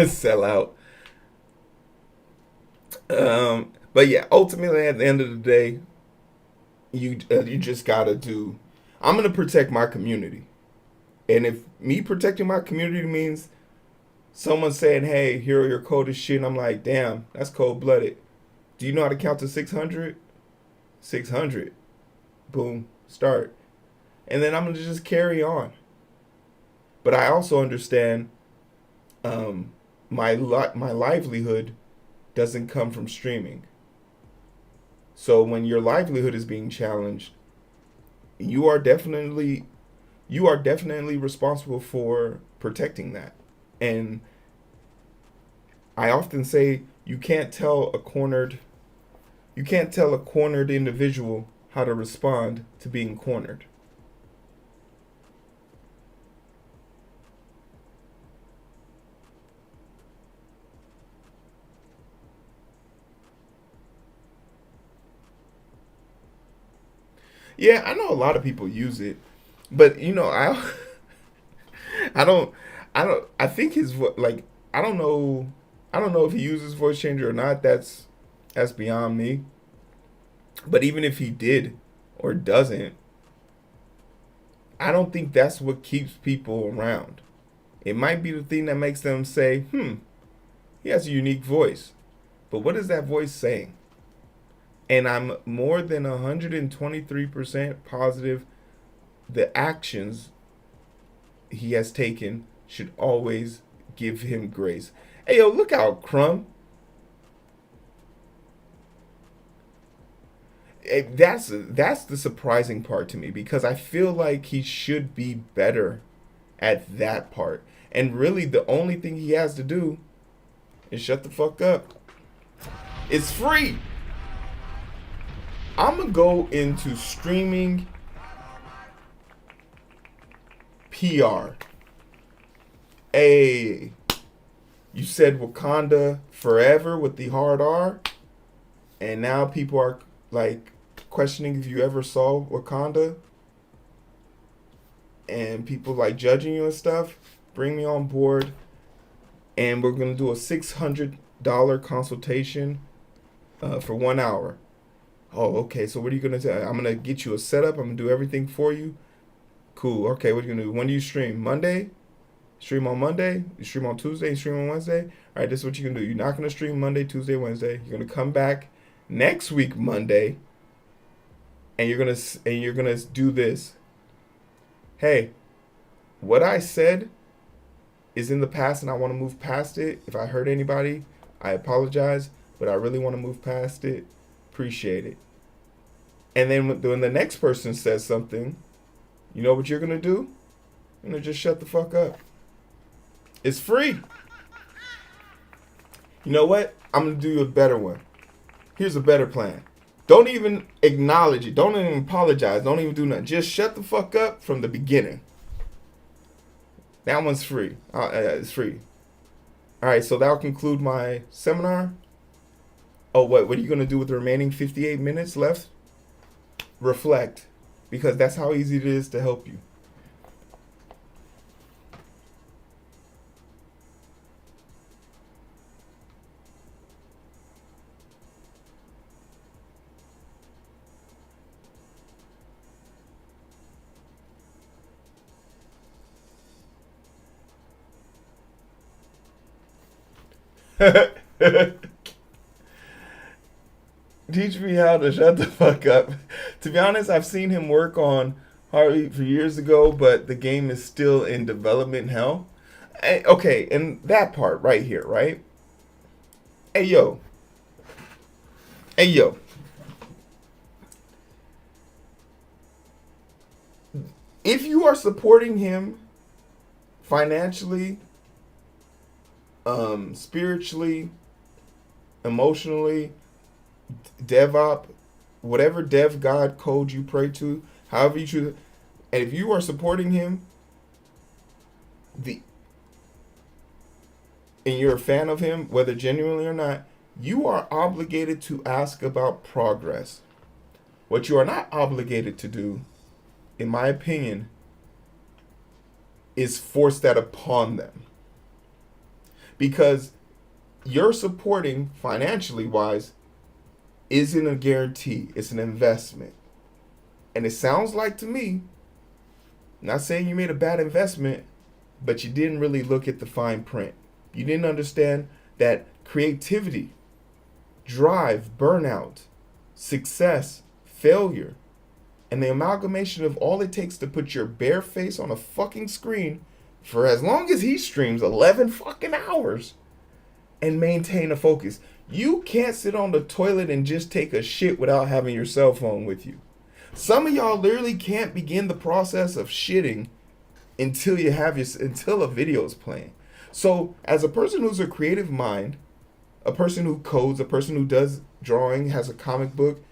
Sell out. But yeah, ultimately at the end of the day, you just gotta do. I'm gonna protect my community, and if me protecting my community means someone saying, "Hey, here are your code shit," and I'm like, "Damn, that's cold blooded." Do you know how to count to 600? 600. Boom. Start, and then I'm gonna just carry on. But I also understand. My livelihood doesn't come from streaming. So when your livelihood is being challenged, you are definitely responsible for protecting that. And I often say you can't tell a cornered individual how to respond to being cornered. Yeah, I know a lot of people use it, but I don't, I think like, I don't know if he uses voice changer or not. That's beyond me. But even if he did or doesn't, I don't think that's what keeps people around. It might be the thing that makes them say, he has a unique voice. But what is that voice saying? And I'm more than 123% positive the actions he has taken should always give him grace. Hey, yo, look out, Crumb. Hey, that's the surprising part to me, because I feel like he should be better at that part. And really, the only thing he has to do is shut the fuck up. It's free. I'm going to go into streaming PR. Hey, You said Wakanda forever with the hard R, and now people are like questioning if you ever saw Wakanda, and people like judging you and stuff. Bring me on board, and we're gonna do a $600 consultation for 1 hour. Oh, okay. So what are you gonna do? I'm gonna get you a setup. I'm gonna do everything for you. Cool. Okay, what are you gonna do? When do you stream? Monday? Stream on Monday? You stream on Tuesday? You stream on Wednesday? All right, this is what you can do. You're not gonna stream Monday, Tuesday, Wednesday. You're gonna come back next week Monday, and you're gonna do this. Hey, what I said is in the past, and I want to move past it. If I hurt anybody, I apologize, but I really want to move past it. Appreciate it. And then when the next person says something, you know what you're gonna do? You're gonna just shut the fuck up. It's free. You know what? I'm gonna do you a better one. Here's a better plan. Don't even acknowledge it. Don't even apologize. Don't even do nothing. Just shut the fuck up from the beginning. That one's free. It's free. All right, so that'll conclude my seminar. Oh, what are you gonna do with the remaining 58 minutes left? Reflect, because that's how easy it is to help you. Teach me how to shut the fuck up. To be honest, I've seen him work on Heartbeat for years ago, but the game is still in development hell. Okay, and that part right here, right? Hey yo. Hey yo. If you are supporting him financially, spiritually, emotionally, DevOps, whatever dev god code you pray to, however you choose, and if you are supporting him, and you're a fan of him, whether genuinely or not, you are obligated to ask about progress. What you are not obligated to do, in my opinion, is force that upon them. Because your supporting, financially wise, isn't a guarantee. It's an investment. And it sounds like to me, not saying you made a bad investment, but you didn't really look at the fine print. You didn't understand that creativity, drive, burnout, success, failure, and the amalgamation of all it takes to put your bare face on a fucking screen for as long as he streams 11 fucking hours and maintain a focus. You can't sit on the toilet and just take a shit without having your cell phone with you. Some of y'all literally can't begin the process of shitting until a video is playing. So, as a person who's a creative mind, a person who codes, a person who does drawing, has a comic book,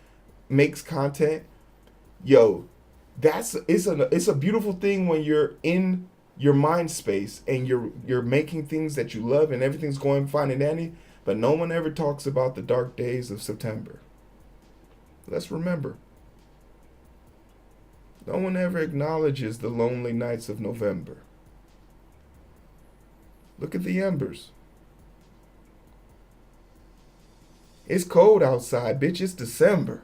makes content, yo, it's a beautiful thing when you're in your mind space and you're making things that you love and everything's going fine and dandy, but no one ever talks about the dark days of September. Let's remember. No one ever acknowledges the lonely nights of November. Look at the embers. It's cold outside, bitch. It's December.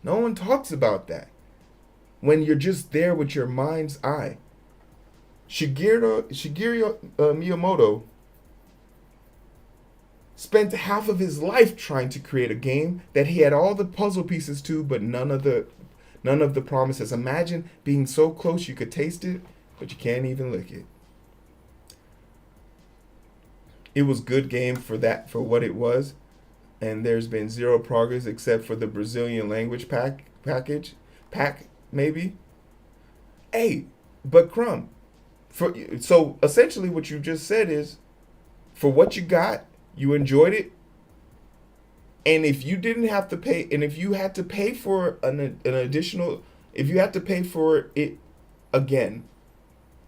No one talks about that. When you're just there with your mind's eye. Shigeru Miyamoto spent half of his life trying to create a game that he had all the puzzle pieces to, but none of the promises. Imagine being so close you could taste it, but you can't even lick it. It was good game for what it was, and there's been zero progress except for the Brazilian language pack maybe. Hey, but Crumb, so essentially what you just said is, for what you got, you enjoyed it, and if you didn't have to pay, and if you had to pay for an additional, if you had to pay for it again,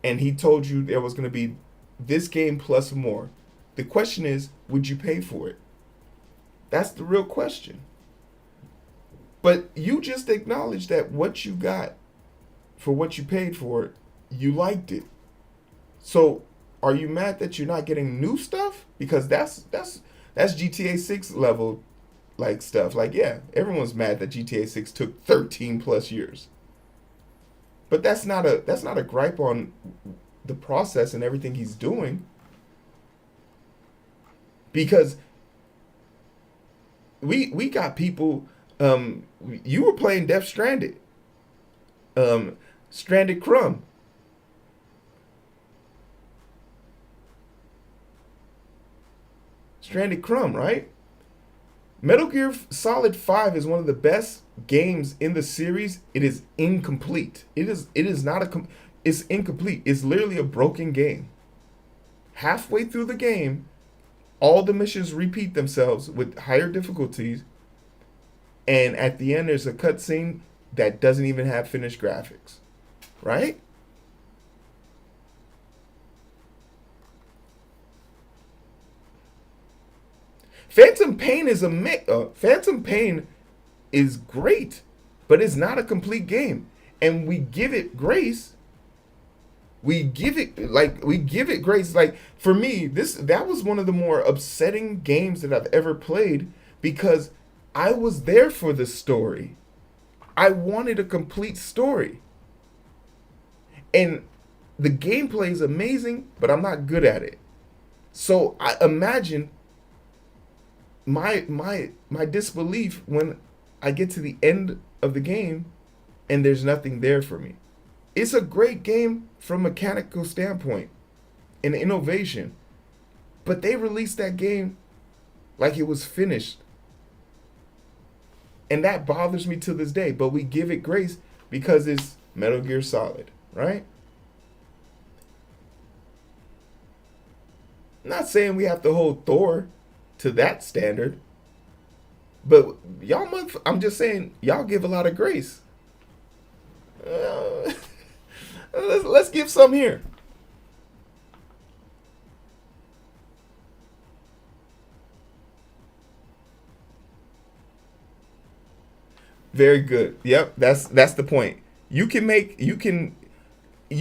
and he told you there was going to be this game plus more, The question is, would you pay for it? That's the real question. But you just acknowledged that what you got for what you paid for it, you liked it. So are you mad that you're not getting new stuff? Because that's GTA 6 level like stuff. Like, yeah, everyone's mad that GTA 6 took 13 plus years. But that's not a gripe on the process and everything he's doing, because we got people. You were playing Death Stranded, Stranded Crumb. Stranded Crumb, right? Metal Gear Solid 5 is one of the best games in the series. It is incomplete. It is not it's incomplete. It's literally a broken game. Halfway through the game, all the missions repeat themselves with higher difficulties, and at the end there's a cutscene that doesn't even have finished graphics. Right? Phantom Pain is great, but it's not a complete game. And we give it grace. We give it grace. Like, for me, that was one of the more upsetting games that I've ever played, because I was there for the story. I wanted a complete story. And the gameplay is amazing, but I'm not good at it. So I imagine my disbelief when I get to the end of the game and there's nothing there for me. It's a great game from a mechanical standpoint and innovation, but they released that game like it was finished. And that bothers me to this day, but we give it grace because it's Metal Gear Solid, right? I'm not saying we have to hold Thor to that standard, but I'm just saying, y'all give a lot of grace. Uh, let's give some here. Very good. Yep, that's the point. You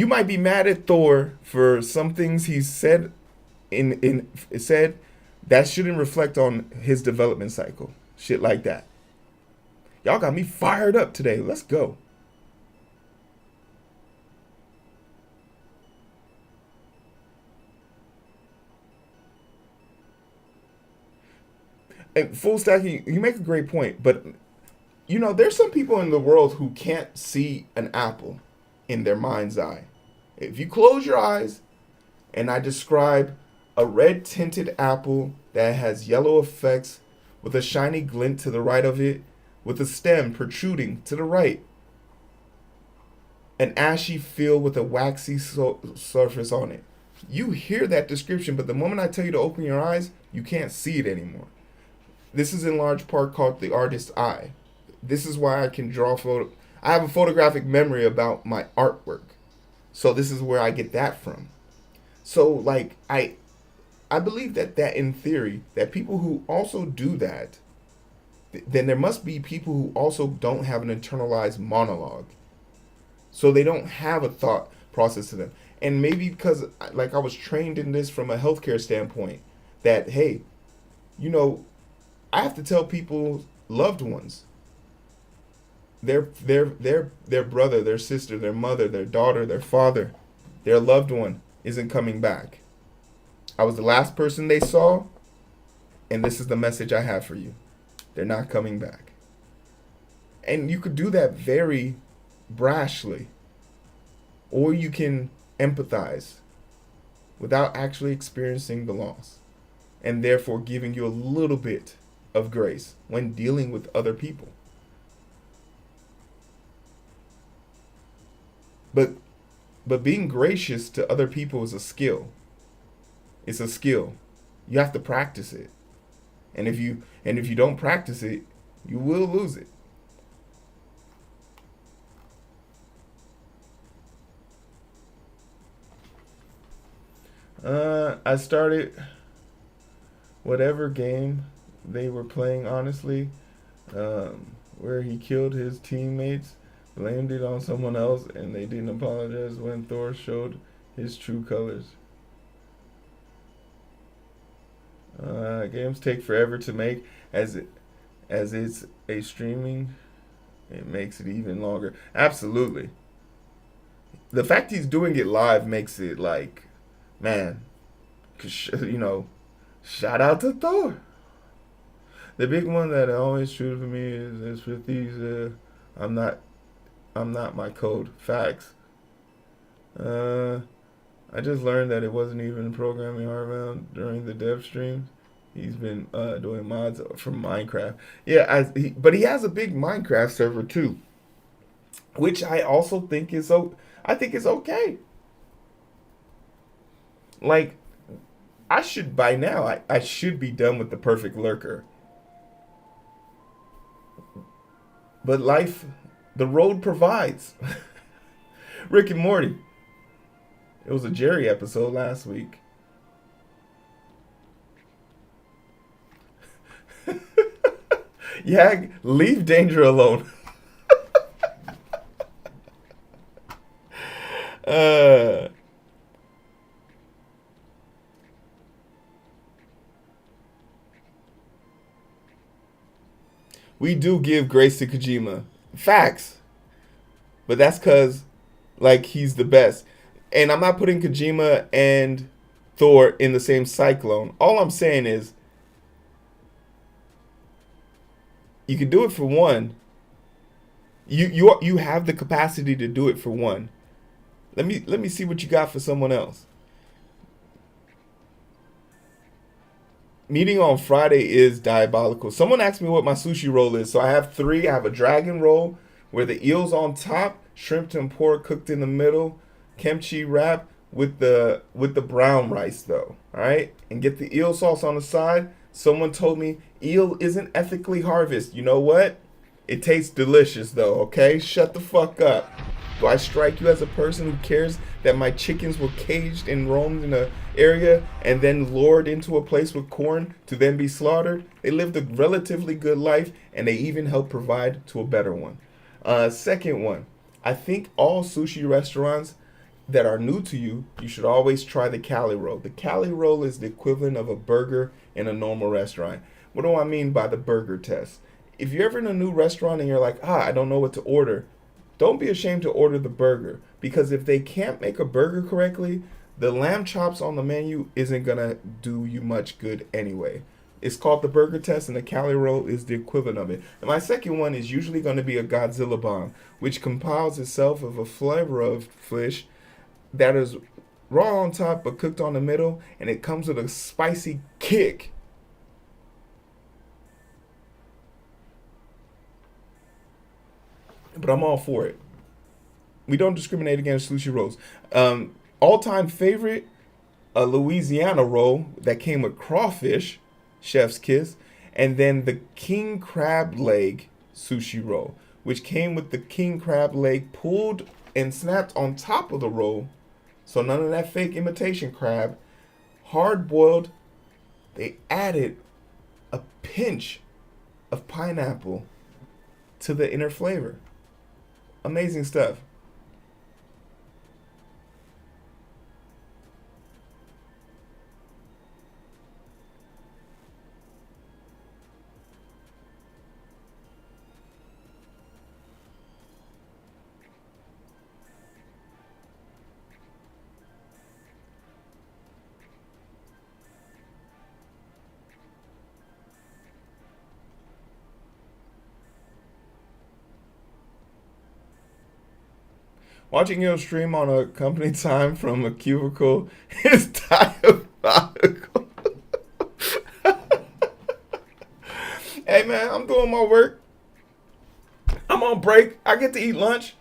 might be mad at Thor for some things he said in said that shouldn't reflect on his development cycle. Shit like that. Y'all got me fired up today. Let's go. And full stack, you make a great point, but there's some people in the world who can't see an apple in their mind's eye. If you close your eyes and I describe a red tinted apple that has yellow effects with a shiny glint to the right of it, with a stem protruding to the right, an ashy field with a waxy surface on it. You hear that description, but the moment I tell you to open your eyes, you can't see it anymore. This is in large part called the artist's eye. This is why I can draw I have a photographic memory about my artwork. So this is where I get that from. So like I believe that in theory, that people who also do that, then there must be people who also don't have an internalized monologue. So they don't have a thought process to them. And maybe because like I was trained in this from a healthcare standpoint, that hey, I have to tell people, loved ones, their brother, their sister, their mother, their daughter, their father, their loved one isn't coming back. I was the last person they saw, and this is the message I have for you. They're not coming back. And you could do that very brashly, or you can empathize without actually experiencing the loss, and therefore giving you a little bit of grace when dealing with other people. But being gracious to other people is a skill. It's a skill. You have to practice it. And if you don't practice it, you will lose it. I started whatever game they were playing, honestly, where he killed his teammates, blamed it on someone else, and they didn't apologize when Thor showed his true colors. Games take forever to make, as it's a streaming. It makes it even longer. Absolutely. The fact he's doing it live makes it like, man, shout out to Thor. The big one that always true for me is with these. I'm not. I'm not my code. Facts. Uh, I just learned that it wasn't even programming hardbound during the dev streams. He's been doing mods from Minecraft. Yeah, but he has a big Minecraft server too, which I also think is I think is okay. Like, I should by now. I should be done with the perfect lurker. But life, the road provides. Rick and Morty. It was a Jerry episode last week. Yeah, leave danger alone. uh, we do give grace to Kojima. Facts. But that's because, like, he's the best. And I'm not putting Kojima and Thor in the same cyclone. All I'm saying is, you can do it for one. You have the capacity to do it for one. Let me see what you got for someone else. Meeting on Friday is diabolical. Someone asked me what my sushi roll is. So I have three. I have a dragon roll where the eel's on top, shrimp tempura cooked in the middle, kimchi wrap with the brown rice though. All right, and get the eel sauce on the side. Someone told me eel isn't ethically harvested. You know what? It tastes delicious though. Okay, shut the fuck up. Do I strike you as a person who cares that my chickens were caged and roamed in an area and then lured into a place with corn to then be slaughtered? They lived a relatively good life and they even helped provide to a better one. Second one, I think all sushi restaurants that are new to you, you should always try the Cali roll. The Cali roll is the equivalent of a burger in a normal restaurant. What do I mean by the burger test? If you're ever in a new restaurant and you're like, I don't know what to order, don't be ashamed to order the burger, because if they can't make a burger correctly, the lamb chops on the menu isn't gonna do you much good anyway. It's called the burger test, and the Cali roll is the equivalent of it. And my second one is usually going to be a Godzilla bomb, which compiles itself of a flavor of fish that is raw on top but cooked on the middle, and it comes with a spicy kick. But I'm all for it. We don't discriminate against sushi rolls. All-time favorite, a Louisiana roll that came with crawfish, chef's kiss, and then the king crab leg sushi roll, which came with the king crab leg pulled and snapped on top of the roll. So none of that fake imitation crab. Hard boiled. They added a pinch of pineapple to the inner flavor. Amazing stuff. Watching your stream on a company time from a cubicle is diabolical. Hey man, I'm doing my work. I'm on break. I get to eat lunch.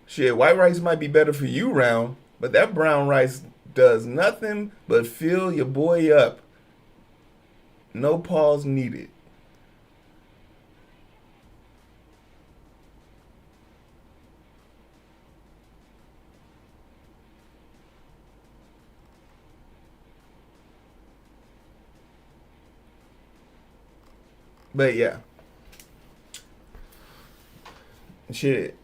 Shit, white rice might be better for you round, but that brown rice does nothing but fill your boy up. No pause needed. But yeah, shit.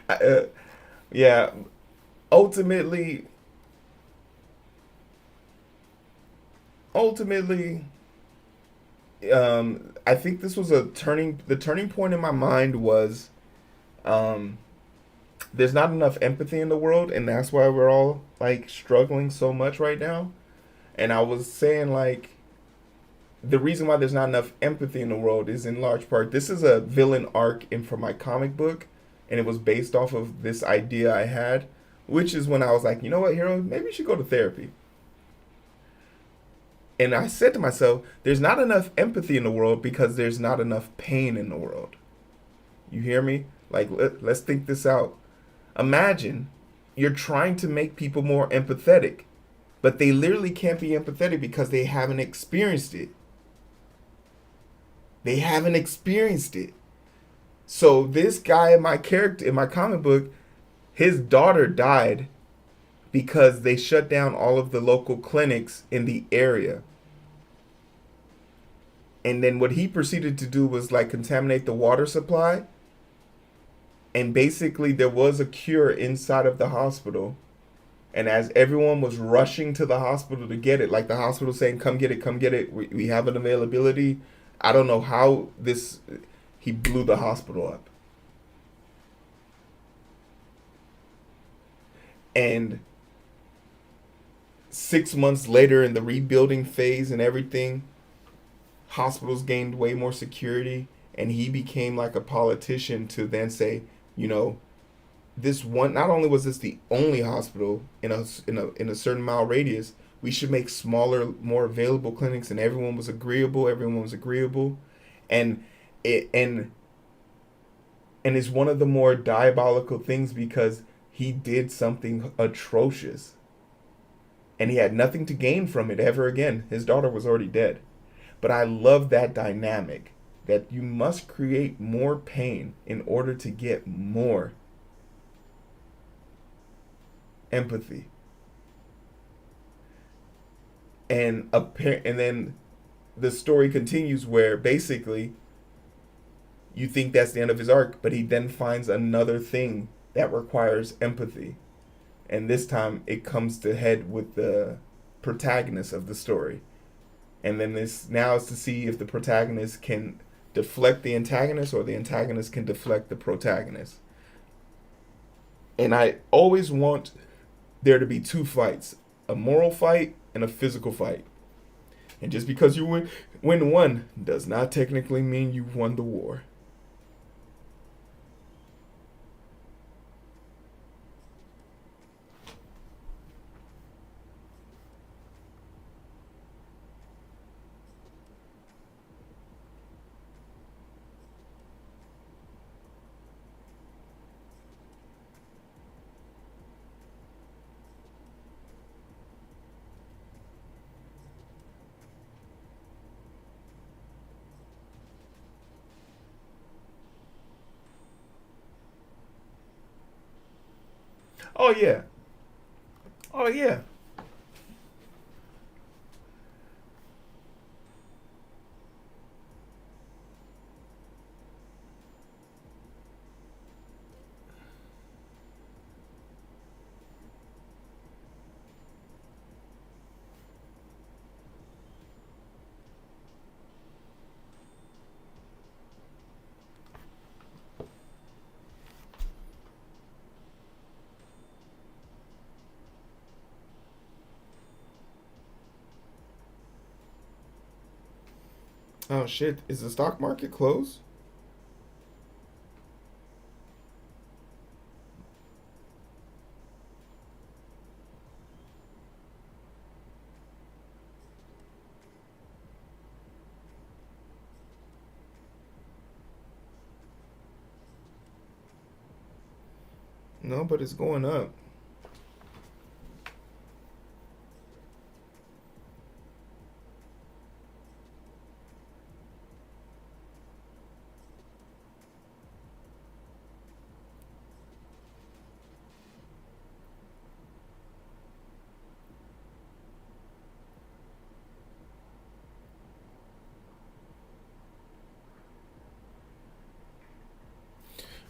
uh, yeah. Ultimately, ultimately, I think this was the turning point in my mind was, um, there's not enough empathy in the world, and that's why we're all like struggling so much right now. And I was saying like the reason why there's not enough empathy in the world is in large part this is a villain arc in for my comic book, and it was based off of this idea I had, which is when I was like, you know what, hero, maybe you should go to therapy. And I said to myself, there's not enough empathy in the world because there's not enough pain in the world. You hear me? Like, let's think this out. Imagine you're trying to make people more empathetic, but they literally can't be empathetic because they haven't experienced it. They haven't experienced it. So this guy in my character in my comic book, his daughter died because they shut down all of the local clinics in the area. And then what he proceeded to do was like contaminate the water supply. And basically there was a cure inside of the hospital. And as everyone was rushing to the hospital to get it, like the hospital saying, come get it, come get it, we have an availability. I don't know how this, he blew the hospital up. And 6 months later, in the rebuilding phase and everything, hospitals gained way more security. And he became like a politician to then say, you know, this one, not only was this the only hospital in a certain mile radius, we should make smaller, more available clinics, and everyone was agreeable. Everyone was agreeable, and it and it's one of the more diabolical things because he did something atrocious, and he had nothing to gain from it ever again. His daughter was already dead, but I love that dynamic that you must create more pain in order to get more empathy. And then the story continues where basically you think that's the end of his arc, but he then finds another thing that requires empathy, and this time it comes to head with the protagonist of the story. And then this now is to see if the protagonist can deflect the antagonist or the antagonist can deflect the protagonist. And I always want there to be two fights, a moral fight and a physical fight. And just because you win one does not technically mean you won the war. Oh yeah. Oh yeah. Oh shit! Is the stock market closed? No, but it's going up.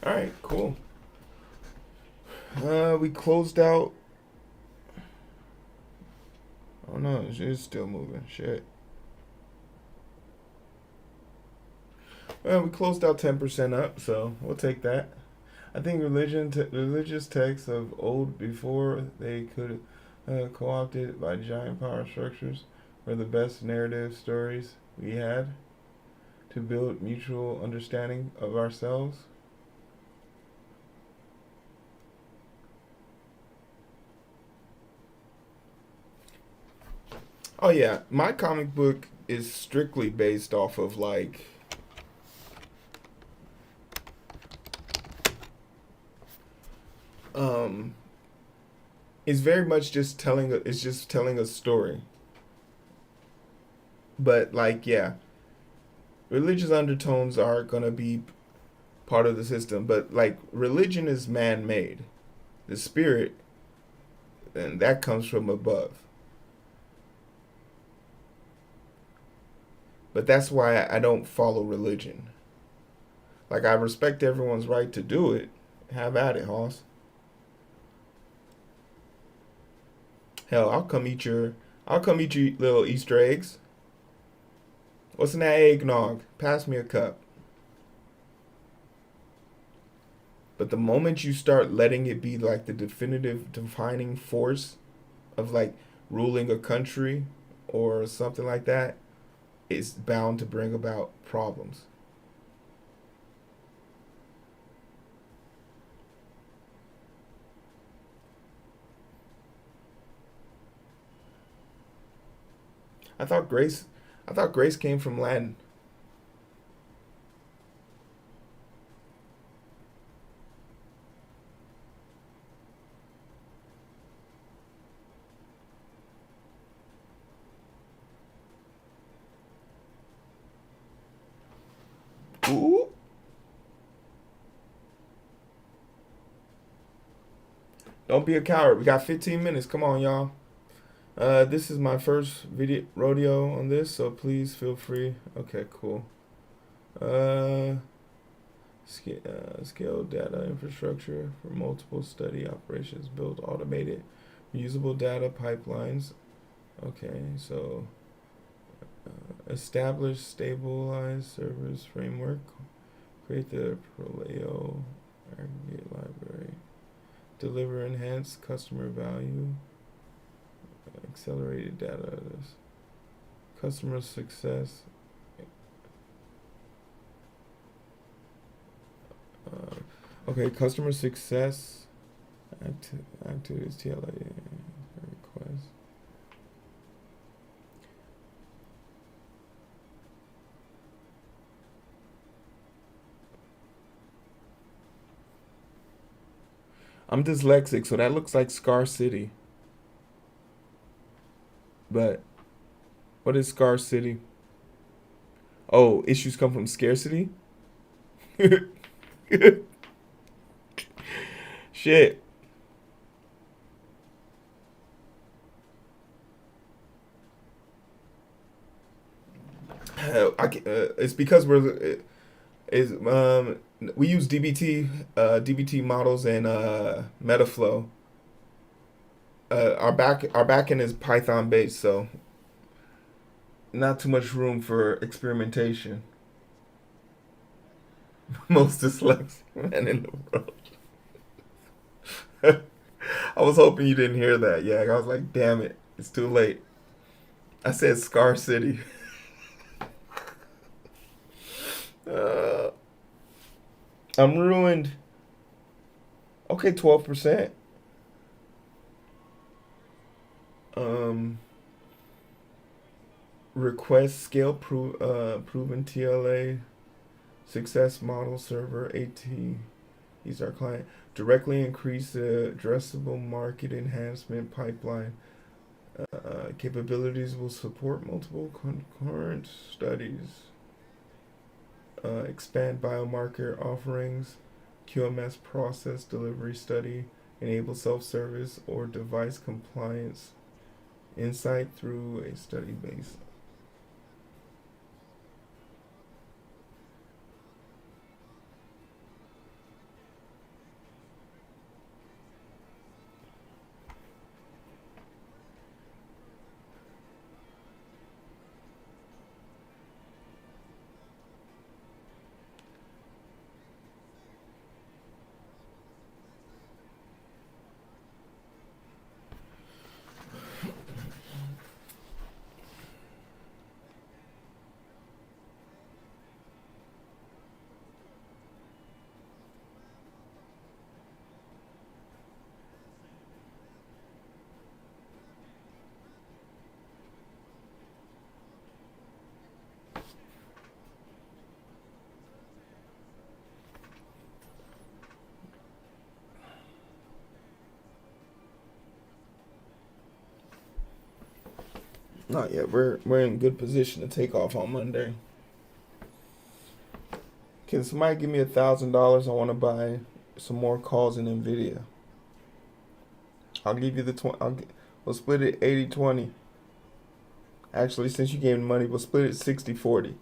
All right, cool. We closed out. Oh no, it's still moving. Shit. Well, we closed out 10% up, so we'll take that. I think religious texts of old before they could co-opted by giant power structures were the best narrative stories we had to build mutual understanding of ourselves. Oh yeah, my comic book is strictly based off of like um it's very much just it's just telling a story. But like yeah, religious undertones are going to be part of the system, but like religion is man-made. The spirit, and that comes from above. But that's why I don't follow religion. Like I respect everyone's right to do it. Have at it, Hoss. Hell, I'll come eat your little Easter eggs. What's in that eggnog? Pass me a cup. But the moment you start letting it be like the definitive defining force of like ruling a country or something like that, it's bound to bring about problems. I thought grace I thought grace came from Latin. Ooh. Don't be a coward. We got 15 minutes. Come on, y'all. This is my first video rodeo on this, so please feel free. Okay, cool. Uh, scale data infrastructure for multiple study operations, build automated, reusable data pipelines. Okay, so establish stabilized servers framework, create the Proleo aggregate library, deliver enhanced customer value, accelerated data, customer success. Okay, customer success activities TLA request. I'm dyslexic, so that looks like Scar City. But what is Scar City? Oh, issues come from scarcity? Shit. It's because is we use DBT models and Metaflow. Our backend is Python based, so not too much room for experimentation. Most dyslexic man in the world. I was hoping you didn't hear that. Yeah, I was like, damn it, it's too late. I said Scar City. I'm ruined. Okay, 12%. Request scale proven TLA success model server AT. He's our client. Directly increase the addressable market enhancement pipeline. Capabilities will support multiple concurrent studies. Expand biomarker offerings. QMS process delivery study. Enable self-service or device compliance. Insight through a study base. Not yet. We're in good position to take off on Monday. Can somebody give me $1,000? I want to buy some more calls in Nvidia. I'll give you the 20. We'll split it 80-20. Actually, since you gave me money, we'll split it 60-40.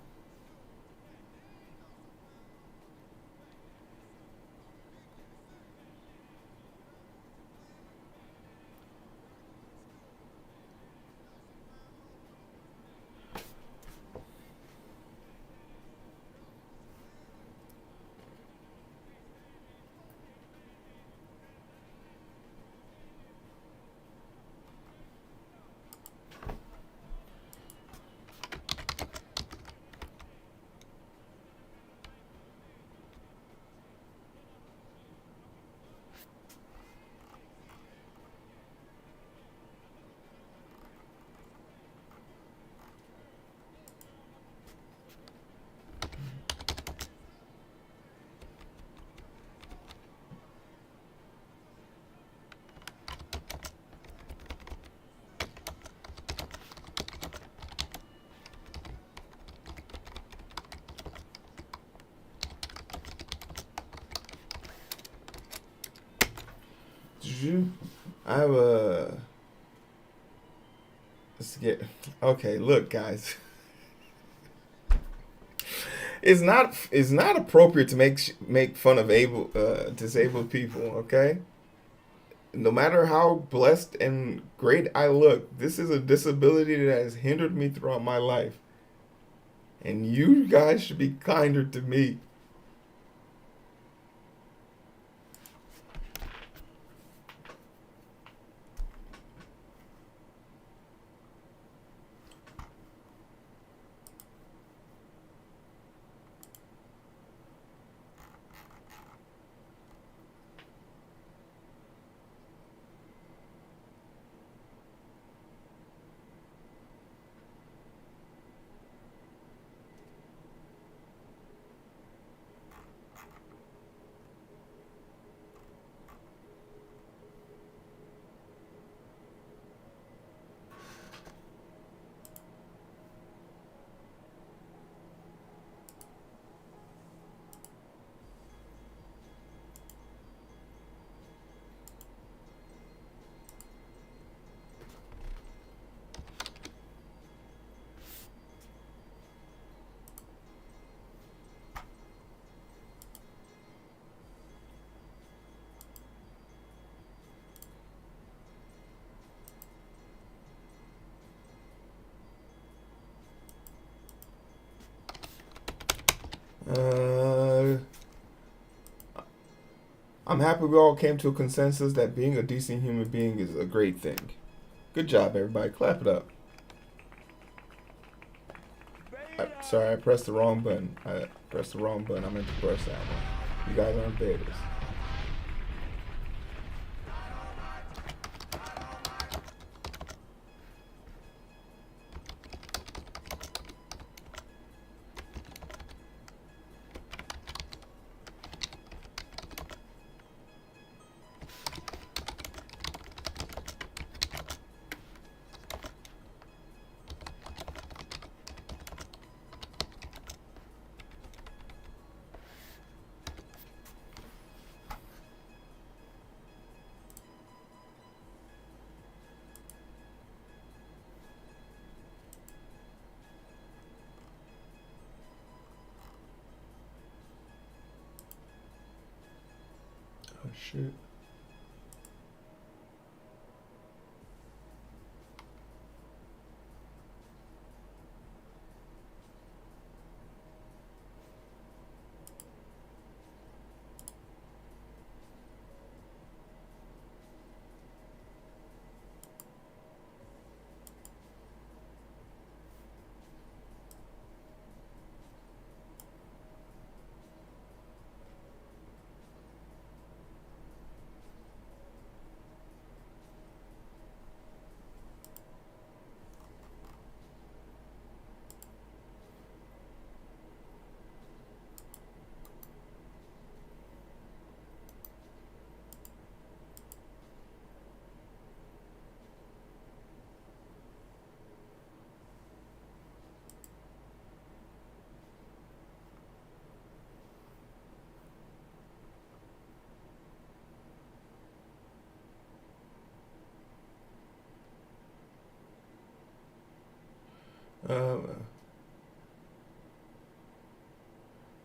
I have a. Let's get. Okay, look, guys. It's not appropriate to make fun of disabled people. Okay. No matter how blessed and great I look, this is a disability that has hindered me throughout my life, and you guys should be kinder to me. Uh, I'm happy we all came to a consensus that being a decent human being is a great thing. Good job, everybody. Clap it up. Sorry, I pressed the wrong button. I meant to press that one. You guys aren't betas. Oh shit.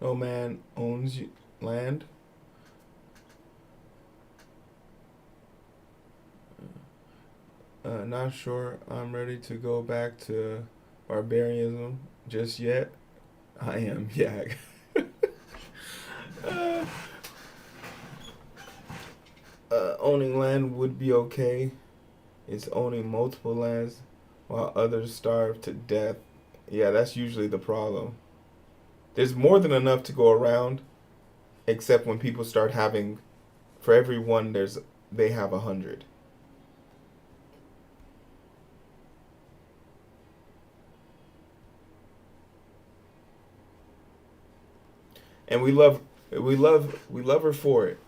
No man owns land. Not sure I'm ready to go back to barbarianism just yet. I am Yak. uh, owning land would be okay. It's owning multiple lands while others starve to death. Yeah, that's usually the problem. There's more than enough to go around, except when people start having, for every one, they have 100. And we love her for it.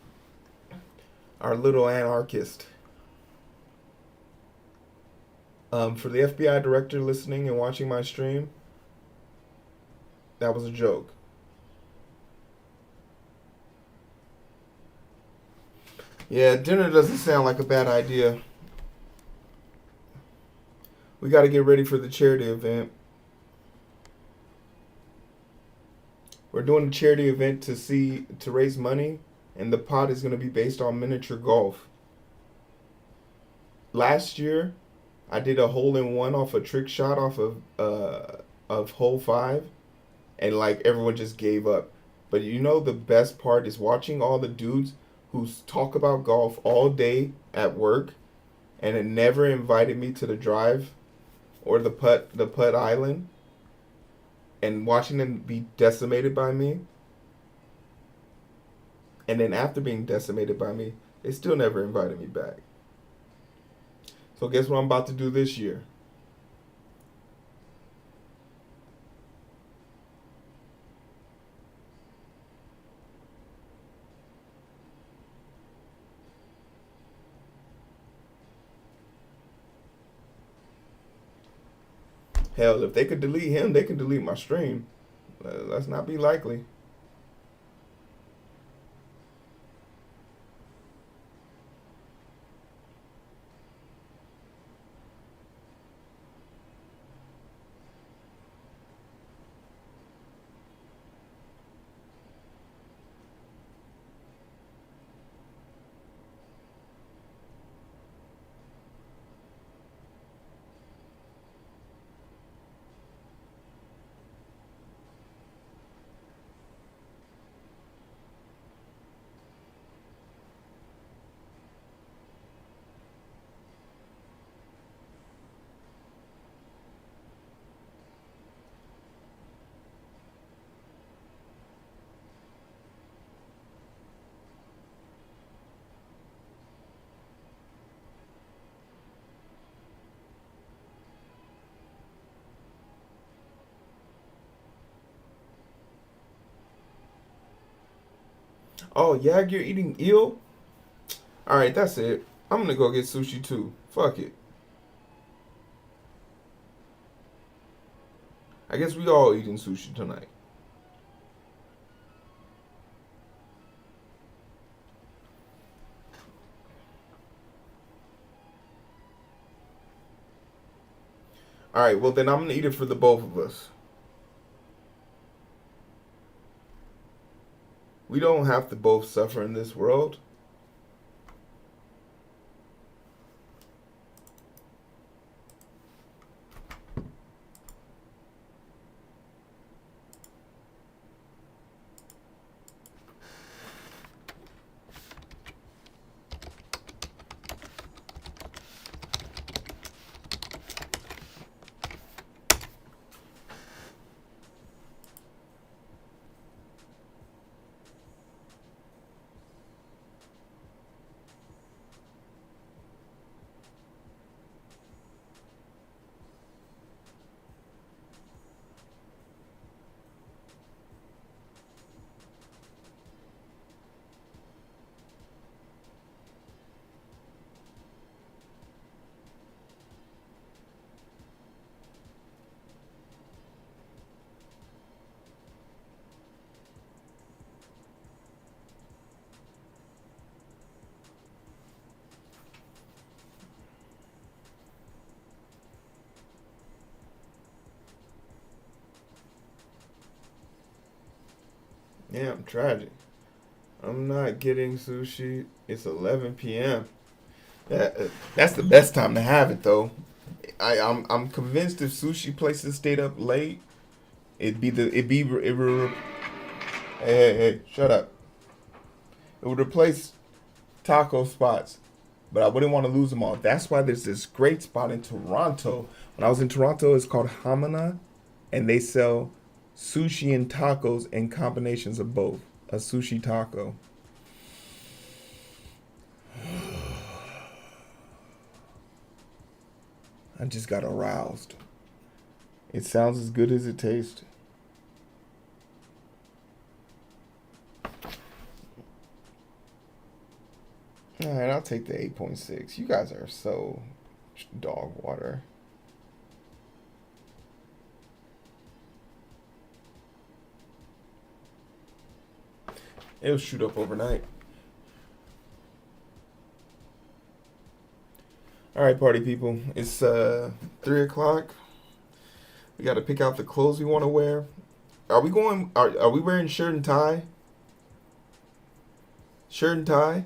Our little anarchist. For the FBI director listening and watching my stream, that was a joke. Yeah, dinner doesn't sound like a bad idea. We got to get ready for the charity event. We're doing a charity event to raise money, and the pot is going to be based on miniature golf. Last year, I did a hole in one off a trick shot off of hole 5, and like everyone just gave up. But you know the best part is watching all the dudes who talk about golf all day at work, and it never invited me to the drive or the putt island, and watching them be decimated by me. And then after being decimated by me, they still never invited me back. So guess what I'm about to do this year? Hell, if they could delete him, they can delete my stream. Let's not be likely. Oh, Yag, you're eating eel? Alright, that's it. I'm gonna go get sushi too. Fuck it. I guess we all eating sushi tonight. Alright, well then I'm gonna eat it for the both of us. We don't have to both suffer in this world. Yeah, I'm tragic. I'm not getting sushi. It's 11 p.m. That's the best time to have it though. I'm convinced if sushi places stayed up late, hey, shut up. It would replace taco spots, but I wouldn't want to lose them all. That's why there's this great spot in Toronto. When I was in Toronto, it's called Hamana, and they sell sushi and tacos and combinations of both. A sushi taco. I just got aroused. It sounds as good as it tastes. All right, I'll take the 8.6. You guys are so dog water. It'll shoot up overnight. All right, party people. It's 3 o'clock. We got to pick out the clothes we want to wear. Are we going? Are we wearing shirt and tie? Shirt and tie.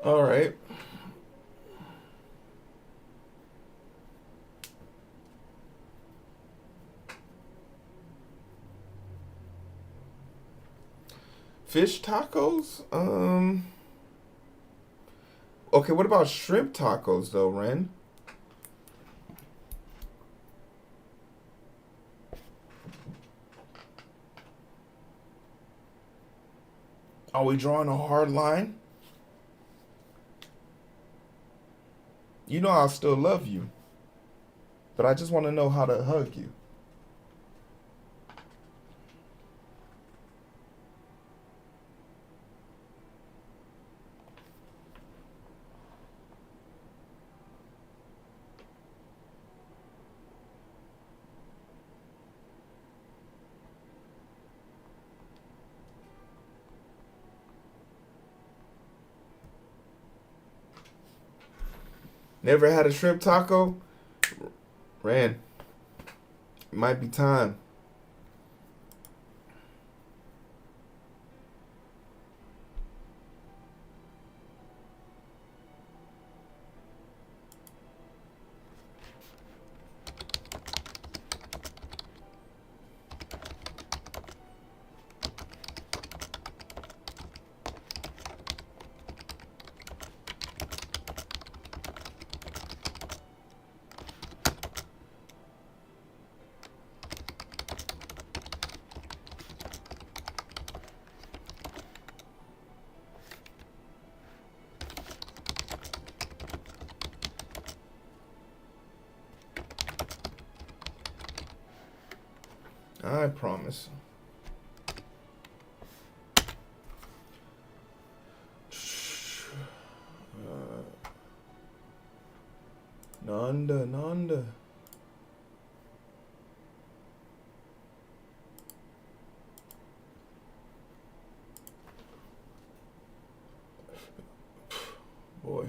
All right. Fish tacos? Okay, what about shrimp tacos though, Ren? Are we drawing a hard line? You know I still love you, but I just want to know how to hug you. Never had a shrimp taco? Ren, it might be time. I promise. Nanda, Nanda. Boy.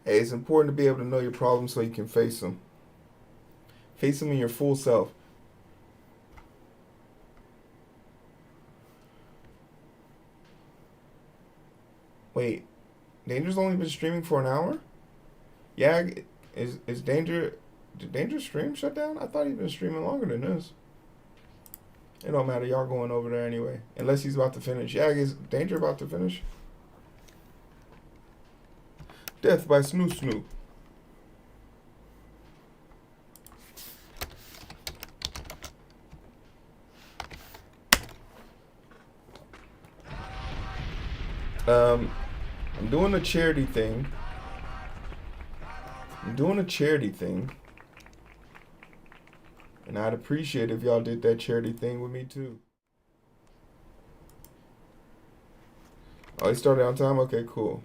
Hey, it's important to be able to know your problems so you can face them. Face them in your full self. Wait, Danger's only been streaming for an hour? Yeah, is Danger... Did Danger's stream shut down? I thought he'd been streaming longer than this. It don't matter, y'all going over there anyway. Unless he's about to finish. Yeah, is Danger about to finish? Death by Snoop Snoop. I'm doing a charity thing. And I'd appreciate if y'all did that charity thing with me too. Oh, he started on time? Okay, cool.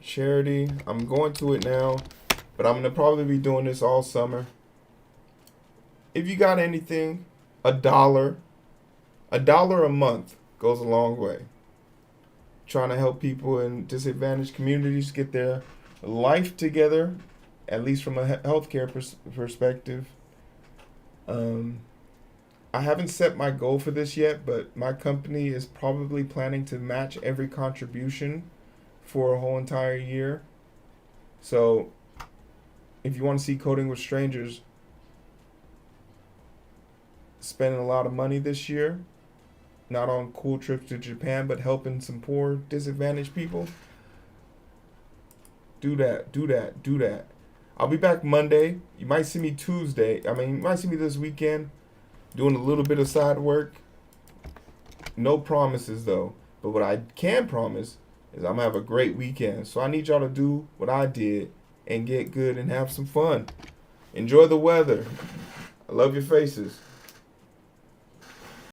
Charity. I'm going to it now. But I'm going to probably be doing this all summer. If you got anything, $1 a month goes a long way. Trying to help people in disadvantaged communities get their life together, at least from a healthcare perspective. I haven't set my goal for this yet, but my company is probably planning to match every contribution for a whole entire year. So if you want to see Coding with Strangers spending a lot of money this year, not on cool trips to Japan, but helping some poor, disadvantaged people, do that. I'll be back Monday. You might see me Tuesday. You might see me this weekend doing a little bit of side work. No promises, though. But what I can promise is I'm going to have a great weekend. So I need y'all to do what I did and get good and have some fun. Enjoy the weather. I love your faces.